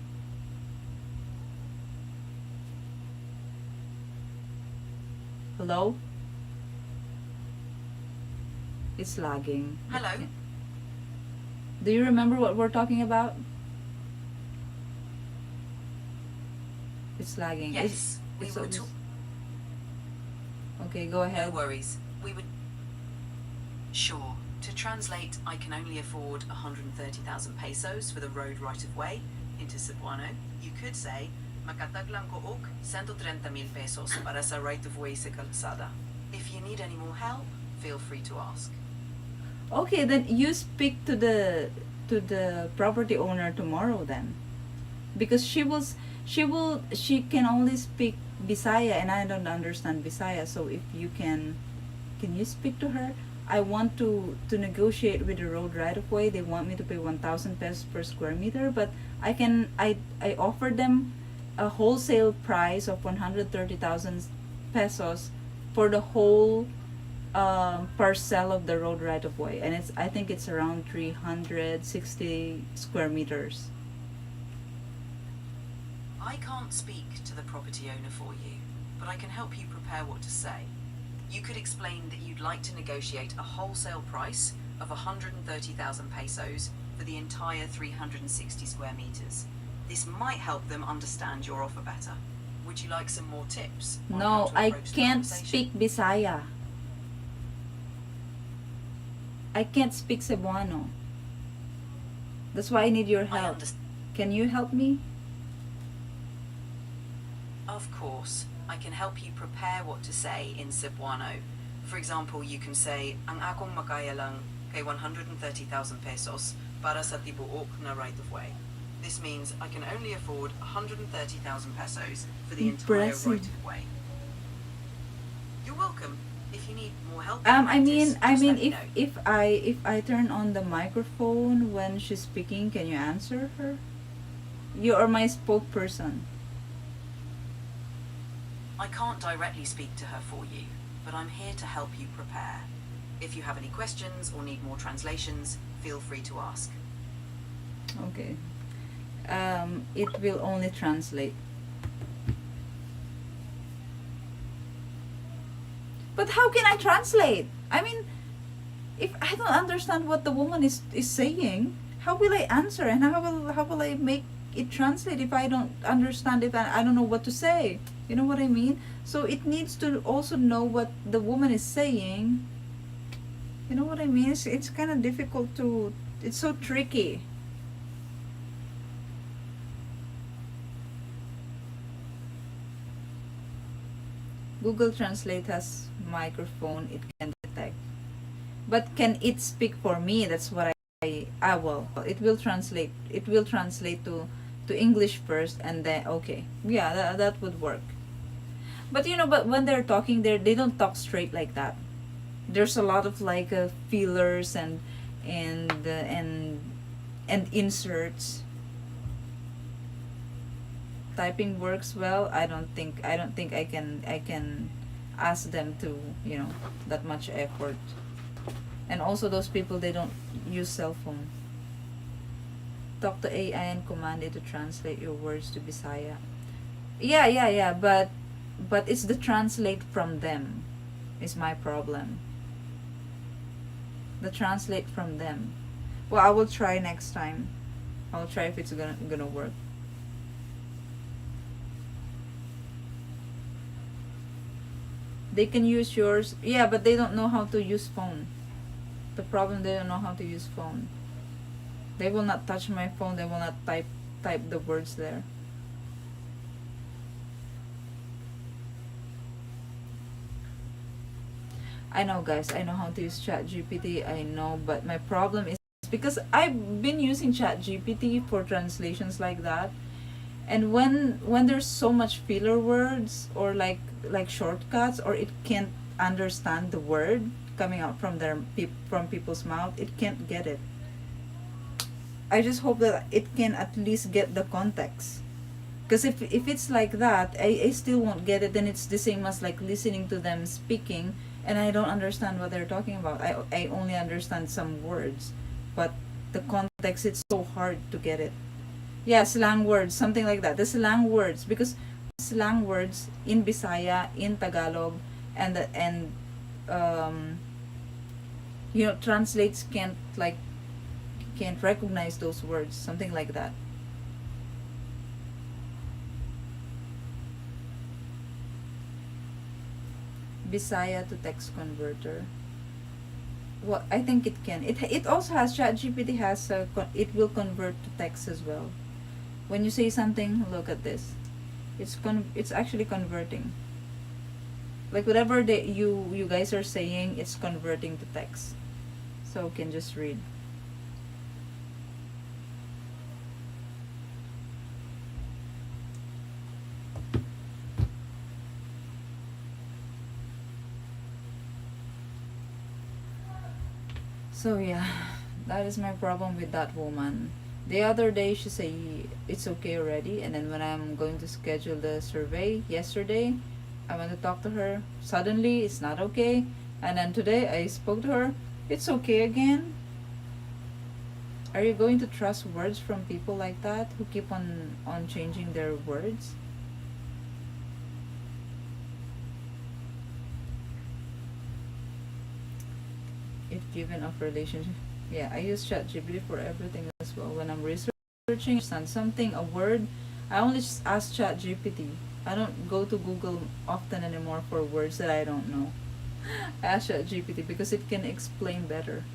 Hello? It's lagging. Hello? Do you remember what we're talking about? It's lagging. Yes, we were Okay, go ahead. No worries. We would. Sure. To translate, I can only afford 130,000 pesos for the road right of way into Cebuano. You could say, makataglang ko og 130,000 pesos para sa right of way sa kalsada. If you need any more help, feel free to ask. Okay, then you speak to the property owner tomorrow then, because she can only speak Bisaya and I don't understand Bisaya. So if you can you speak to her? I want to negotiate with the road right of way. They want me to pay 1,000 pesos per square meter, but I offer them a wholesale price of 130,000 pesos for the whole parcel of the road right of way, and I think it's around 360 square meters. I can't speak to the property owner for you, but I can help you prepare what to say. You could explain that you'd like to negotiate a wholesale price of 130,000 pesos for the entire 360 square meters. This might help them understand your offer better. Would you like some more tips on how No, to I approach the can't conversation? speak Bisaya. I can't speak Cebuano. That's why I need your I help. understand. Can you help me? Of course, I can help you prepare what to say in Cebuano. For example, you can say, ang akong makaya lang kay 130,000 pesos para sa tibuok na right of way. This means I can only afford 130,000 pesos for the entire Impressive. right of way. You're welcome. If you need more help, I mean, just let me know. if I turn on the microphone when she's speaking, can you answer her? You are my spokesperson. I can't directly speak to her for you, but I'm here to help you prepare. If you have any questions or need more translations, feel free to ask. Okay. It will only translate. But how can I translate? I mean, if I don't understand what the woman is saying, how will I answer, and how will I make it translate if I don't understand it and I don't know what to say? You know what I mean? So it needs to also know what the woman is saying. You know what I mean? It's kind of difficult to. It's so tricky. Google Translate has microphone, it can detect. But can it speak for me? That's what I will. It will translate. It will translate to English first, and then okay. Yeah, that would work. But but when they're talking, they don't talk straight like that. There's a lot of like fillers and uh, and and inserts. Typing works well. I don't think I can ask them to that much effort. And also those people, they don't use cell phone. Talk to AI and command it to translate your words to Bisaya. Yeah, but it's the translate from them is my problem. The translate from them. Well, I will try next time. I'll try if it's gonna work. They can use yours. Yeah, but they don't know how to use phone. The problem, they don't know how to use phone. They will not touch my phone. They will not type the words there. I know, guys. I know how to use ChatGPT. I know, but my problem is because I've been using ChatGPT for translations like that, and when there's so much filler words or like shortcuts, or it can't understand the word coming out from from people's mouth, it can't get it. I just hope that it can at least get the context. Because if it's like that, I still won't get it. Then it's the same as like listening to them speaking, and I don't understand what they're talking about. I only understand some words, but the context, it's so hard to get it. Yeah, slang words, something like that. The slang words, because slang words in Bisaya, in Tagalog, and um, translates can't recognize those words, something like that. Bisaya to text converter. Well, I think it can. It also has ChatGPT has it will convert to text as well. When you say something, look at this. It's actually converting. Like whatever you guys are saying, it's converting to text. So you can just read. So yeah, that is my problem with that woman. The other day she say it's okay already, and then when I'm going to schedule the survey yesterday, I went to talk to her. Suddenly it's not okay, and then today I spoke to her. It's okay again. Are you going to trust words from people like that who keep on changing their words? If given of relationship, yeah, I use ChatGPT for everything as well. When I'm researching on something, a word, I only just ask ChatGPT. I don't go to Google often anymore for words that I don't know. I ask ChatGPT because it can explain better.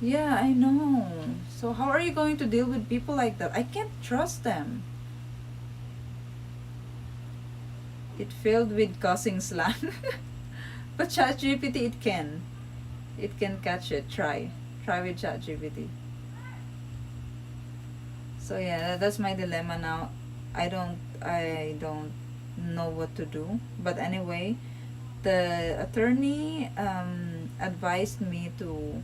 Yeah, I know. So how are you going to deal with people like that? I can't trust them. It failed with causing slang. But ChatGPT, it can. It can catch it. Try. Try with ChatGPT. So yeah, that's my dilemma now. I don't know what to do. But anyway, the attorney advised me to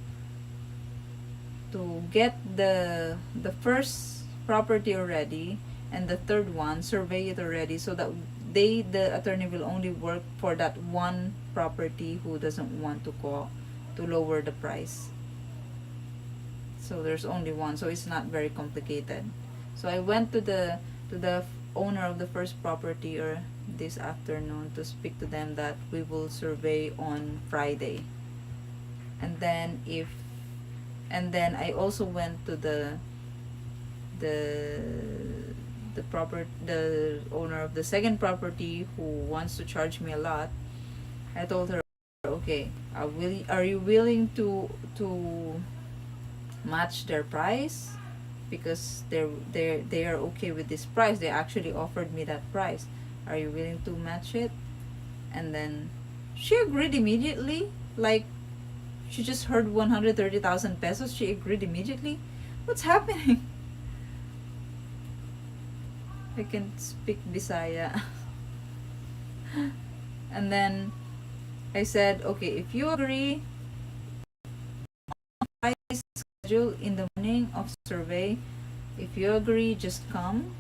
get the first property already, and the third one survey it already, so that the attorney will only work for that one property who doesn't want to go to lower the price. So there's only one, so it's not very complicated. So I went to the owner of the first property or this afternoon to speak to them that we will survey on Friday. And then if and then I also went to the the owner of the second property who wants to charge me a lot. I told her, okay, are you willing to match their price, because they are okay with this price. They actually offered me that price. Are you willing to match it? And then she agreed immediately. Like, she just heard 130,000 pesos. She agreed immediately. What's happening? I can speak Bisaya. And then I said, okay, if you agree, I schedule in the morning of survey. If you agree, just come,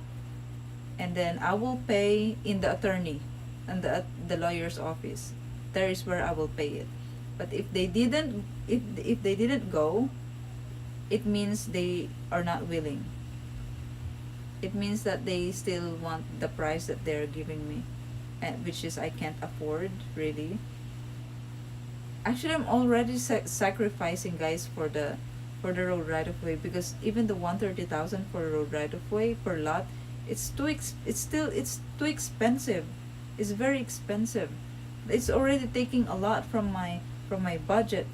and then I will pay in the attorney and the lawyer's office. There is where I will pay it. But if they didn't go, it means they are not willing. It means that they still want the price that they're giving me, which is I can't afford really. Actually, I'm already sacrificing, guys, for the road right of way, because even the 130,000 for road right of way per lot, it's too expensive. It's very expensive. It's already taking a lot from my budget,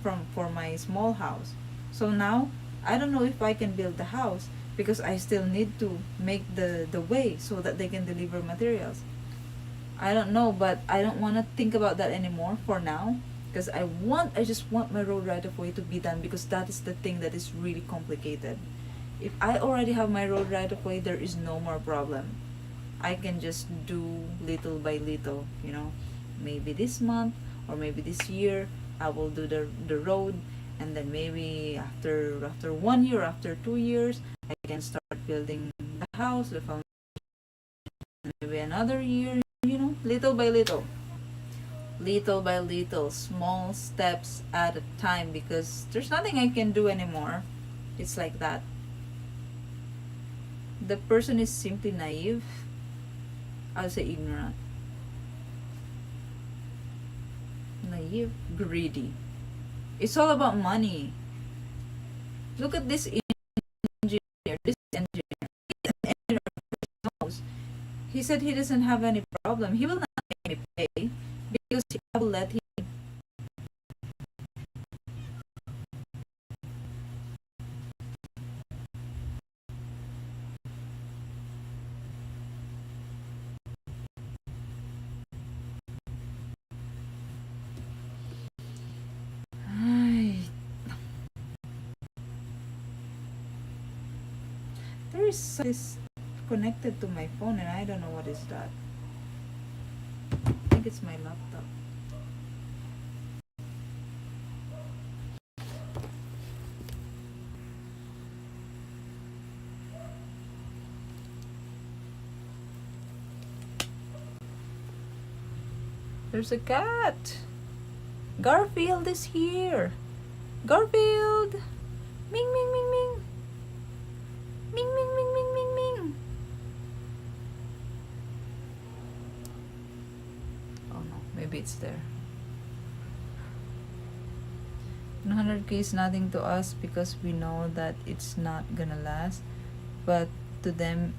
from for my small house. So now I don't know if I can build the house, because I still need to make the way so that they can deliver materials. I don't know, but I don't want to think about that anymore for now, because I just want my road right of way to be done, because that is the thing that is really complicated. If I already have my road right of way, there is no more problem. I can just do little by little. Maybe this month or maybe this year I will do the road, and then maybe after 1 year, after 2 years, I can start building the house, the foundation. Maybe another year, little by little, small steps at a time, because there's nothing I can do anymore. It's like that. The person is simply naive. I'll say ignorant. Naive, greedy. It's all about money. Look at this engineer. This engineer. He's an engineer who knows. He said he doesn't have any problem. He will not make me pay, because I will let him. Ay, there is this connected to my phone, and I don't know what is that. I think it's my laptop. There's a cat. Garfield is here. Garfield. Ming, ming, ming, ming. Ming, ming, ming, ming, ming, ming. Oh no, maybe it's there. 100k is nothing to us because we know that it's not gonna last, but to them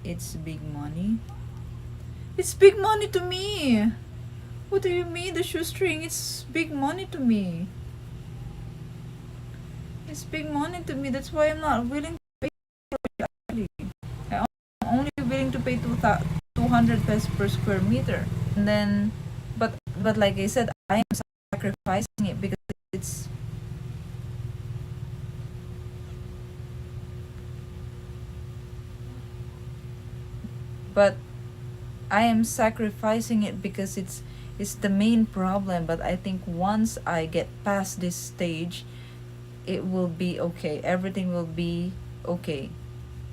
it's big money. It's big money to me. What do you mean? The shoestring, it's big money to me. It's big money to me. That's why I'm not willing to pay for it. Actually, I'm only willing to pay 200 pesos per square meter. And then, but like I said, I am sacrificing it because it's. But I am sacrificing it because it's the main problem. But I think once I get past this stage, it will be okay. Everything will be okay.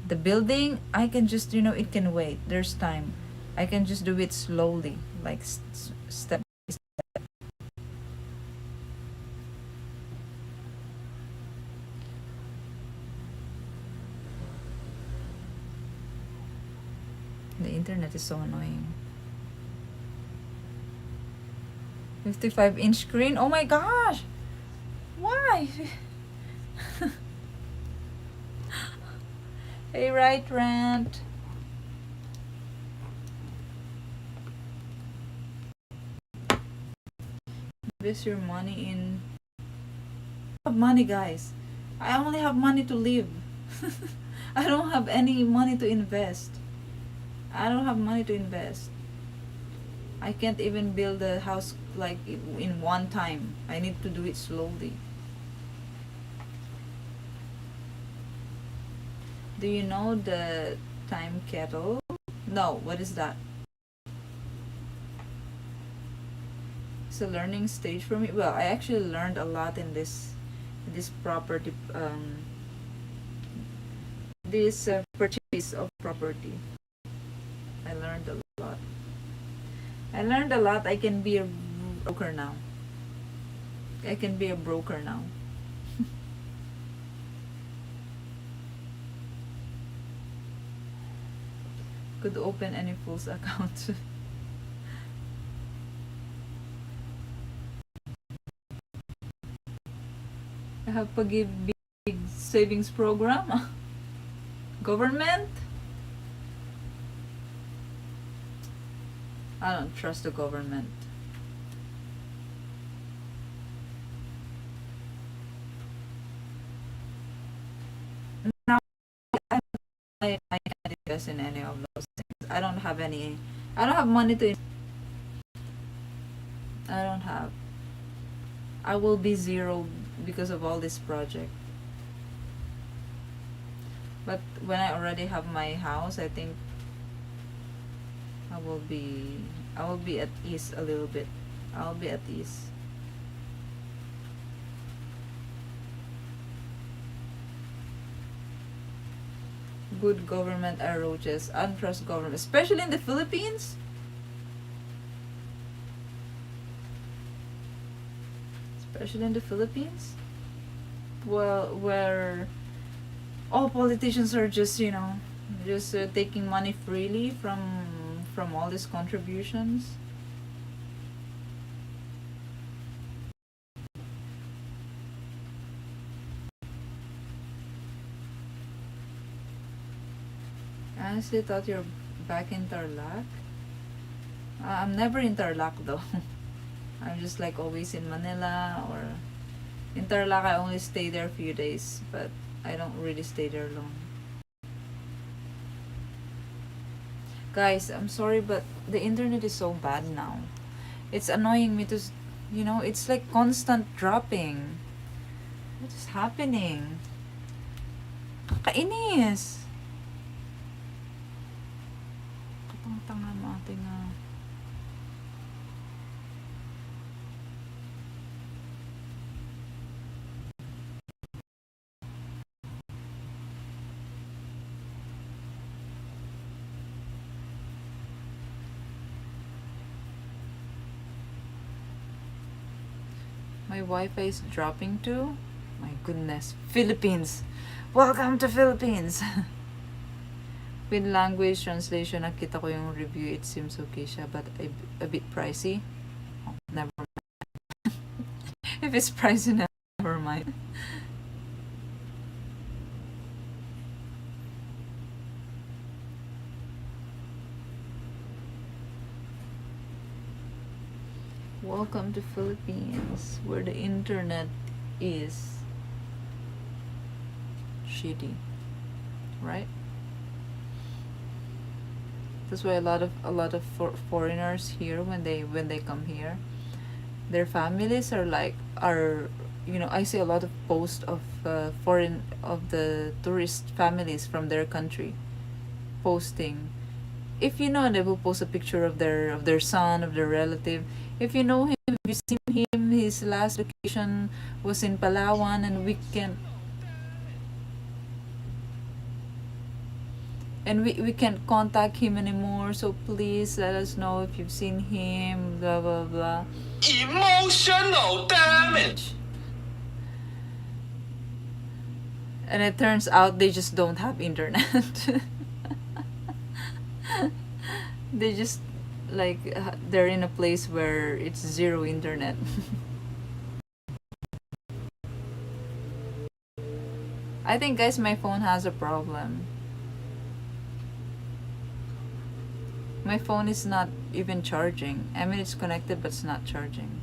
The building, I can just, it can wait. There's time. I can just do it slowly, like step by step. The internet is so annoying. 55-inch screen? Oh my gosh! Why? Hey, right, Rant. Invest your money in. I have money, guys. I only have money to live. I don't have any money to invest. I don't have money to invest. I can't even build a house like in one time. I need to do it slowly. Do you know the time kettle? No, what is that? It's a learning stage for me. Well, I actually learned a lot in this property this purchase of property. I learned a lot. I can be a broker now. I can be a broker now. Could open any fool's account. I have Pag-give big savings program. Government? I don't trust the government. Now, I can't invest in any of those things. I don't have money to. I don't have. I will be zero because of all this project. But when I already have my house, I think I will be at ease a little bit. I'll be at ease. Good government are roaches. Untrust government, especially in the Philippines. Especially in the Philippines, well, where all politicians are just taking money freely from all these contributions. I honestly thought you're back in Tarlac. I'm never in Tarlac though. I'm just like always in Manila or in Tarlac. I only stay there a few days, but I don't really stay there long. Guys, I'm sorry, but the internet is so bad now. It's annoying me to, it's like constant dropping. What is happening? Kakainis. Katang-tanga mo ating My Wi-Fi is dropping too. My goodness. Philippines. Welcome to Philippines. With language translation, nakita ko yung review. It seems okay siya, but a bit pricey. Oh, never mind. If it's pricey, never mind. Welcome to Philippines, where the internet is shitty, right? That's why a lot of foreigners here, when they come here, their families are I see a lot of posts of the tourist families from their country posting. If you know, they will post a picture of their son, of their relative. If you know him, if you seen him, his last vacation was in Palawan, and we can't contact him anymore. So please let us know if you've seen him. Blah blah blah. Emotional damage. And it turns out they just don't have internet. They just they're in a place where it's zero internet. I think, guys, my phone has a problem. My phone is not even charging. I mean, it's connected, but it's not charging.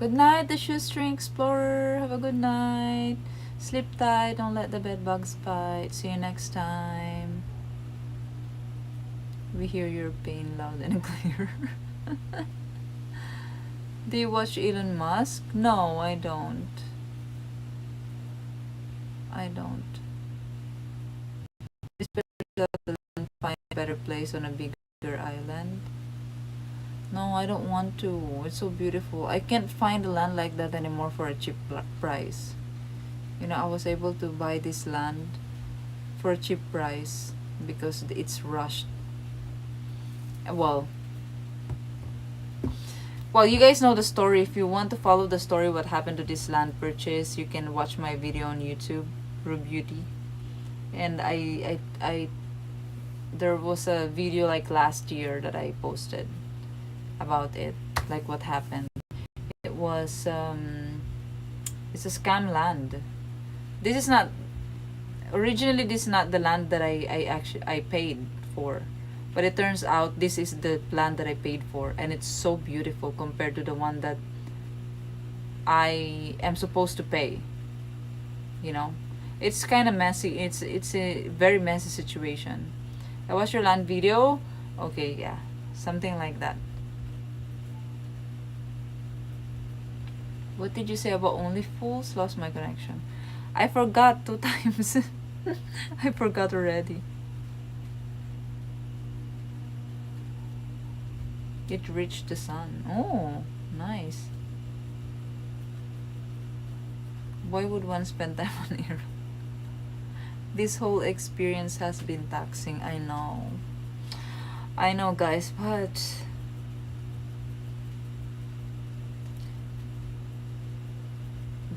Good night, the shoestring explorer. Have a good night. Sleep tight. Don't let the bed bugs bite. See you next time. We hear your pain loud and clear. Do you watch Elon Musk? No, I don't. I don't. Especially to find a better place on a bigger island. No, I don't want to. It's so beautiful. I can't find a land like that anymore for a cheap price. I was able to buy this land for a cheap price because it's rushed. Well, you guys know the story. If you want to follow the story, what happened to this land purchase, you can watch my video on YouTube, Beauty. And there was a video like last year that I posted about it, like what happened. It was it's a scam land. This is not originally this is not the land that I paid for, but it turns out this is the land that I paid for, and it's so beautiful compared to the one that I am supposed to pay. It's kind of messy. It's a very messy situation. I watched your land video. Okay, yeah, something like that. What did you say about only fools? Lost my connection. I forgot 2 times. I forgot already. It reached the sun. Oh, nice. Why would one spend time on Europe? This whole experience has been taxing. I know, guys, but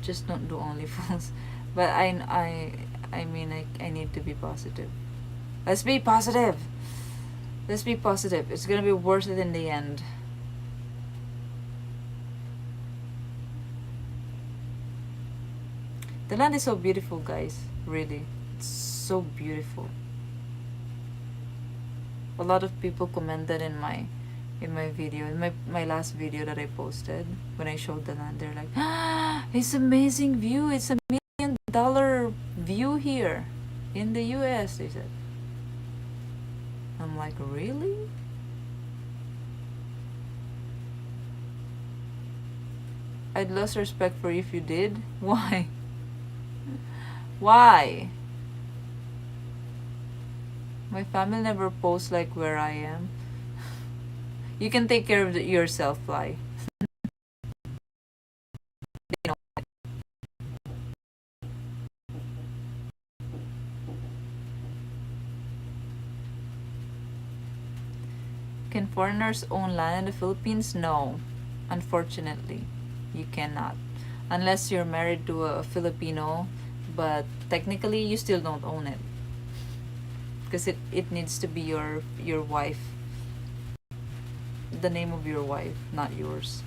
just don't do OnlyFans. But I mean, I need to be positive. Let's be positive. Let's be positive. It's gonna be worth it in the end. The land is so beautiful, guys. Really, it's so beautiful. A lot of people commented in my video, in my last video that I posted, when I showed the land. They're like, it's amazing view. It's $1 million view here in the US, they said. I'm like, really? I'd lose respect for you if you did. Why? Why? My family never posts like where I am. You can take care of yourself, Fly. They know. Can foreigners own land in the Philippines? No. Unfortunately, you cannot. Unless you're married to a Filipino, but technically you still don't own it. Because it needs to be your wife. The name of your wife, not yours.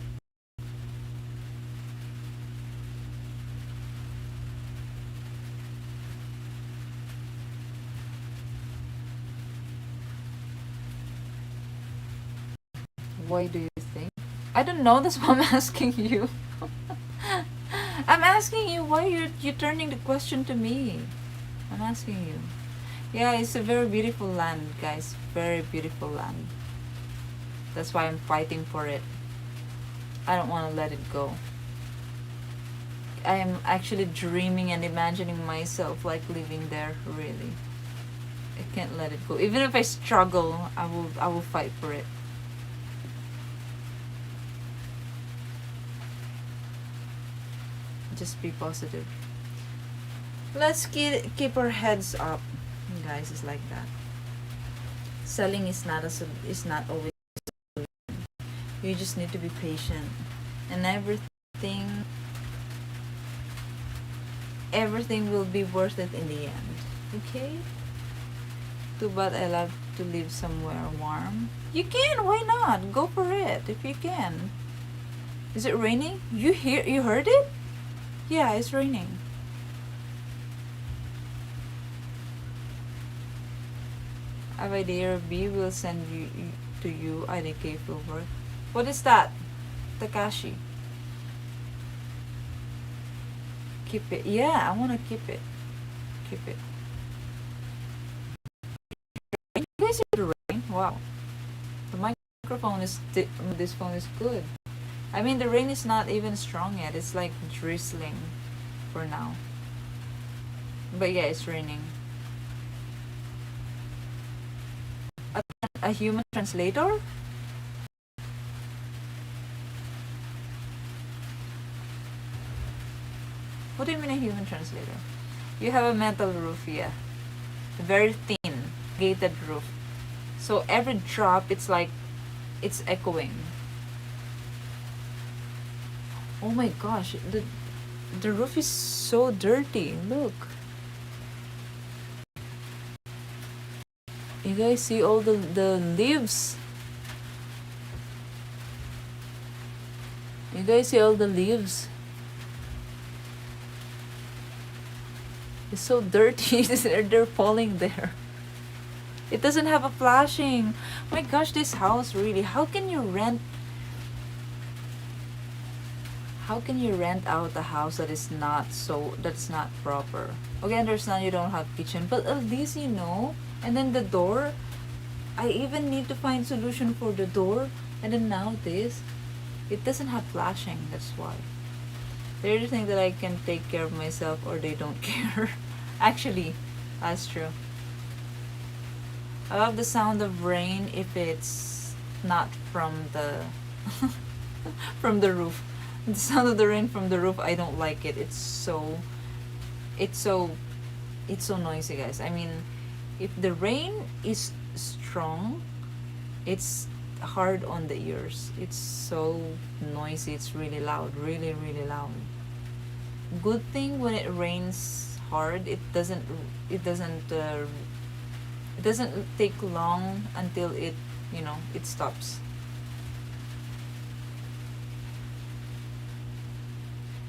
Why do you think? I don't know, that's why I'm asking you. I'm asking you why you're turning the question to me. I'm asking you. Yeah, it's a very beautiful land, guys. Very beautiful land. That's why I'm fighting for it. I don't want to let it go. I am actually dreaming and imagining myself like living there, really. I can't let it go. Even if I struggle, I will fight for it. Just be positive. Let's keep our heads up, guys. It's like that. Selling is not always. You just need to be patient, and everything will be worth it in the end. Okay. Too bad I love to live somewhere warm. You can. Why not? Go for it if you can. Is it raining? You heard it? Yeah, it's raining. B will send you to you IDK for work. What is that? Takashi. Keep it. Yeah, I want to keep it. Keep it. You guys hear the rain? Wow. The microphone is this phone is good. I mean, the rain is not even strong yet. It's like drizzling for now. But yeah, it's raining. A human translator? What do you mean a human translator? You have a metal roof, yeah. Very thin, gated roof. So every drop, it's like, it's echoing. Oh my gosh, the roof is so dirty. Look. You guys see all the leaves? You guys see all the leaves? It's so dirty. They're falling there. It doesn't have a flashing. My gosh, this house really. How can you rent out a house that's not proper? Okay, I understand you don't have kitchen, but at least you know. And then the door, I even need to find solution for the door. And then now this, it doesn't have flashing. That's why. They either think that I can take care of myself or they don't care. Actually, that's true. I love the sound of rain if it's not from the from the roof. The sound of the rain from the roof, I don't like it. It's so noisy, guys. I mean, if the rain is strong, it's hard on the ears. It's so noisy. It's really loud, really loud. Good thing when it rains hard, it doesn't take long until it stops.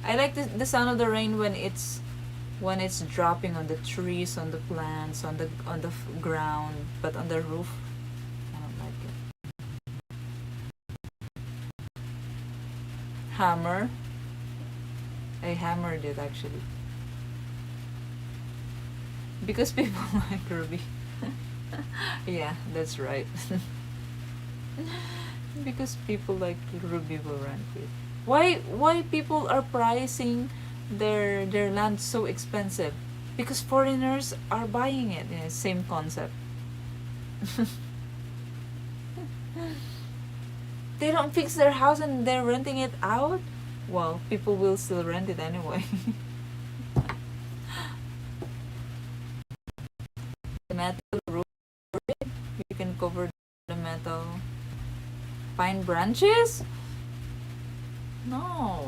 I like the sound of the rain when it's dropping on the trees, on the plants, on the ground, but on the roof, I don't like it. Hammer. I hammered it actually. Because people like Ruby. Yeah, that's right. Because people like Ruby will rent it. Why people are pricing their land so expensive? Because foreigners are buying it. Yeah, same concept. They don't fix their house and they're renting it out. Well, people will still rent it anyway. The metal roof, you can cover the metal. Pine branches? No.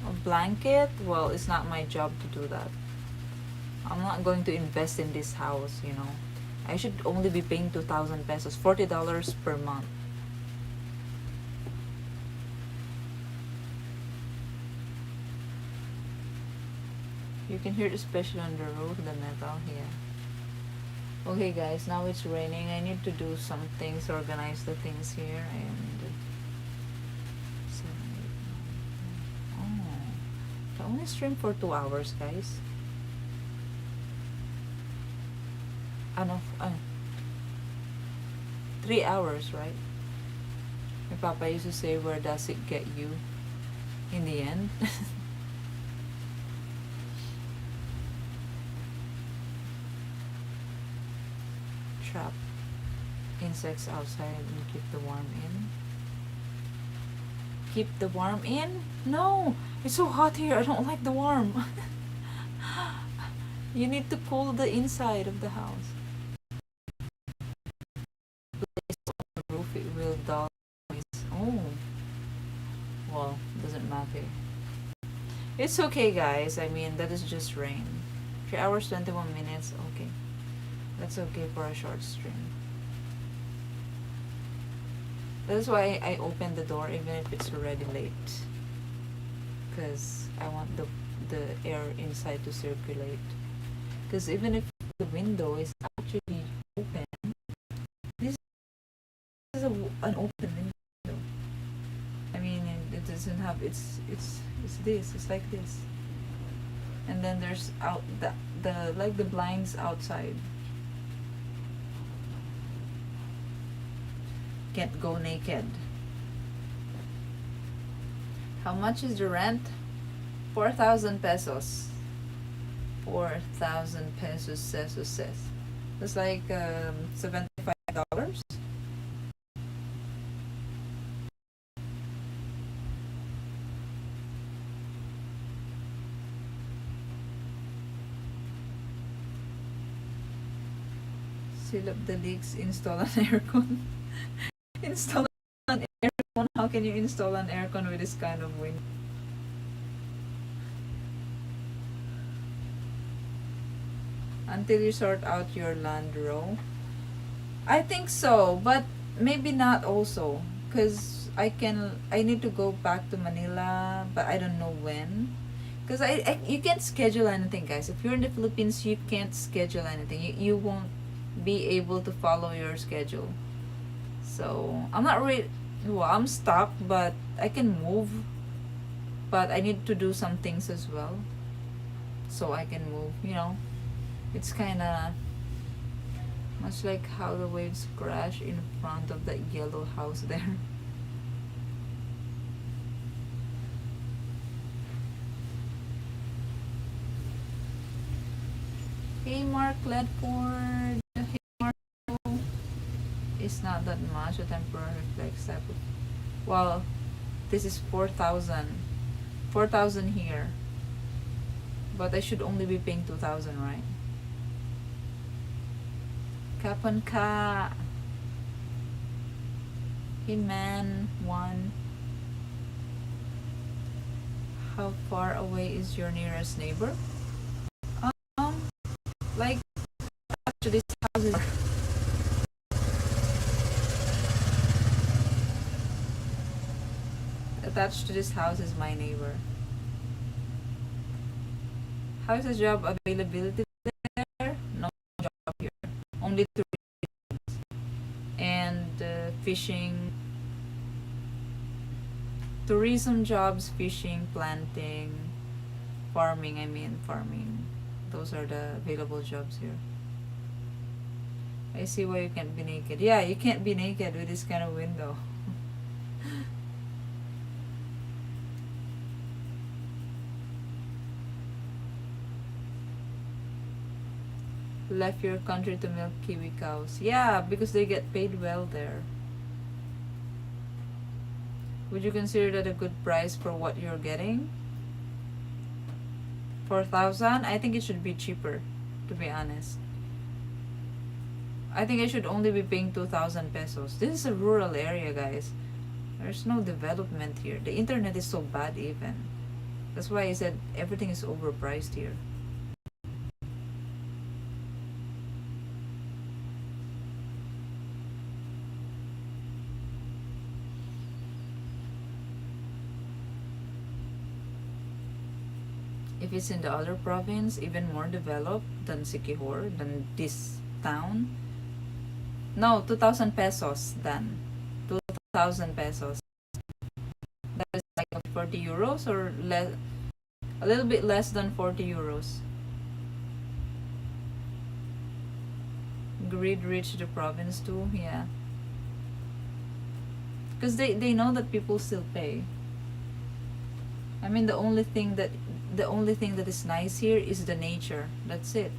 A blanket? Well, it's not my job to do that. I'm not going to invest in this house, you know. I should only be paying 2,000 pesos, $40 per month. You can hear it especially on the roof, the metal here. Okay guys, now it's raining. I need to do some things, organize the things here, and 7, 8, 9, 10. Oh, I only stream for 2 hours, guys. No, 3 hours, right? My papa used to say, where does it get you in the end? Trap insects outside and keep the worm in. Keep the worm in? No! It's so hot here. I don't like the worm. You need to cool the inside of the house. Place on the roof, it will dull noise. Oh. Well, doesn't matter. It's okay, guys. I mean, that is just rain. 3 hours, 21 minutes. Okay. That's okay for a short stream. That's why I open the door even if it's already late. Because I want the air inside to circulate. Because even if the window is actually open, this is an open window. I mean, it doesn't have, it's like this. And then there's out the like the blinds outside. Can't go naked. How much is the rent? 4,000 pesos. 4,000 pesos, says. That's like $75. Seal up the leaks, install an aircon. Install an aircon? How can you install an aircon with this kind of wind? Until you sort out your land row. I think so, but maybe not also. Because I need to go back to Manila, but I don't know when. Because you can't schedule anything, guys. If you're in the Philippines, you can't schedule anything. You won't be able to follow your schedule. So I'm not really, well, I'm stuck, but I can move. But I need to do some things as well, so I can move, you know. It's kind of much like how the waves crash in front of that yellow house there. Hey Mark Ledford. Hey Marco. It's not that much, a temporary flex type of, well, this is 4,000. 4,000 here. But I should only be paying 2,000, right? Kapan ka? Hey man, one. How far away is your nearest neighbor? Like, to this house is attached to this house is my neighbor. How's the job availability there? No job here. Only tourism and fishing. Tourism jobs, fishing, planting, farming. Those are the available jobs here. I see why you can't be naked. Yeah, you can't be naked with this kind of window. Left your country to milk kiwi cows. Yeah, because they get paid well there. Would you consider that a good price for what you're getting? 4,000? I think it should be cheaper, to be honest. I think I should only be paying 2,000 pesos. This is a rural area, guys. There's no development here. The internet is so bad even. That's why I said everything is overpriced here. If it's in the other province, even more developed than Siquijor, than this town. No, 2,000 pesos then. 2,000 pesos. That is like 40 euros or less, a little bit less than 40 euros. Grid reached the province too, yeah. Because they know that people still pay. I mean, the only thing that is nice here is the nature. That's it.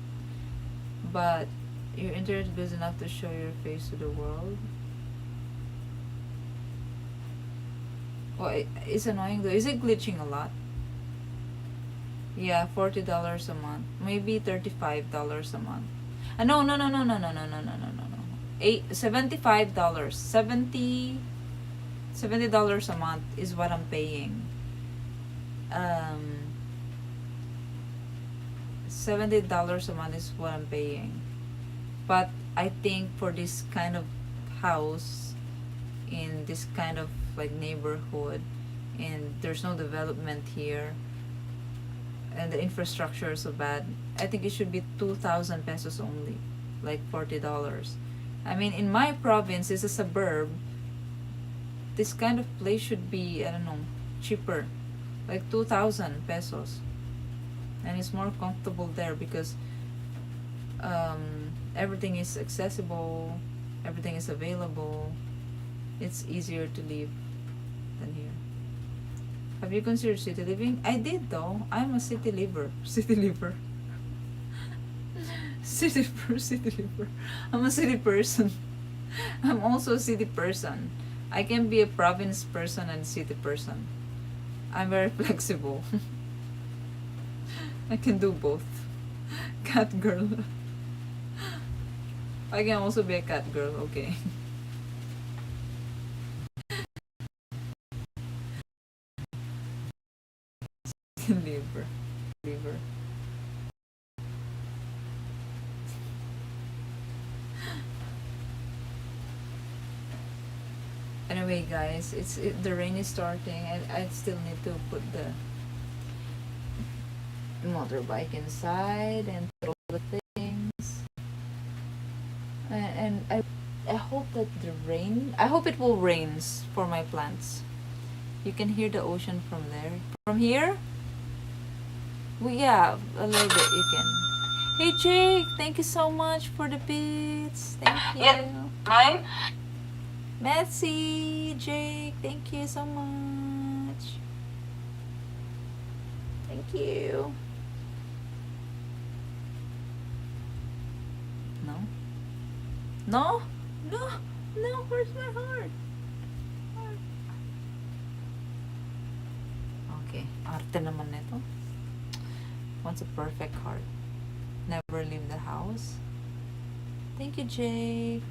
But your internet is good enough to show your face to the world. Oh, it's annoying though. Is it glitching a lot? Yeah, $40 a month. Maybe $35 a month. No. $75. $70 a month is what I'm paying. $70 a month is what I'm paying. But I think for this kind of house in this kind of like neighborhood, and there's no development here, and the infrastructure is so bad, I think it should be 2,000 pesos only, like $40. I mean, in my province, it's a suburb. This kind of place should be, I don't know, cheaper, like 2,000 pesos, and it's more comfortable there because everything is accessible, everything is available. It's easier to live than here. Have you considered city living? I did though. I'm a city liver. City liver. City liver. I'm a city person. I'm also a city person. I can be a province person and city person. I'm very flexible. I can do both. Cat girl. I can also be a cat girl, okay. Liver. Anyway, guys, the rain is starting, and I still need to put the motorbike inside and throw the things. And I hope that I hope it will rain for my plants. You can hear the ocean from there. From here? Well, yeah, a little bit you can. Hey Jake, thank you so much for the bits. Thank you. Yeah, mine. Messi, Jake, thank you so much. Thank you. No, where's my heart? Okay, arte naman nito. Wants a perfect heart. Never leave the house. Thank you, Jake.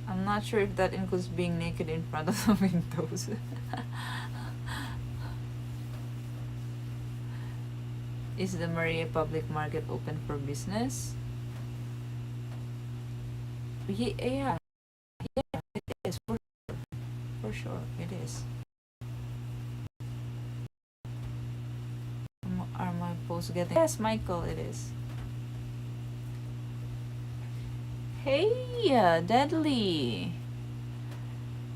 I'm not sure if that includes being naked in front of the windows. Is the Maria Public Market open for business? Yeah, it is for sure. It is. Are my posts getting? Yes, Michael, it is. Hey,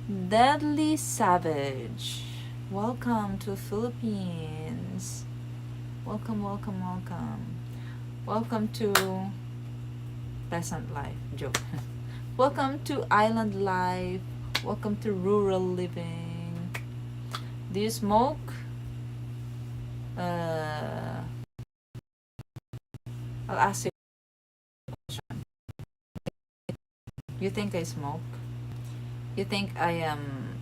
Deadly Savage, welcome to Philippines. Welcome. Welcome to Pleasant Life. Joke. Welcome to Island Life. Welcome to Rural Living. Do you smoke? I'll ask you a question. You think I smoke? You think I am?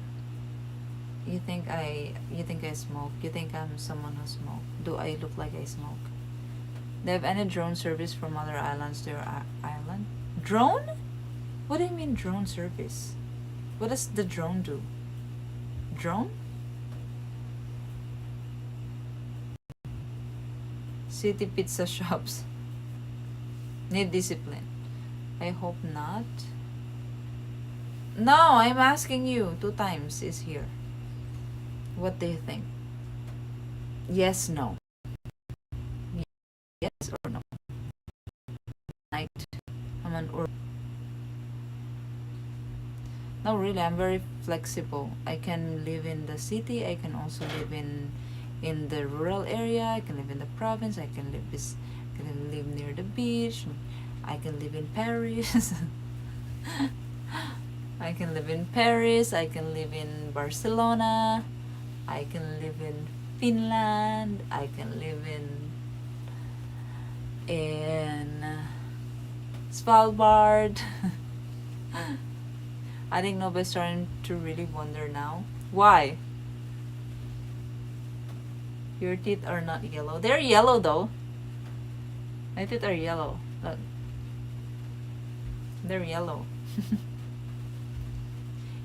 You think I smoke? You think I'm someone who smoke? Do I look like I smoke? Do you have any drone service from other islands to your island? Drone? What do you mean drone service? What does the drone do? Drone? City pizza shops. Need discipline. I hope not. No, I'm asking you. 2 times is here. What do you think? Yes, no. Yes or no? Night. I'm an or. No, really, I'm very flexible. I can live in the city. I can also live in the rural area. I can live in the province. I can live near the beach. I can live in Paris. I can live in Paris. I can live in Barcelona. I can live in Finland. I can live in Svalbard. I think nobody's starting to really wonder now. Why? Your teeth are not yellow. They're yellow though. My teeth are yellow. Look. They're yellow.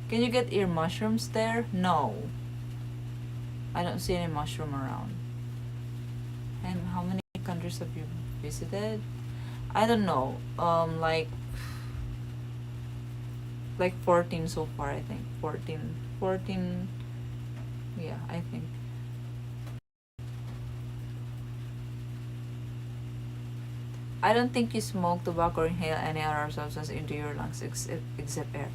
Can you get ear mushrooms there? No. I don't see any mushroom around. And how many countries have you visited? I don't know. Like 14 so far, I think. 14. Yeah, I think. I don't think you smoke tobacco or inhale any other substance into your lungs except air.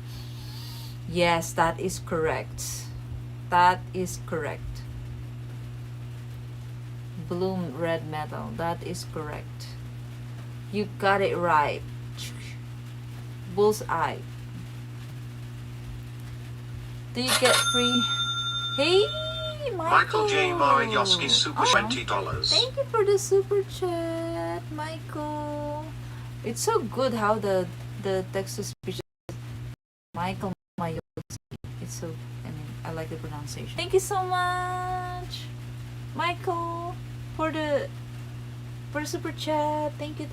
Yes, that is correct. That is correct. Bloom red metal. That is correct. You got it right. Bullseye. Do you get free? Hey, Michael J. Moriyoski, super $20. Thank you for the super chat, Michael. It's so good how the text to speech. Michael Mayoski. It's so. I like the pronunciation. Thank you so much, Michael, for the super chat. Thank you.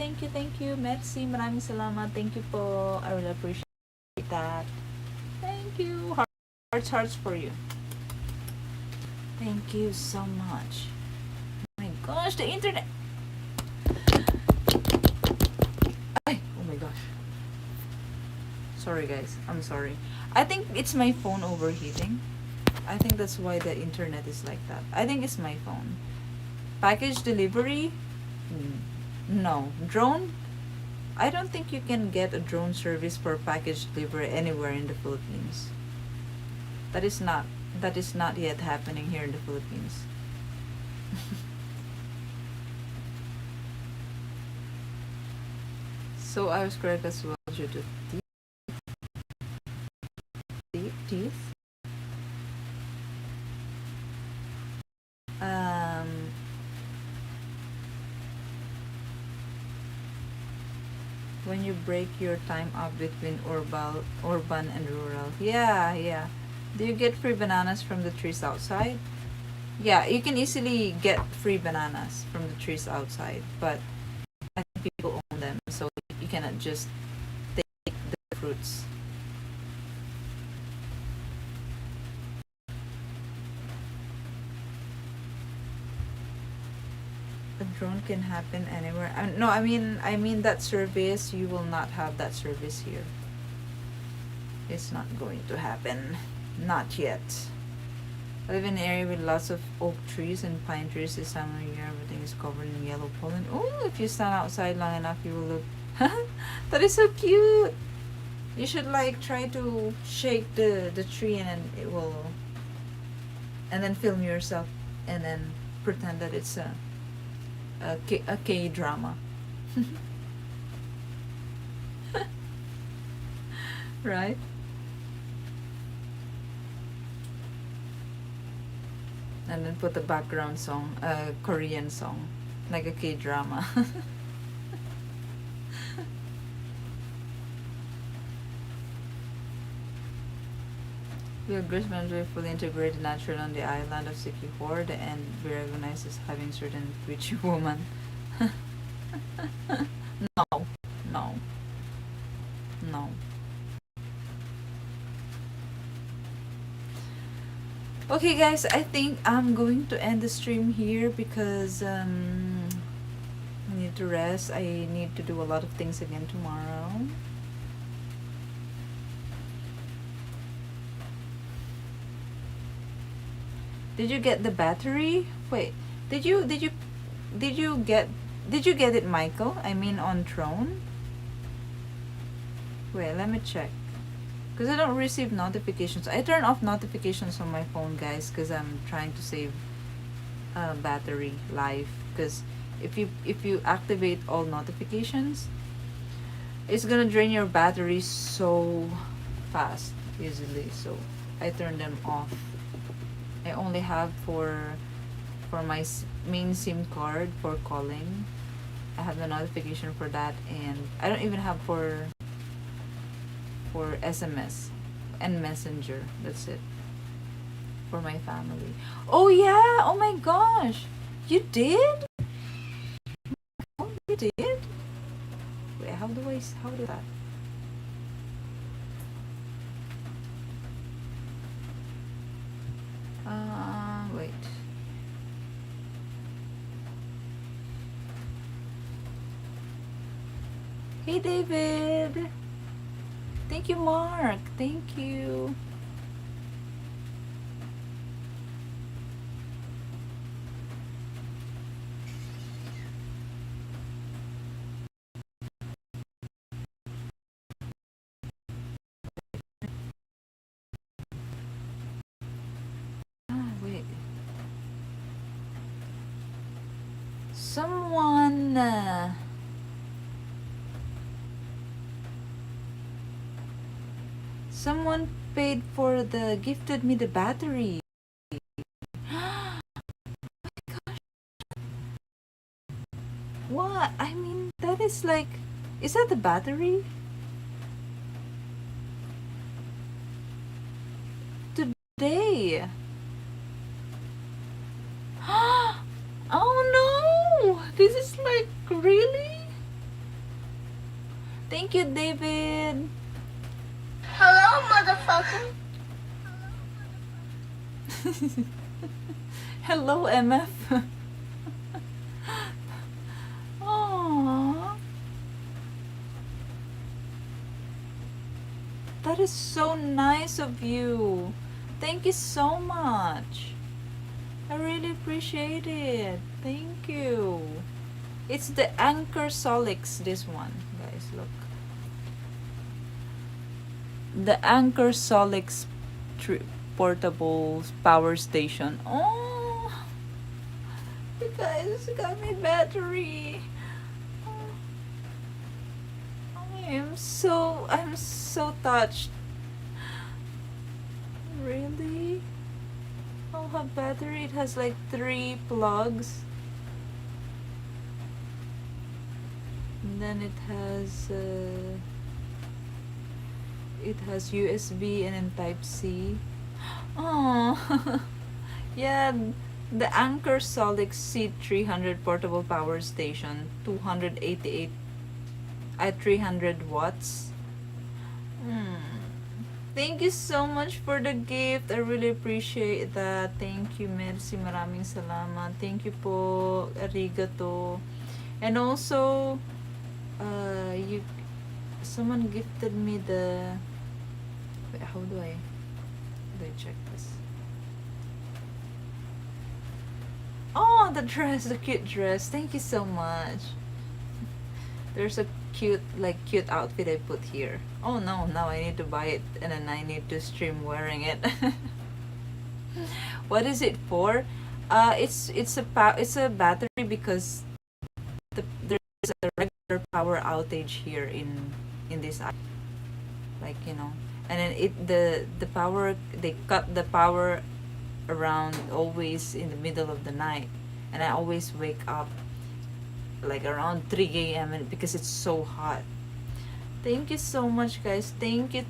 Merci, maraming salamat. Thank you po. I really appreciate that. Thank you. Hearts for you. Thank you so much. Oh my gosh, the internet. Oh my gosh. Sorry guys, I'm sorry. I think it's my phone overheating. I think that's why the internet is like that. I think it's my phone. Package delivery? No. Drone? I don't think you can get a drone service for package delivery anywhere in the Philippines. That is not yet happening here in the Philippines. So I was correct as well due to teeth. When you break your time up between urban and rural. Yeah. Do you get free bananas from the trees outside? Yeah, you can easily get free bananas from the trees outside, but I think people own them, so you cannot just take the fruits. A drone can happen anywhere. No, I mean that service, you will not have that service here. It's not going to happen. Not yet. I live in an area with lots of oak trees and pine trees. This time of year, everything is covered in yellow pollen. Oh, if you stand outside long enough, you will look. That is so cute. You should like try to shake the tree and then it will. And then film yourself and then pretend that it's a K drama. Right? And then put the background song, a Korean song, like a K-drama. We are Grisman fully integrated naturally on the island of Siquijor and be recognized as having certain witchy woman. No, no, no. Okay guys, I think I'm going to end the stream here because I need to rest. I need to do a lot of things again tomorrow. Did you get the battery? Wait, did you get it, Michael? I mean on Throne? Wait, let me check. Because I don't receive notifications. I turn off notifications on my phone, guys, because I'm trying to save battery life. Because if you activate all notifications, it's gonna drain your battery so fast, easily. So I turn them off. I only have for my main SIM card for calling. I have the notification for that, and I don't even have for SMS and Messenger. That's it for my family. Oh yeah, oh my gosh, you did? Oh, you did? Wait, how do that? Wait. Hey David. Thank you, Mark. Thank you. Wait. Someone someone paid for gifted me the battery. What? I mean, that is like, is that the battery? Today. Oh no! This is like, really? Thank you, David. Hello, motherfucker. Hello, MF. Aww. That is so nice of you. Thank you so much. I really appreciate it. Thank you. It's the Anchor Solix, this one. Guys, look. The Anchor Solix portable power station. Oh, you guys got me battery. I'm so touched. Really? Oh, have battery. It has like 3 plugs. And then it has USB and then Type C. Oh, yeah. The Anchor Solix C300 portable power station, 288 at 300 watts. Thank you so much for the gift. I really appreciate that. Thank you, merci, maraming salamat. Thank you po, arigato. And also, someone gifted me the. Wait, how do I check this? Oh, the dress, the cute dress. Thank you so much. There's a cute outfit I put here. Oh no, now I need to buy it and then I need to stream wearing it. What is it for? It's a battery because there's a regular power outage here in this island. Like, you know, and then the power, they cut the power around always in the middle of the night, and I always wake up like around 3 a.m. and because it's so hot. Thank you so much, guys. Thank you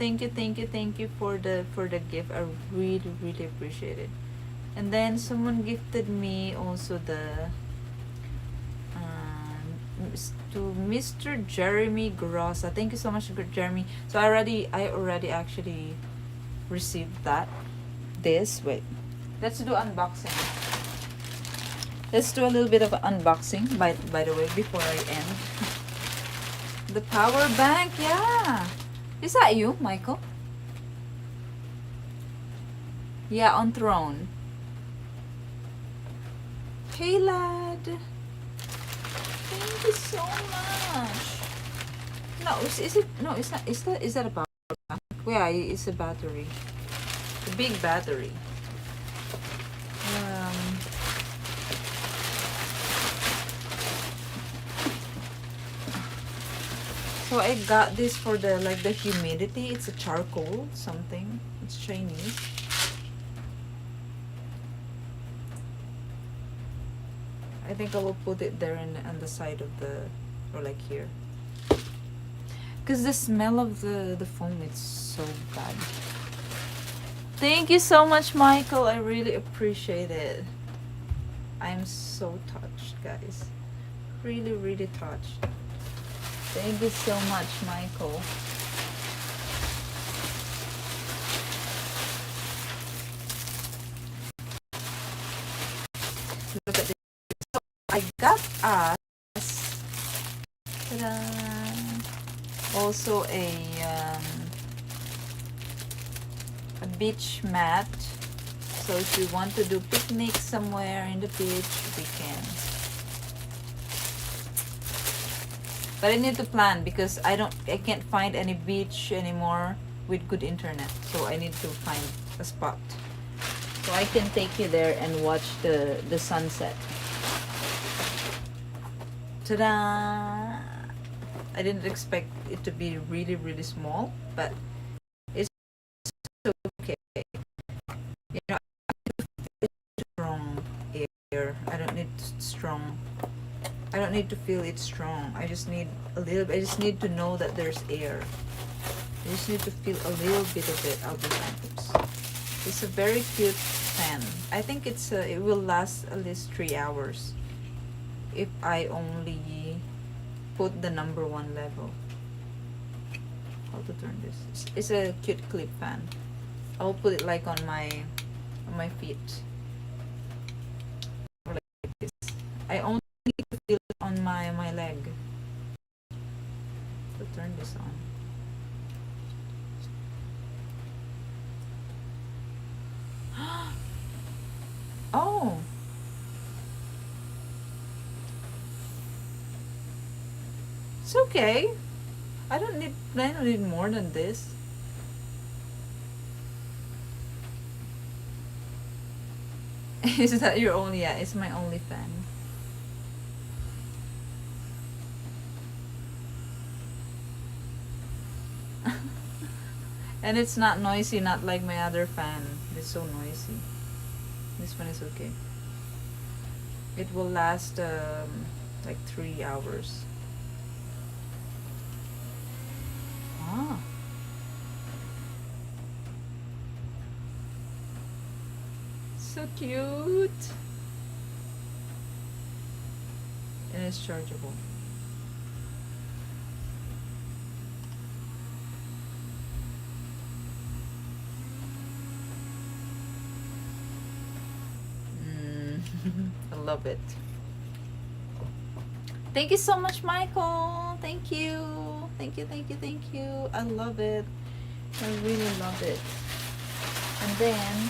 for the gift. I really appreciate it. And then someone gifted me also the to Mr. Jeremy Grossa. Thank you so much, Jeremy. So I already actually received that. Wait, let's do unboxing. Let's do a little bit of unboxing by the way before I end. The power bank, yeah. Is that you, Michael? Yeah, on throne. Hey lad. Thank you so much. No, is it? No, it's not. Is that a power bank? Yeah, it's a battery. A big battery. So I got this for the humidity. It's a charcoal something. It's Chinese. I think I will put it there on the side of the, or like here. Because the smell of the foam is so bad. Thank you so much, Michael. I really appreciate it. I'm so touched, guys. Really touched. Thank you so much, Michael. Look at this. So I got us also a beach mat. So if you want to do picnics somewhere in the beach, we can. But I need to plan because I can't find any beach anymore with good internet. So I need to find a spot. So I can take you there and watch the sunset. Ta-da! I didn't expect it to be really small, but it's okay. You know, strong air. I don't need to feel it strong. I just need a little bit. I just need to know that there's air. I just need to feel a little bit of it. I'll be fine. Oops. It's a very cute fan. I think it will last at least 3 hours if I only put the number 1 level. How to turn this? It's a cute clip fan. I'll put it like on my feet. Like this. I only need to feel it on my leg. To turn this on. Oh. It's okay. I don't need more than this. Is that your only? Yeah, it's my only fan. And it's not noisy, not like my other fan. It's so noisy. This one is okay. It will last like 3 hours. Ah. So cute. And it's chargeable. I love it. Thank you so much, Michael. Thank you. Thank you. I love it. I really love it. And then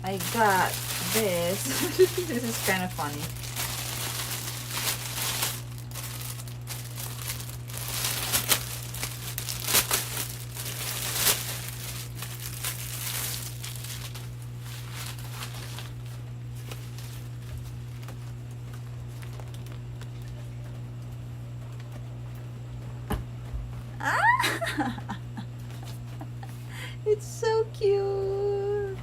I got this. This is kind of funny. It's so cute.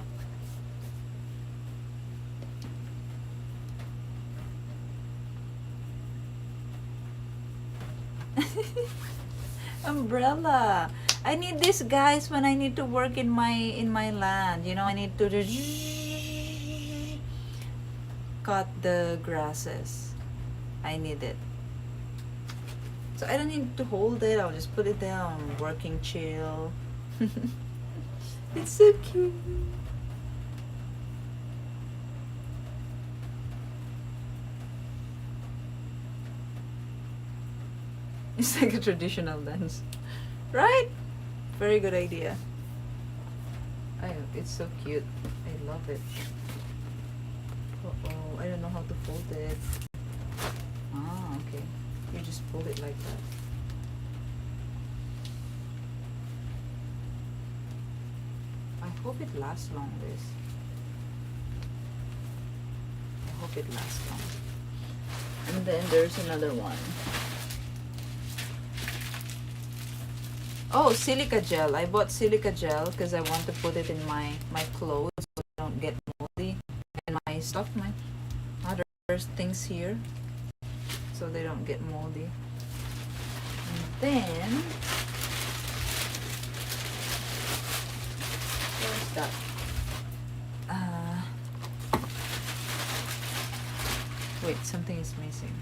Umbrella. I need this, guys, when I need to work in my land. You know, I need to cut the grasses. I need it. So I don't need to hold it. I'll just put it down. Working chill. It's so cute. It's like a traditional dance, right? Very good idea. It's so cute. I love it. Uh-oh, I don't know how to fold it. Ah, okay. You just fold it like that. I hope it lasts long, this. I hope it lasts long. And then there's another one. Oh, silica gel. I bought silica gel because I want to put it in my clothes so they don't get moldy. And my stuff, my other things here, so they don't get moldy. And then, where's that? Wait, something is missing.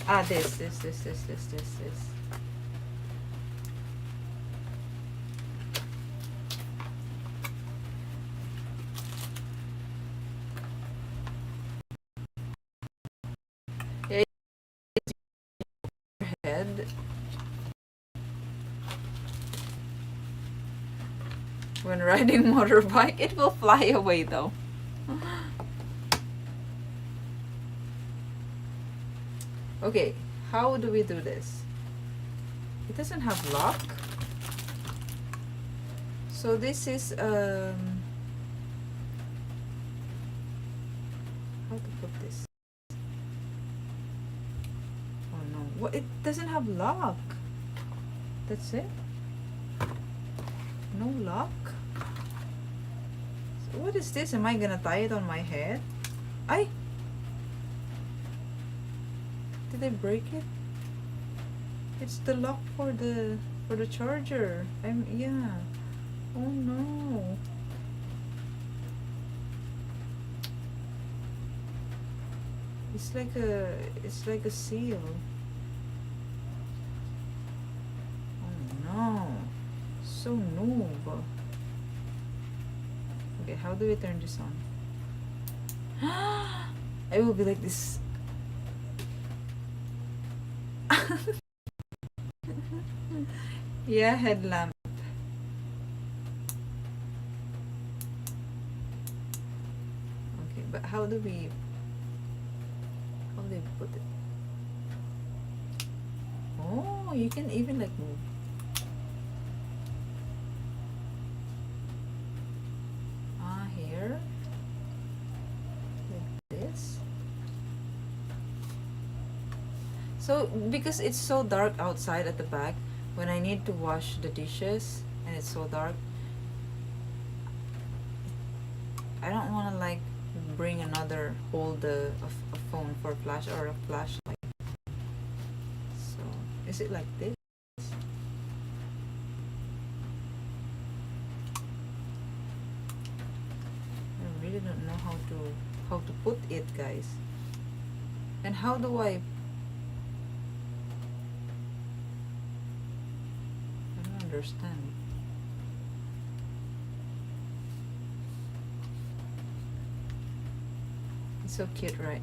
Ah, this. Yeah, your head. When riding motorbike, it will fly away though. Okay, how do we do this? It doesn't have lock. So this is how to put this? Oh no, what? It doesn't have lock. That's it. No lock. So what is this? Am I gonna tie it on my head? Did I break it? It's the lock for the charger. Yeah. Oh no. It's like a seal. Oh no. So noob. Okay, how do we turn this on? I will be like this. Yeah, headlamp. Okay, but how do we put it? Oh, you can even like move. Here. Like this. So, because it's so dark outside at the back, when I need to wash the dishes and it's so dark, I don't want to like bring another a phone for a flash or a flashlight. So, is it like this? I really don't know how to put it, guys. And how do I understand? It's so cute, right?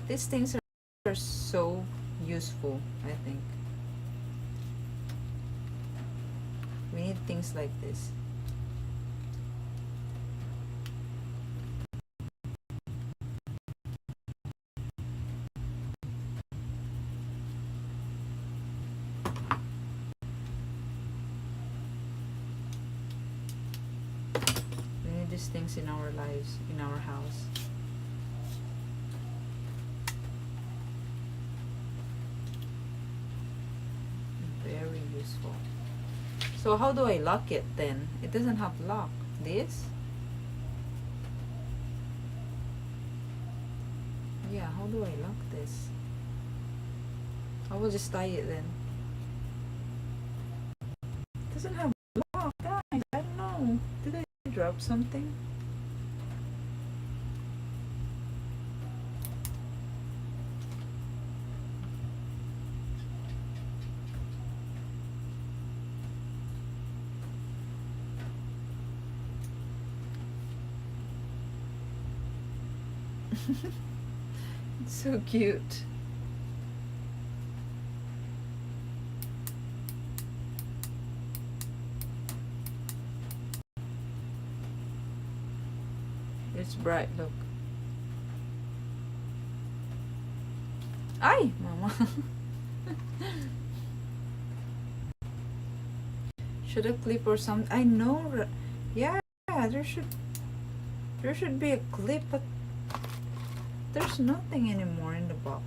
These things are so useful, I think. We need things like this. these things in our lives, in our house. Very useful. So how do I lock it then? It doesn't have lock. This? Yeah, how do I lock this? I will just tie it then. It doesn't have lock, guys. I don't know. Did I drop something? It's so cute. It's bright, look. Ay, mama. Should a clip or something? I know. Yeah, there should be a clip, but there's nothing anymore in the box.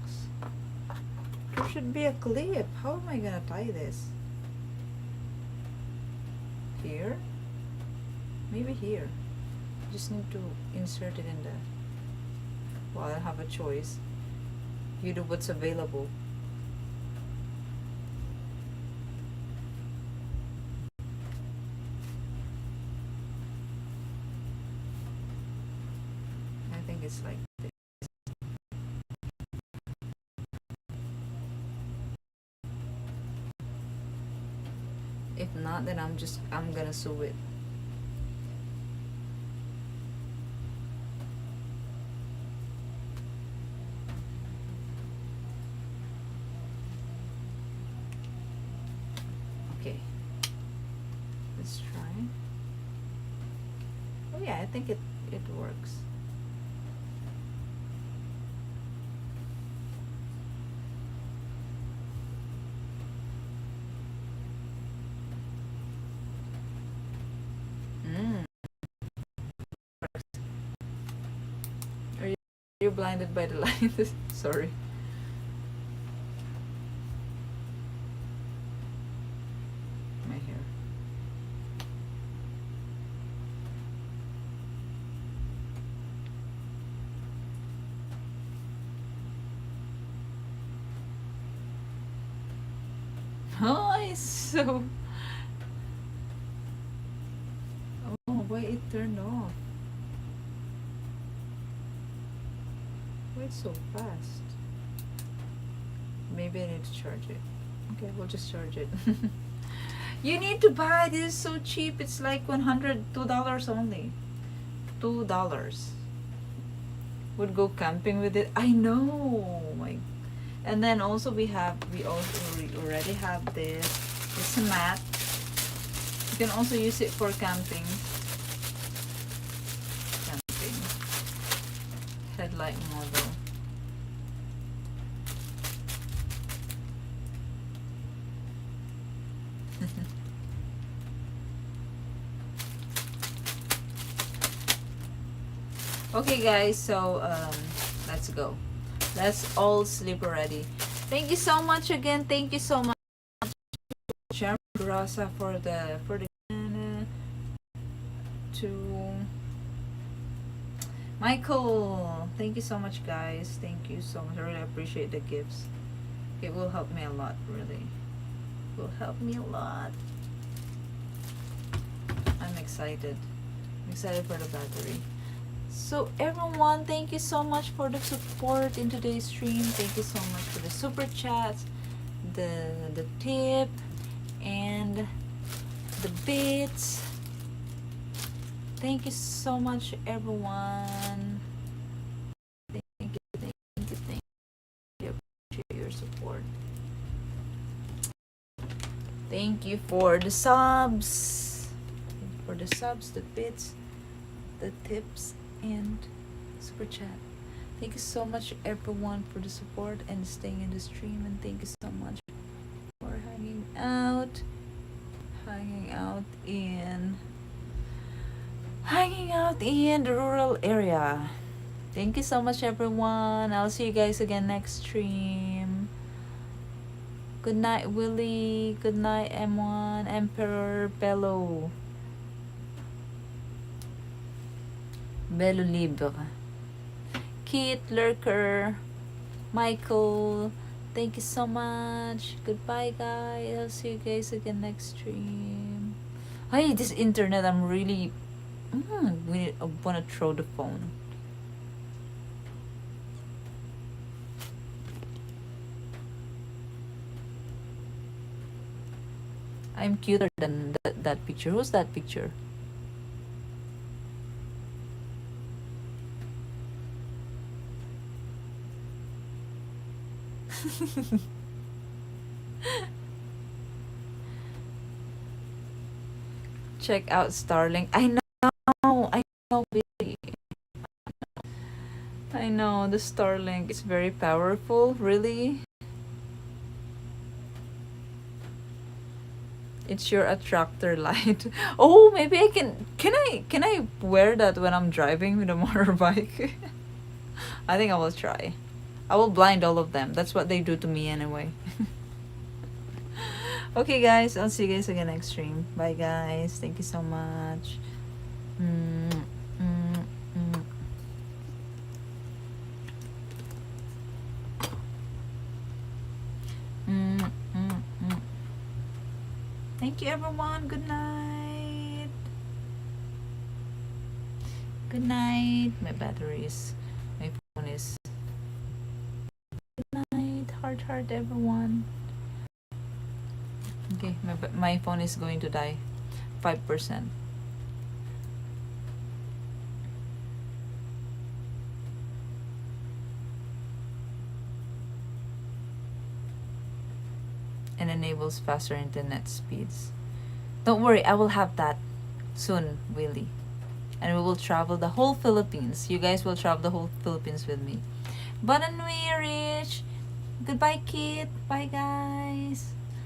There should be a clip. How am I gonna tie this? Here? Maybe here. Just need to insert it in the... Well, I have a choice. You do what's available. I think it's like this. If not, then I'm gonna sew it. Okay, let's try. Oh yeah, I think it works. Are you blinded by the light? Sorry. My hair. Oh, it's so... Oh, why it turned off? Why it's so fast? Maybe I need to charge it. Okay, we'll just charge it. You need to buy this, so cheap. It's like $2 only. $2. Would go camping with it. I know. My. And then also we already have this. It's a mat. You can also use it for camping. Camping. Headlight model. Okay guys, so let's go. Let's all sleep already. Thank you so much again. Thank you so much, Sharon Rosa, for the to Michael. Thank you so much, guys. Thank you so much. I really appreciate the gifts. It will help me a lot, really. It will help me a lot. I'm excited. I'm excited for the battery. So everyone, thank you so much for the support in today's stream. Thank you so much for the super chats, the tip, and the bits. Thank you so much, everyone. Thank you. I appreciate your support. Thank you for the subs. For the subs, the bits, the tips, and super chat. Thank you so much, everyone, for the support and staying in the stream, and thank you so much for hanging out out in the rural area. Thank you so much, everyone. I'll see you guys again next stream. Good night, Willie. Good night, M1, Emperor, Bello. Bello Libre. Kit, Lurker, Michael. Thank you so much. Goodbye, guys. I'll see you guys again next stream. Hey, this internet, I'm really... I want to throw the phone. I'm cuter than that picture. Who's that picture? Check out Starlink. I know, Billy. I know, the Starlink is very powerful. Really? It's your attractor light. Oh, maybe I can I wear that when I'm driving with a motorbike? I think I will try. I will blind all of them. That's what they do to me anyway. Okay, guys, I'll see you guys again next stream. Bye, guys. Thank you so much. Thank you, everyone. Good night. Good night. My phone is. Good night. Heart, everyone. Okay, my phone is going to die. 5%. And enables faster internet speeds. Don't worry, I will have that soon, Willie. And we will travel the whole Philippines. You guys will travel the whole Philippines with me. Bonne nuit, Rich. Goodbye, Kit. Bye, guys.